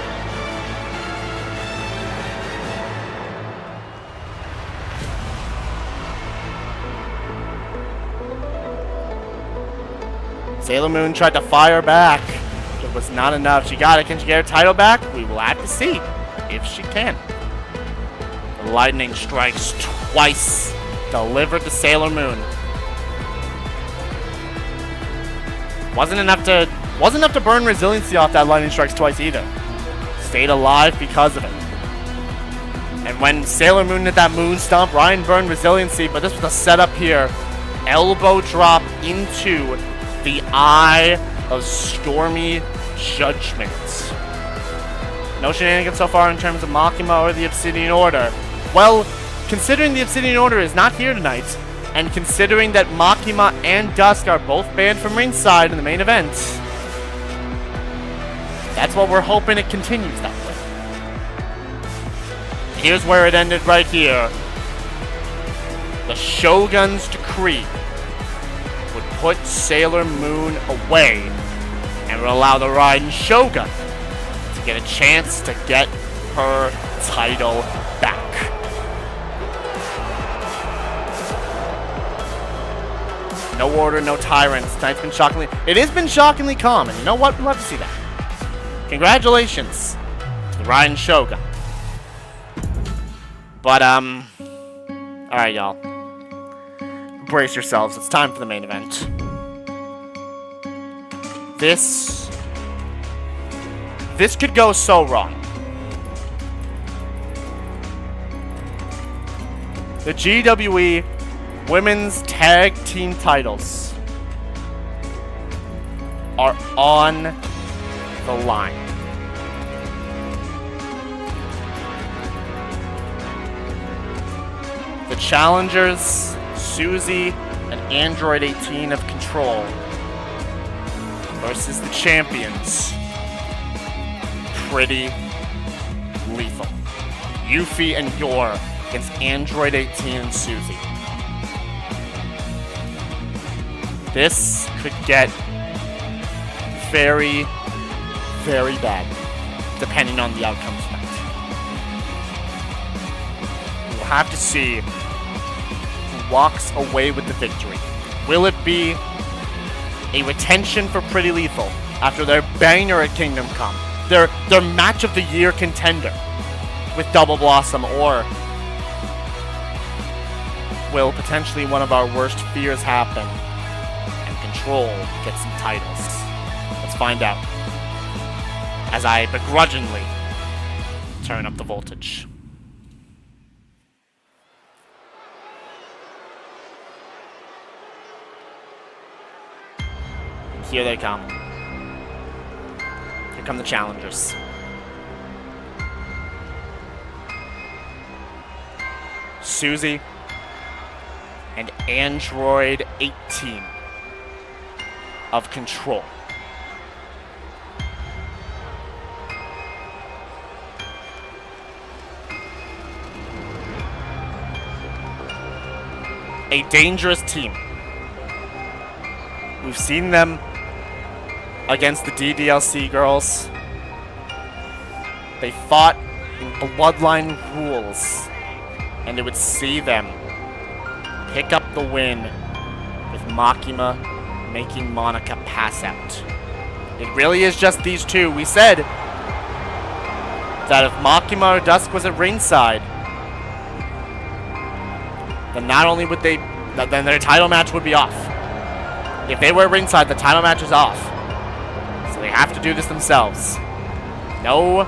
C: Sailor Moon tried to fire back. It was not enough. She got it. Can she get her title back? We will have to see if she can. The lightning strikes twice, delivered to Sailor Moon. Wasn't enough to burn resiliency off that lightning strikes twice either. Stayed alive because of it. And when Sailor Moon did that moon stomp, Raiden burned resiliency, but this was a setup here. Elbow drop into the Eye of Stormy Judgment. No shenanigans so far in terms of Makima or the Obsidian Order. Well, considering the Obsidian Order is not here tonight, and considering that Makima and Dusk are both banned from ringside in the main event, that's what we're hoping it continues that way. Here's where it ended right here. the Shogun's decree would put Sailor Moon away and would allow the Raiden Shogun to get a chance to get her title back. No order, no tyrants. Tonight's been shockingly... It has been shockingly calm, and you know what? We'd love to see that. Congratulations to the Raiden Shogun. But, alright, y'all. Brace yourselves. It's time for the main event. This could go so wrong. The GWE Women's Tag Team titles are on the line. The challengers, Susie and Android 18 of Control, versus the champions, Pretty Lethal. Yuffie and Yor against Android 18 and Susie. This could get very, very bad, depending on the outcome tonight. We'll have to see who walks away with the victory. Will it be a retention for Pretty Lethal after their banger at Kingdom Come, their match of the year contender with Double Blossom, or will potentially one of our worst fears happen and Control get some titles? Let's find out as I begrudgingly turn up the voltage. Here they come. Here come the challengers. Susie and Android 18 of Control. A dangerous team. We've seen them against the DDLC girls. They fought in Bloodline rules, and it would see them pick up the win with Makima making Monica pass out. It really is just these two. We said that if Makima or Dusk was at ringside, then not only would they, then their title match would be off. If they were at ringside, the title match is off. So they have to do this themselves. No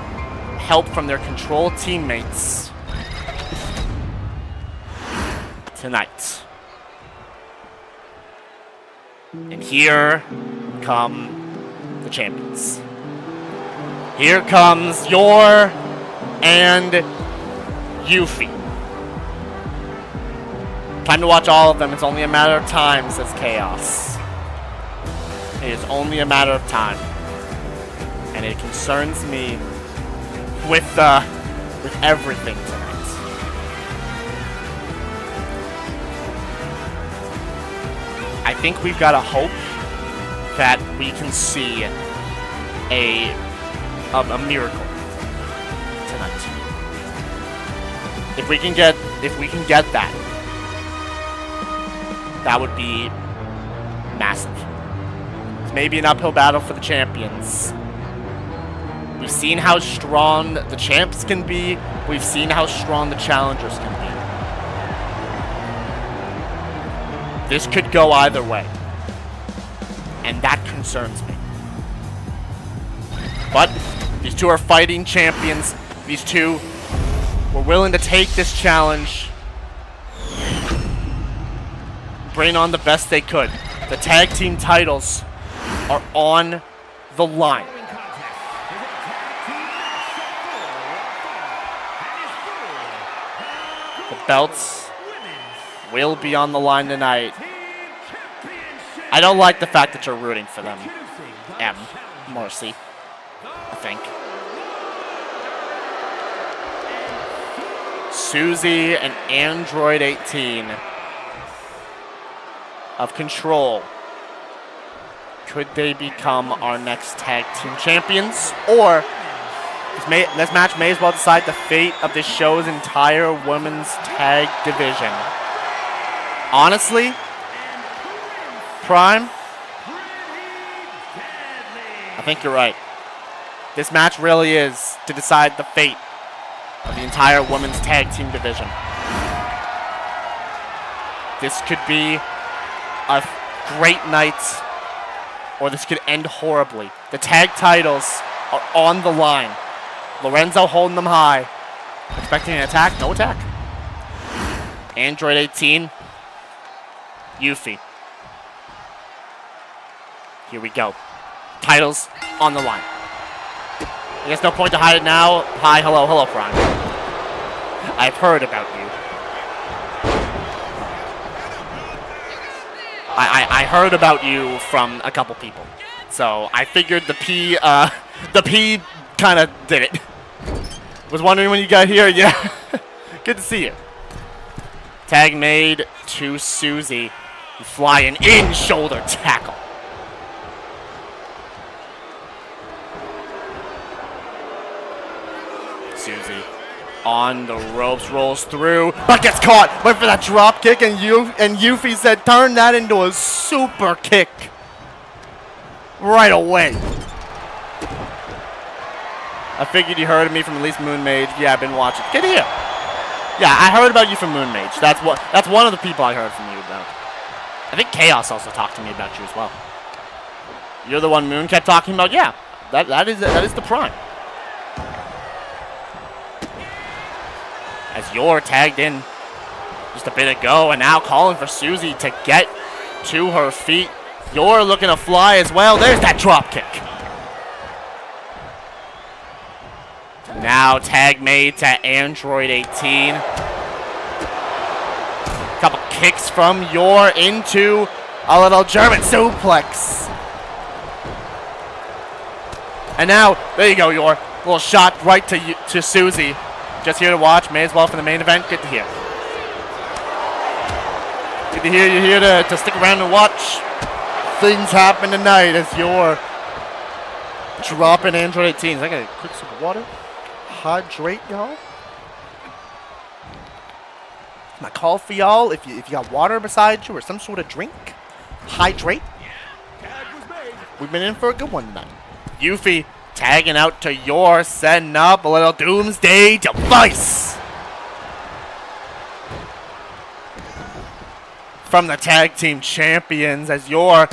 C: help from their Control teammates tonight. And here come the champions. Here comes Yor and Yuffie. Time to watch all of them. It's only a matter of time, says Chaos. It is only a matter of time. And it concerns me with everything tonight. I think we've got to hope that we can see a miracle tonight. If we can get that, that would be massive. It's maybe an uphill battle for the champions. We've seen how strong the champs can be. We've seen how strong the challengers can be. This could go either way. And that concerns me. But these two are fighting champions. These two were willing to take this challenge. Bring on the best they could. The tag team titles are on the line. The belts will be on the line tonight. I don't like the fact that you're rooting for them, Marcy, I think. Susie and Android 18 of control. Could they become our next tag team champions? Or this match may as well decide the fate of this show's entire women's tag division. Honestly, Prime, I think you're right. This match really is to decide the fate of the entire women's tag team division. This could be a great night, or this could end horribly. The tag titles are on the line. Lorenzo holding them high. Expecting an attack? No attack. Android 18. Yuffie. Here we go. Titles on the line. I guess no point to hide it now. Hi, hello, Prime. I've heard about you. I heard about you from a couple people. So I figured the P kind of did it. Was wondering when you got here. Yeah. Good to see you. Tag made to Susie. Flying in shoulder tackle. Susie on the ropes, rolls through, but gets caught. Went for that drop kick, and Yuffie said, turn that into a super kick right away. I figured you heard of me from at least Moon Mage. Yeah, I've been watching. Get here. Yeah, I heard about you from Moon Mage. That's one of the people I heard from you about. I think Chaos also talked to me about you as well. You're the one Moon kept talking about. Yeah, that is the Prime. As you're tagged in just a bit ago, and now calling for Susie to get to her feet. You're looking to fly as well. There's that drop kick. Now tag made to Android 18. Couple kicks from Yor into a little German suplex. And now, there you go, Yor. Little shot right to Susie. Just here to watch, may as well for the main event. Good to hear. Good to hear you're here to stick around and watch things happen tonight as you're dropping Android 18. I got a quick sip of water. Hydrate, y'all. My call for y'all, if you got water beside you or some sort of drink, hydrate. We've been in for a good one tonight. Yuffie tagging out to Yor, setting up a little doomsday device. From the tag team champions as Yor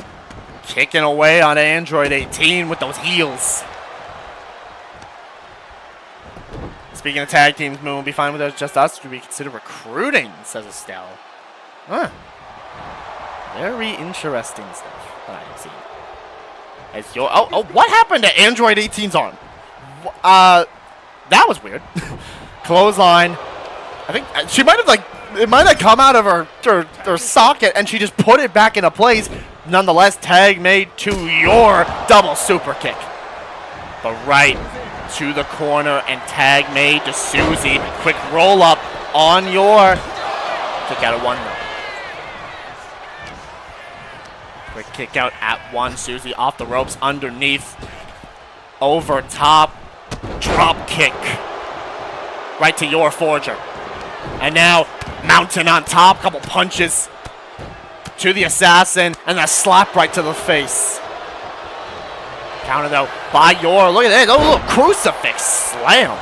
C: kicking away on Android 18 with those heels. Speaking of tag teams, Moon will be fine with just us. Should we consider recruiting, says Estelle. Huh. Very interesting stuff that I have seen. As Yor, what happened to Android 18's arm? That was weird. Clothesline. I think she might have it might have come out of her socket and she just put it back into place. Nonetheless, tag made to Yor double super kick. But right to the corner and tag made to Susie. Quick roll up on Yor. Kick out at one though. Quick kick out at one. Susie off the ropes underneath. Over top. Drop kick. Right to Yor Forger. And now mountain on top. Couple punches to the assassin. And a slap right to the face. Counter though by Yor. Look at that. Oh, little crucifix slam.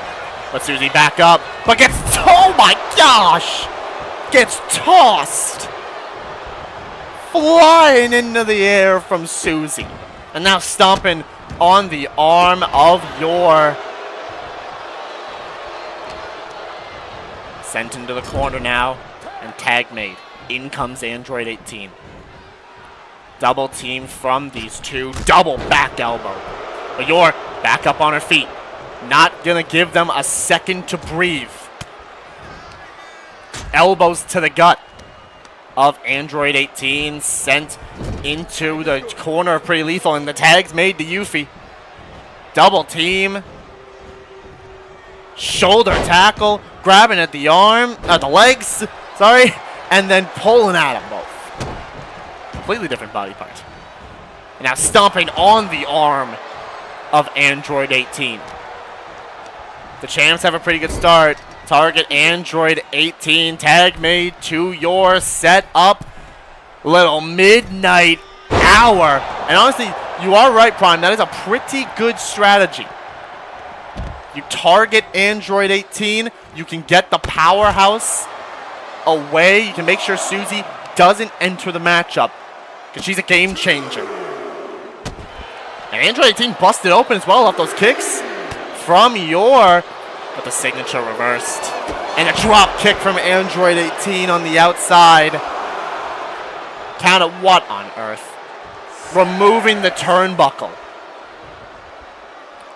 C: But Susie back up. But gets, oh my gosh. Gets tossed. Flying into the air from Susie. And now stomping on the arm of Yor. Sent into the corner now. And tag made. In comes Android 18. Double team from these two. Double back elbow. But Yor back up on her feet. Not gonna give them a second to breathe. Elbows to the gut of Android 18. Sent into the corner of Pretty Lethal. And the tag's made to Yuffie. Double team. Shoulder tackle. Grabbing at the arm. The legs. Sorry. And then pulling at them both. completely different body part. And now stomping on the arm of Android 18. The champs have a pretty good start. Target Android 18. Tag made to your set up. Little midnight hour. And honestly, you are right, Prime. That is a pretty good strategy. You target Android 18. You can get the powerhouse away. You can make sure Susie doesn't enter the matchup because she's a game changer. And Android 18 busted open as well off those kicks from your, but the signature reversed. And a drop kick from Android 18 on the outside. Count at what on earth? Removing the turnbuckle.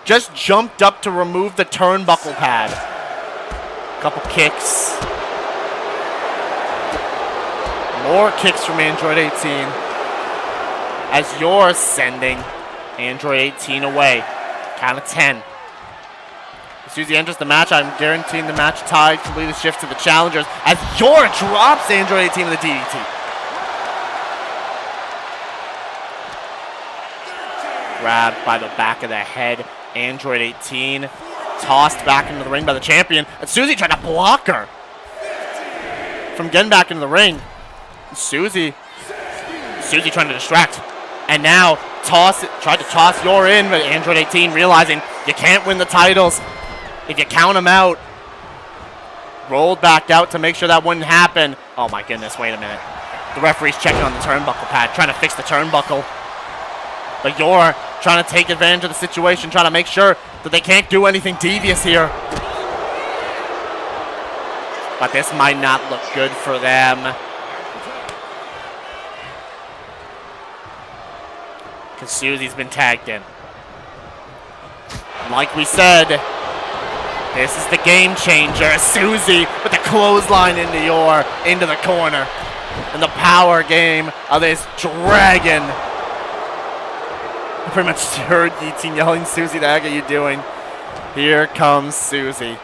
C: Just jumped up to remove the turnbuckle pad. Couple kicks. More kicks from Android 18. As you're sending Android 18 away. Count of 10. As Susie enters the match, I'm guaranteeing the match tied. Completely shifts to the challengers. As Yor drops Android 18 with the DDT. Grabbed by the back of the head. Android 18 tossed back into the ring by the champion. And Susie tried to block her from getting back into the ring. Susie trying to distract. And now tried to toss Yor in, but Android 18 realizing you can't win the titles if you count them out. Rolled back out to make sure that wouldn't happen. Oh my goodness, wait a minute. The referee's checking on the turnbuckle pad, trying to fix the turnbuckle. But Yor trying to take advantage of the situation, trying to make sure that they can't do anything devious here. But this might not look good for them. Because Susie's been tagged in. And like we said, this is the game changer. Susie with the clothesline into Yor, into the corner. And the power game of this dragon. I pretty much heard Yeeteen yelling, Susie, the heck are you doing? Here comes Susie.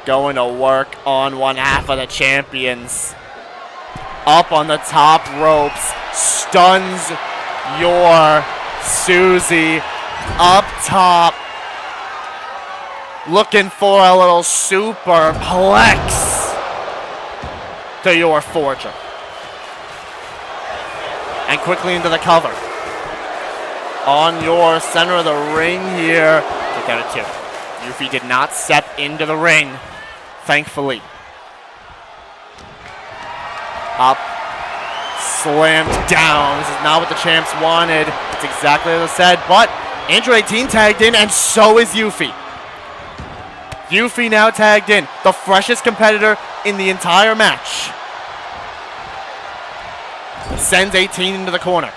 C: Going to work on one half of the champions. Up on the top ropes. Stuns Yor Susie up top. Looking for a little superplex to Yor Forger. And quickly into the cover. On your center of the ring here. Kick out of 2. Yuffie did not step into the ring, thankfully. Up. Slammed down. This is not what the champs wanted. It's exactly as I said, but Android 18 tagged in, and so is Yuffie. Yuffie now tagged in. The freshest competitor in the entire match. Sends 18 into the corner.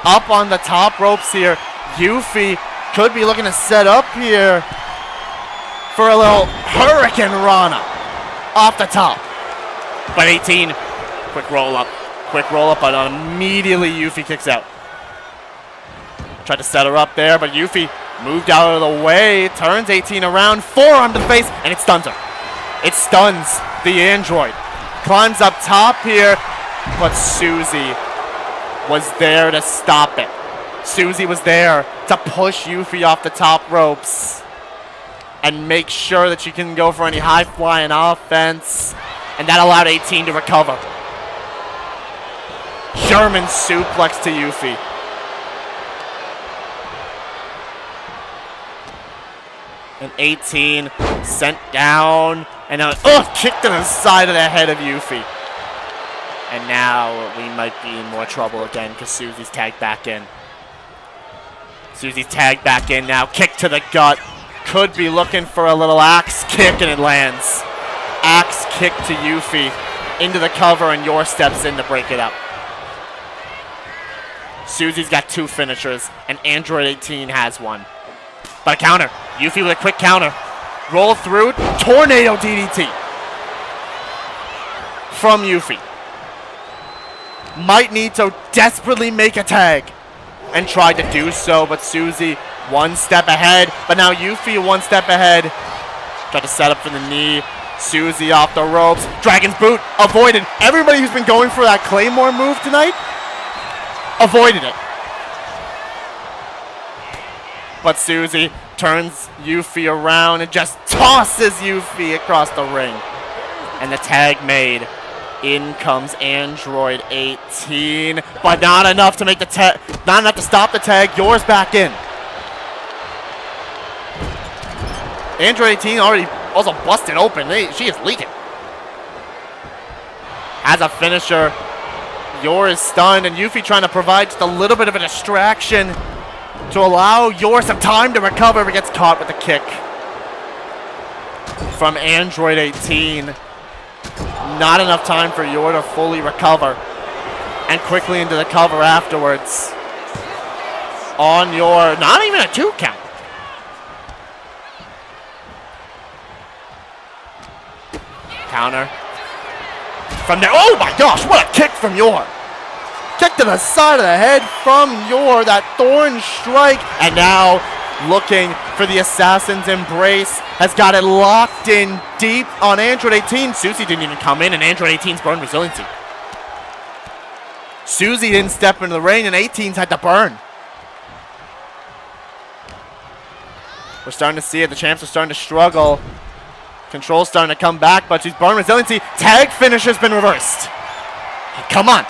C: Up on the top ropes here. Yuffie could be looking to set up here for a little Hurricane Rana off the top. But 18, quick roll up. Quick roll up, but immediately Yuffie kicks out. Tried to set her up there, but Yuffie moved out of the way, turns 18 around, forearm to the face, and it stuns her. It stuns the android. Climbs up top here, but Susie was there to stop it. Susie was there to push Yuffie off the top ropes and make sure that she can go for any high-flying offense, and that allowed 18 to recover. German suplex to Yuffie. And 18 sent down, and now kicked to the side of the head of Yuffie. And now we might be in more trouble again because Susie's tagged back in. Susie's tagged back in now. Kick to the gut. Could be looking for a little axe kick, and it lands. Axe kick to Yuffie into the cover, and Yor steps in to break it up. Susie's got 2 finishers, and Android 18 has 1. But a counter. Yuffie with a quick counter. Roll through. Tornado DDT from Yuffie. Might need to desperately make a tag. And tried to do so, but Susie 1 step ahead. But now Yuffie 1 step ahead. Tried to set up for the knee. Susie off the ropes. Dragon's boot avoided. Everybody who's been going for that Claymore move tonight avoided it. But Susie turns Yuffie around and just tosses Yuffie across the ring. And the tag made. In comes Android 18, but not enough to make the tag, not enough to stop the tag. Yours back in. Android 18 already also busted open. She is leaking. Has a finisher. Yor is stunned, and Yuffie trying to provide just a little bit of a distraction to allow Yor some time to recover, but gets caught with a kick from Android 18. Not enough time for Yor to fully recover. And quickly into the cover afterwards. On Yor, not even a 2 count. Counter. From there, oh my gosh, what a kick from Yor. Kick to the side of the head from Yor, that thorn strike. And now looking for the Assassin's Embrace. Has got it locked in deep on Android 18. Susie didn't even come in, and Android 18's burned resiliency. Susie didn't step into the ring, and 18's had to burn. We're starting to see it. The champs are starting to struggle. Control's starting to come back, but she's burned resiliency. Tag finish has been reversed. Come on.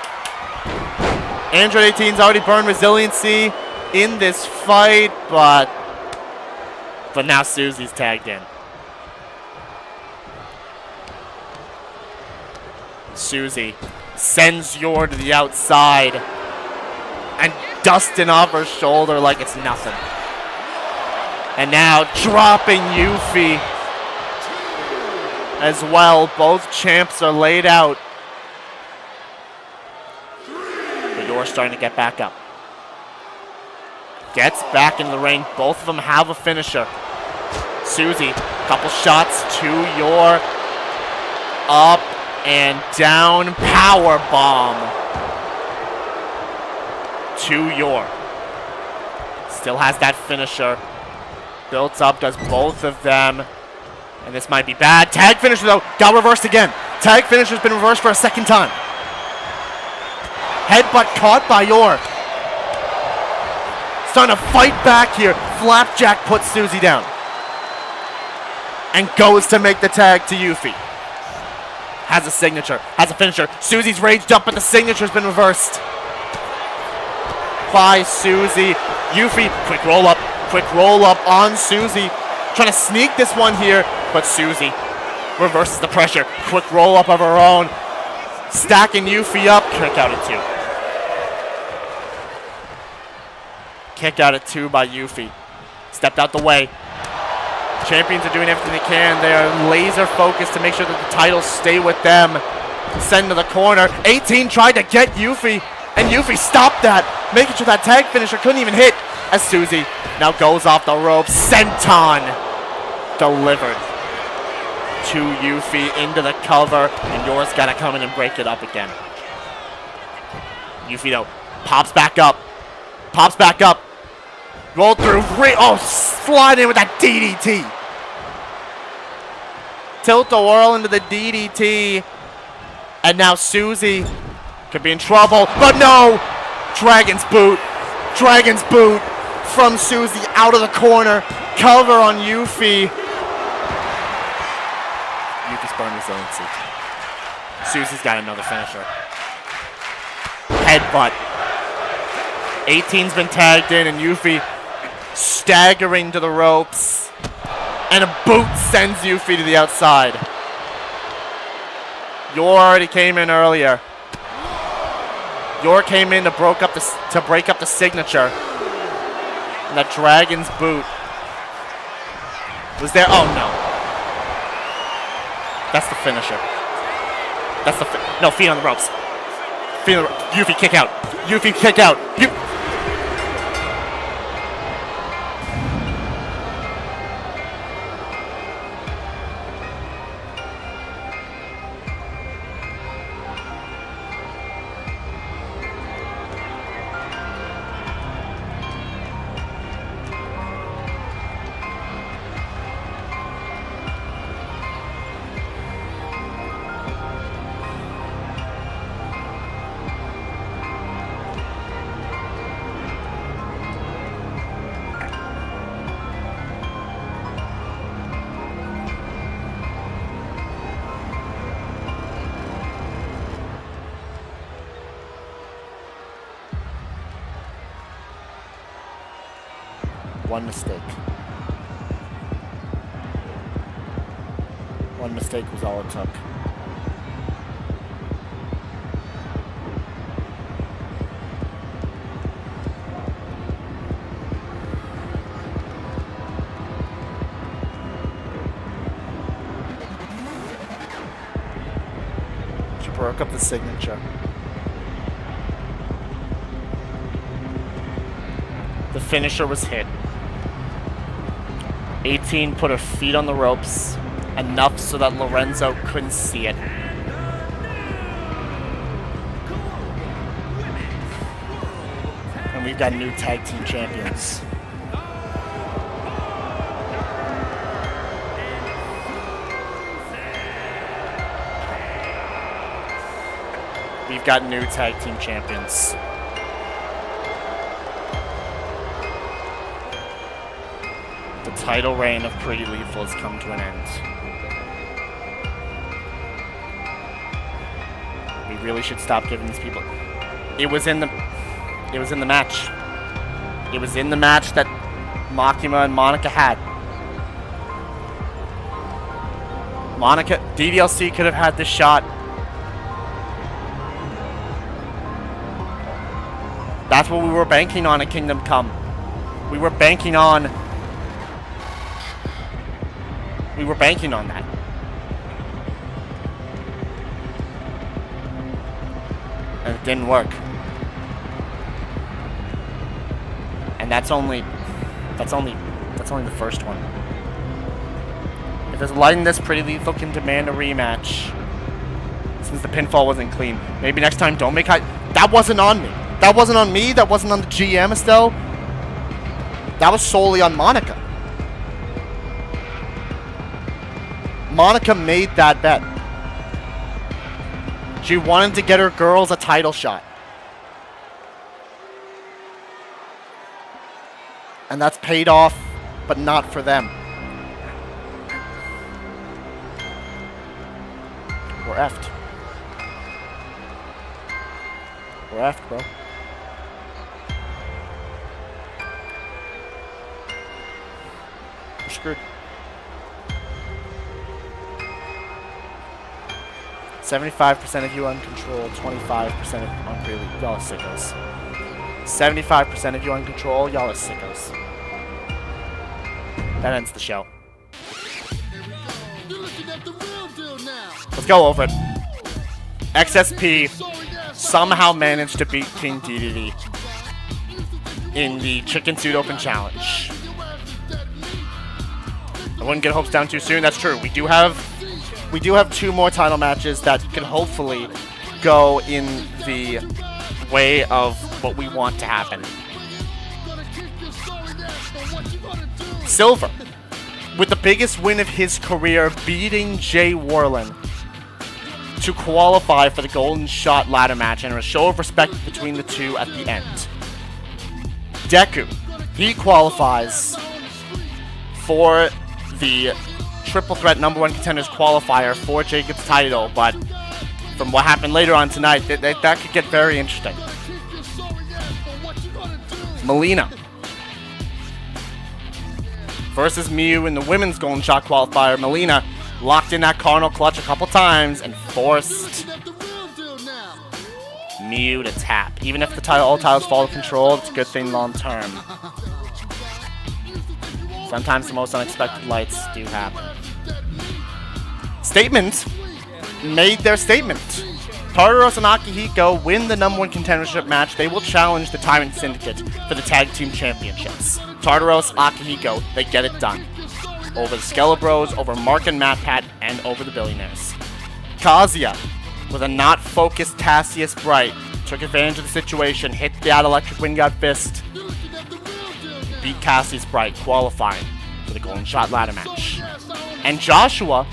C: Android 18's already burned resiliency in this fight, but now Susie's tagged in. Susie sends Yor to the outside and dusting off her shoulder like it's nothing. And now dropping Yuffie as well. Both champs are laid out. But Yor's starting to get back up. Gets back in the ring. Both of them have a finisher. Susie, couple shots to Yor. Up and down. Power bomb to Yor. Still has that finisher. Built up, does both of them. And this might be bad. Tag finisher though, got reversed again. Tag finisher's been reversed for a second time. Headbutt caught by Yor. Starting to fight back here. Flapjack puts Susie down. And goes to make the tag to Yuffie. Has a signature, has a finisher. Susie's raged up, but the signature's been reversed by Susie. Yuffie, quick roll up on Susie. Trying to sneak this one here, but Susie reverses the pressure. Quick roll up of her own. Stacking Yuffie up, kick out at 2. Kick out at 2 by Yuffie. Stepped out the way. Champions are doing everything they can. They are laser focused to make sure that the titles stay with them. Send to the corner. 18 tried to get Yuffie, and Yuffie stopped that, making sure that tag finisher couldn't even hit as Susie now goes off the ropes. Senton delivered to Yuffie into the cover, and Yor's got to come in and break it up again. Yuffie though pops back up. Rolled through. Slide in with that DDT. Tilt-a-whirl into the DDT. And now Susie could be in trouble. But no! Dragon's boot from Susie out of the corner. Cover on Yuffie. Yuffie's burned resiliency. Susie's got another finisher. Headbutt. 18's been tagged in, and Yuffie staggering to the ropes, and a boot sends Yuffie to the outside. Yor already came in earlier. Yor came in to break up the signature, and that dragon's boot was there. Oh no, that's the finisher. No, feet on the ropes. Yuffie kick out. One mistake. One mistake was all it took. She broke up the signature. The finisher was hit. 18 put her feet on the ropes, enough so that Lorenzo couldn't see it. And we've got new tag team champions. We've got new tag team champions. The title reign of Pretty Lethal has come to an end. We really should stop giving these people. It was in the match. It was in the match that Makima and Monica had. Monica, DDLC could have had this shot. That's what we were banking on at Kingdom Come. We were banking on that. And it didn't work. And that's only the first one. If there's light in this, Pretty Lethal can demand a rematch. Since the pinfall wasn't clean. Maybe next time don't make that wasn't on me. That wasn't on me, that wasn't on the GM, Estelle. That was solely on Monica. Monica made that bet. She wanted to get her girls a title shot. And that's paid off, but not for them. We're effed. We're effed, bro. We're screwed. 75% of you uncontrolled, 25% on Pretty Lethal. Y'all are sickos. 75% of you on control, y'all are sickos. That ends the show. Let's go over it. XSP somehow managed to beat King DDD in the Chicken Suit Open Challenge. I wouldn't get hopes down too soon. That's true. We do have 2 more title matches that could hopefully go in the way of what we want to happen. Silver, with the biggest win of his career, beating Jay Warlen to qualify for the Golden Shot ladder match, and a show of respect between the two at the end. Deku, he qualifies for the Triple Threat #1 Contenders qualifier for Jacob's title, but from what happened later on tonight, that could get very interesting. Mileena versus Miu in the women's Golden Shot qualifier. Mileena locked in that Cardinal Clutch a couple times and forced Miu to tap. Even if all titles fall to control, it's a good thing long term. Sometimes the most unexpected lights do happen. Statement made their statement. Tartaros and Akihiko win the #1 contendership match. They will challenge the Tyrant Syndicate for the Tag Team Championships. Tartaros, Akihiko, they get it done. Over the Skelebros, over Mark and MatPat, and over the Billionaires. Kazuya, with a not-focused Cassius Bright, took advantage of the situation, hit that electric wind god fist, beat Cassius Bright, qualifying for the Golden Shot ladder match. And Joshua,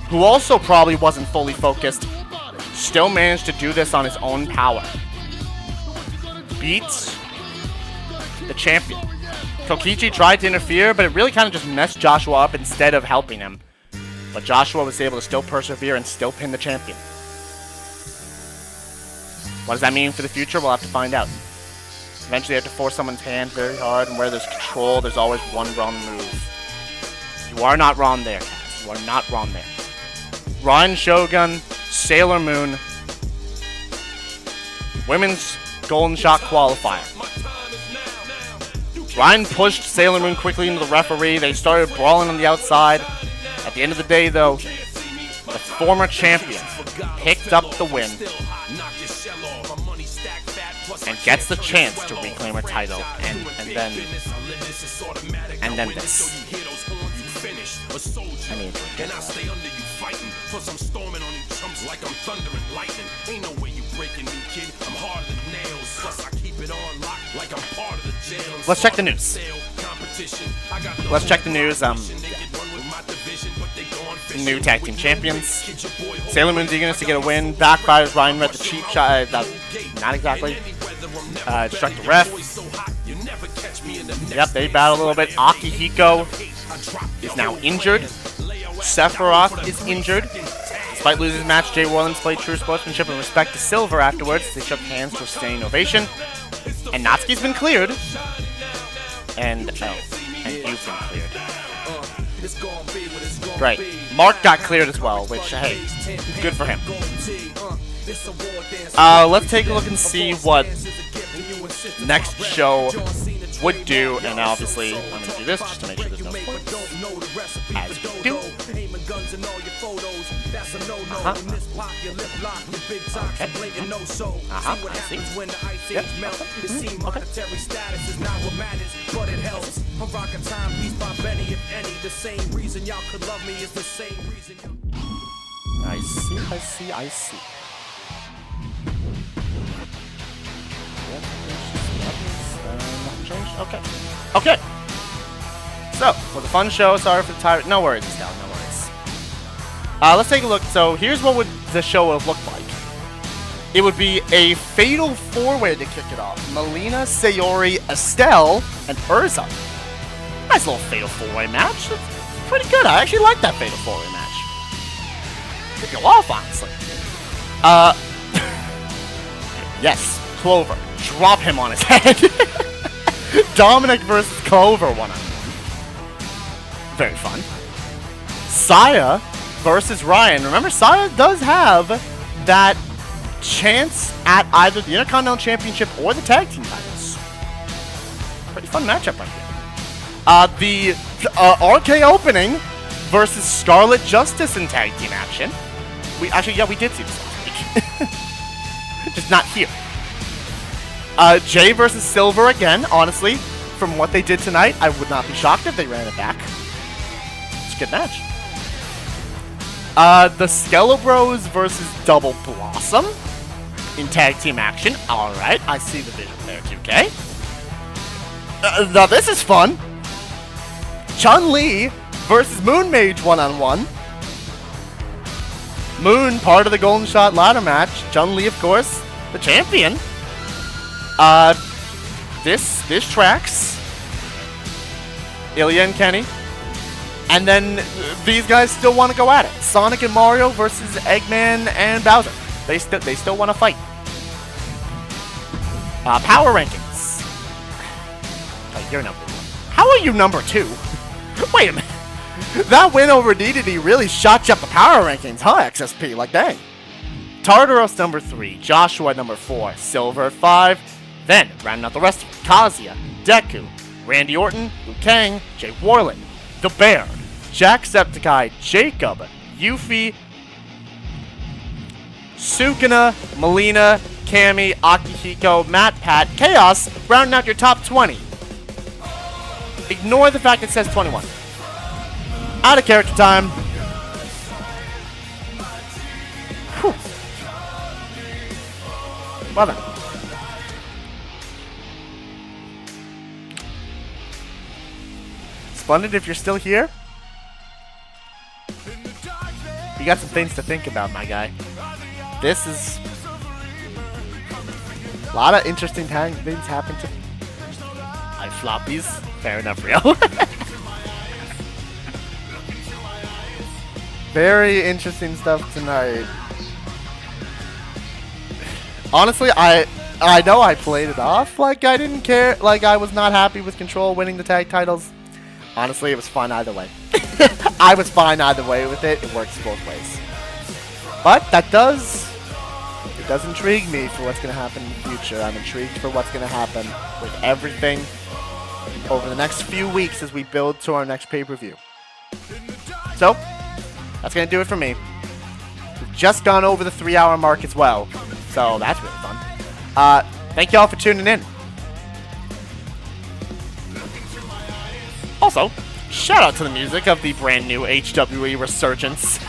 C: who also probably wasn't fully focused, still managed to do this on his own power. Beats the champion. Kokichi tried to interfere, but it really kind of just messed Joshua up instead of helping him. But Joshua was able to still persevere and still pin the champion. What does that mean for the future? We'll have to find out. Eventually, you have to force someone's hand very hard and wear those control. There's always one wrong move. You are not wrong there, Cass. You are not wrong there. Ryan Shogun, Sailor Moon, Women's Golden Shot Qualifier. Ryan pushed Sailor Moon quickly into the referee. They started brawling on the outside. At the end of the day, though, the former champion picked up the win and gets the chance to reclaim her title. And then this. I mean, let's check the news. Let's check the news. New tag team champions. Sailor Moon's eagerness to get a win backfires. Ryan read the cheap shot. Not exactly. Struck the ref. Yep, they battle a little bit. Akihiko is now injured. Sephiroth is injured. Despite losing his match, Jay Warlen displayed true sportsmanship and respect to Silver afterwards. They shook hands to a standing ovation. And Natsuki's been cleared. And you've been cleared. Right. Mark got cleared as well, which, hey, good for him. Let's take a look and see what next show would do, and obviously I'm going to do this just to make sure there's no points. As we do. Okay. I see. Yep. Okay. I see. Okay. So, for the fun show, sorry for the tyrant. No worries, Estelle, no worries. Let's take a look. So, here's what would the show have looked like. It would be a fatal 4-way to kick it off. Mileena, Sayori, Estelle, and Urza. Nice little fatal 4-way match. It's pretty good. I actually like that fatal 4-way match. Could go off, honestly. Yes, Clover. Drop him on his head. Dominik versus Clover 1-on-1. Very fun. Saya versus Ryan. Remember, Saya does have that chance at either the Intercontinental Championship or the Tag Team titles. Pretty fun matchup right here. The RK opening versus Scarlet Justice in Tag Team action. We did see this last week. Just not here. Jay versus Silver again. Honestly, from what they did tonight, I would not be shocked if they ran it back. It's a good match. The Skelebros versus Double Blossom in tag team action. Alright, I see the vision there, 2K. Now this is fun. Chun-Li versus Moon Mage 1-on-1. Moon, part of the Golden Shot ladder match. Chun-Li, of course, the champion. This tracks. Ilya and Kenny. And then these guys still want to go at it. Sonic and Mario versus Eggman and Bowser. They still want to fight. Power rankings. Oh, you're number 1. How are you number 2? Wait a minute. That win over DDD really shot you up the power rankings, huh, XSP? Like, dang. Tartaros number 3. Joshua number 4. Silver at 5. Then, rounding out the rest of it, Kazuya, Deku, Randy Orton, Liu Kang, Jay Warlen, The Bear, Jacksepticeye, Jacob, Yuffie, Sukuna, Mileena, Cammy, Akihiko, MatPat, Chaos, rounding out your top 20. Ignore the fact it says 21. Out of character time. Whew. Well done. Splendid, if you're still here. You got some things to think about, my guy. This is a lot of interesting things happen to my floppies. Fair enough, Rio. Very interesting stuff tonight. Honestly, I know I played it off like I didn't care, like I was not happy with Control winning the tag titles. Honestly, it was fun either way. I was fine either way with it. It works both ways. But it does intrigue me for what's going to happen in the future. I'm intrigued for what's going to happen with everything over the next few weeks as we build to our next pay-per-view. So, that's going to do it for me. We've just gone over the 3-hour mark as well. So, that's really fun. Thank y'all for tuning in. Also, shout out to the music of the brand new HWE Resurgence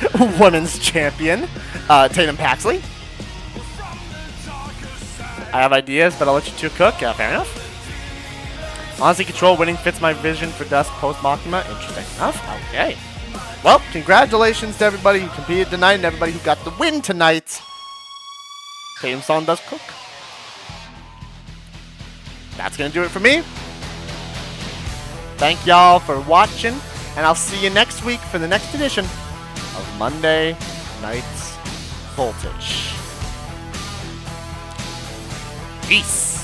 C: Women's Champion, Tatum Paxley. I have ideas, but I'll let you two cook. Fair enough. Honestly, Control winning fits my vision for Dusk post Makima. Interesting enough. Okay. Well, congratulations to everybody who competed tonight and everybody who got the win tonight. Tatum-san does cook. That's going to do it for me. Thank y'all for watching, and I'll see you next week for the next edition of Monday Night's Voltage. Peace.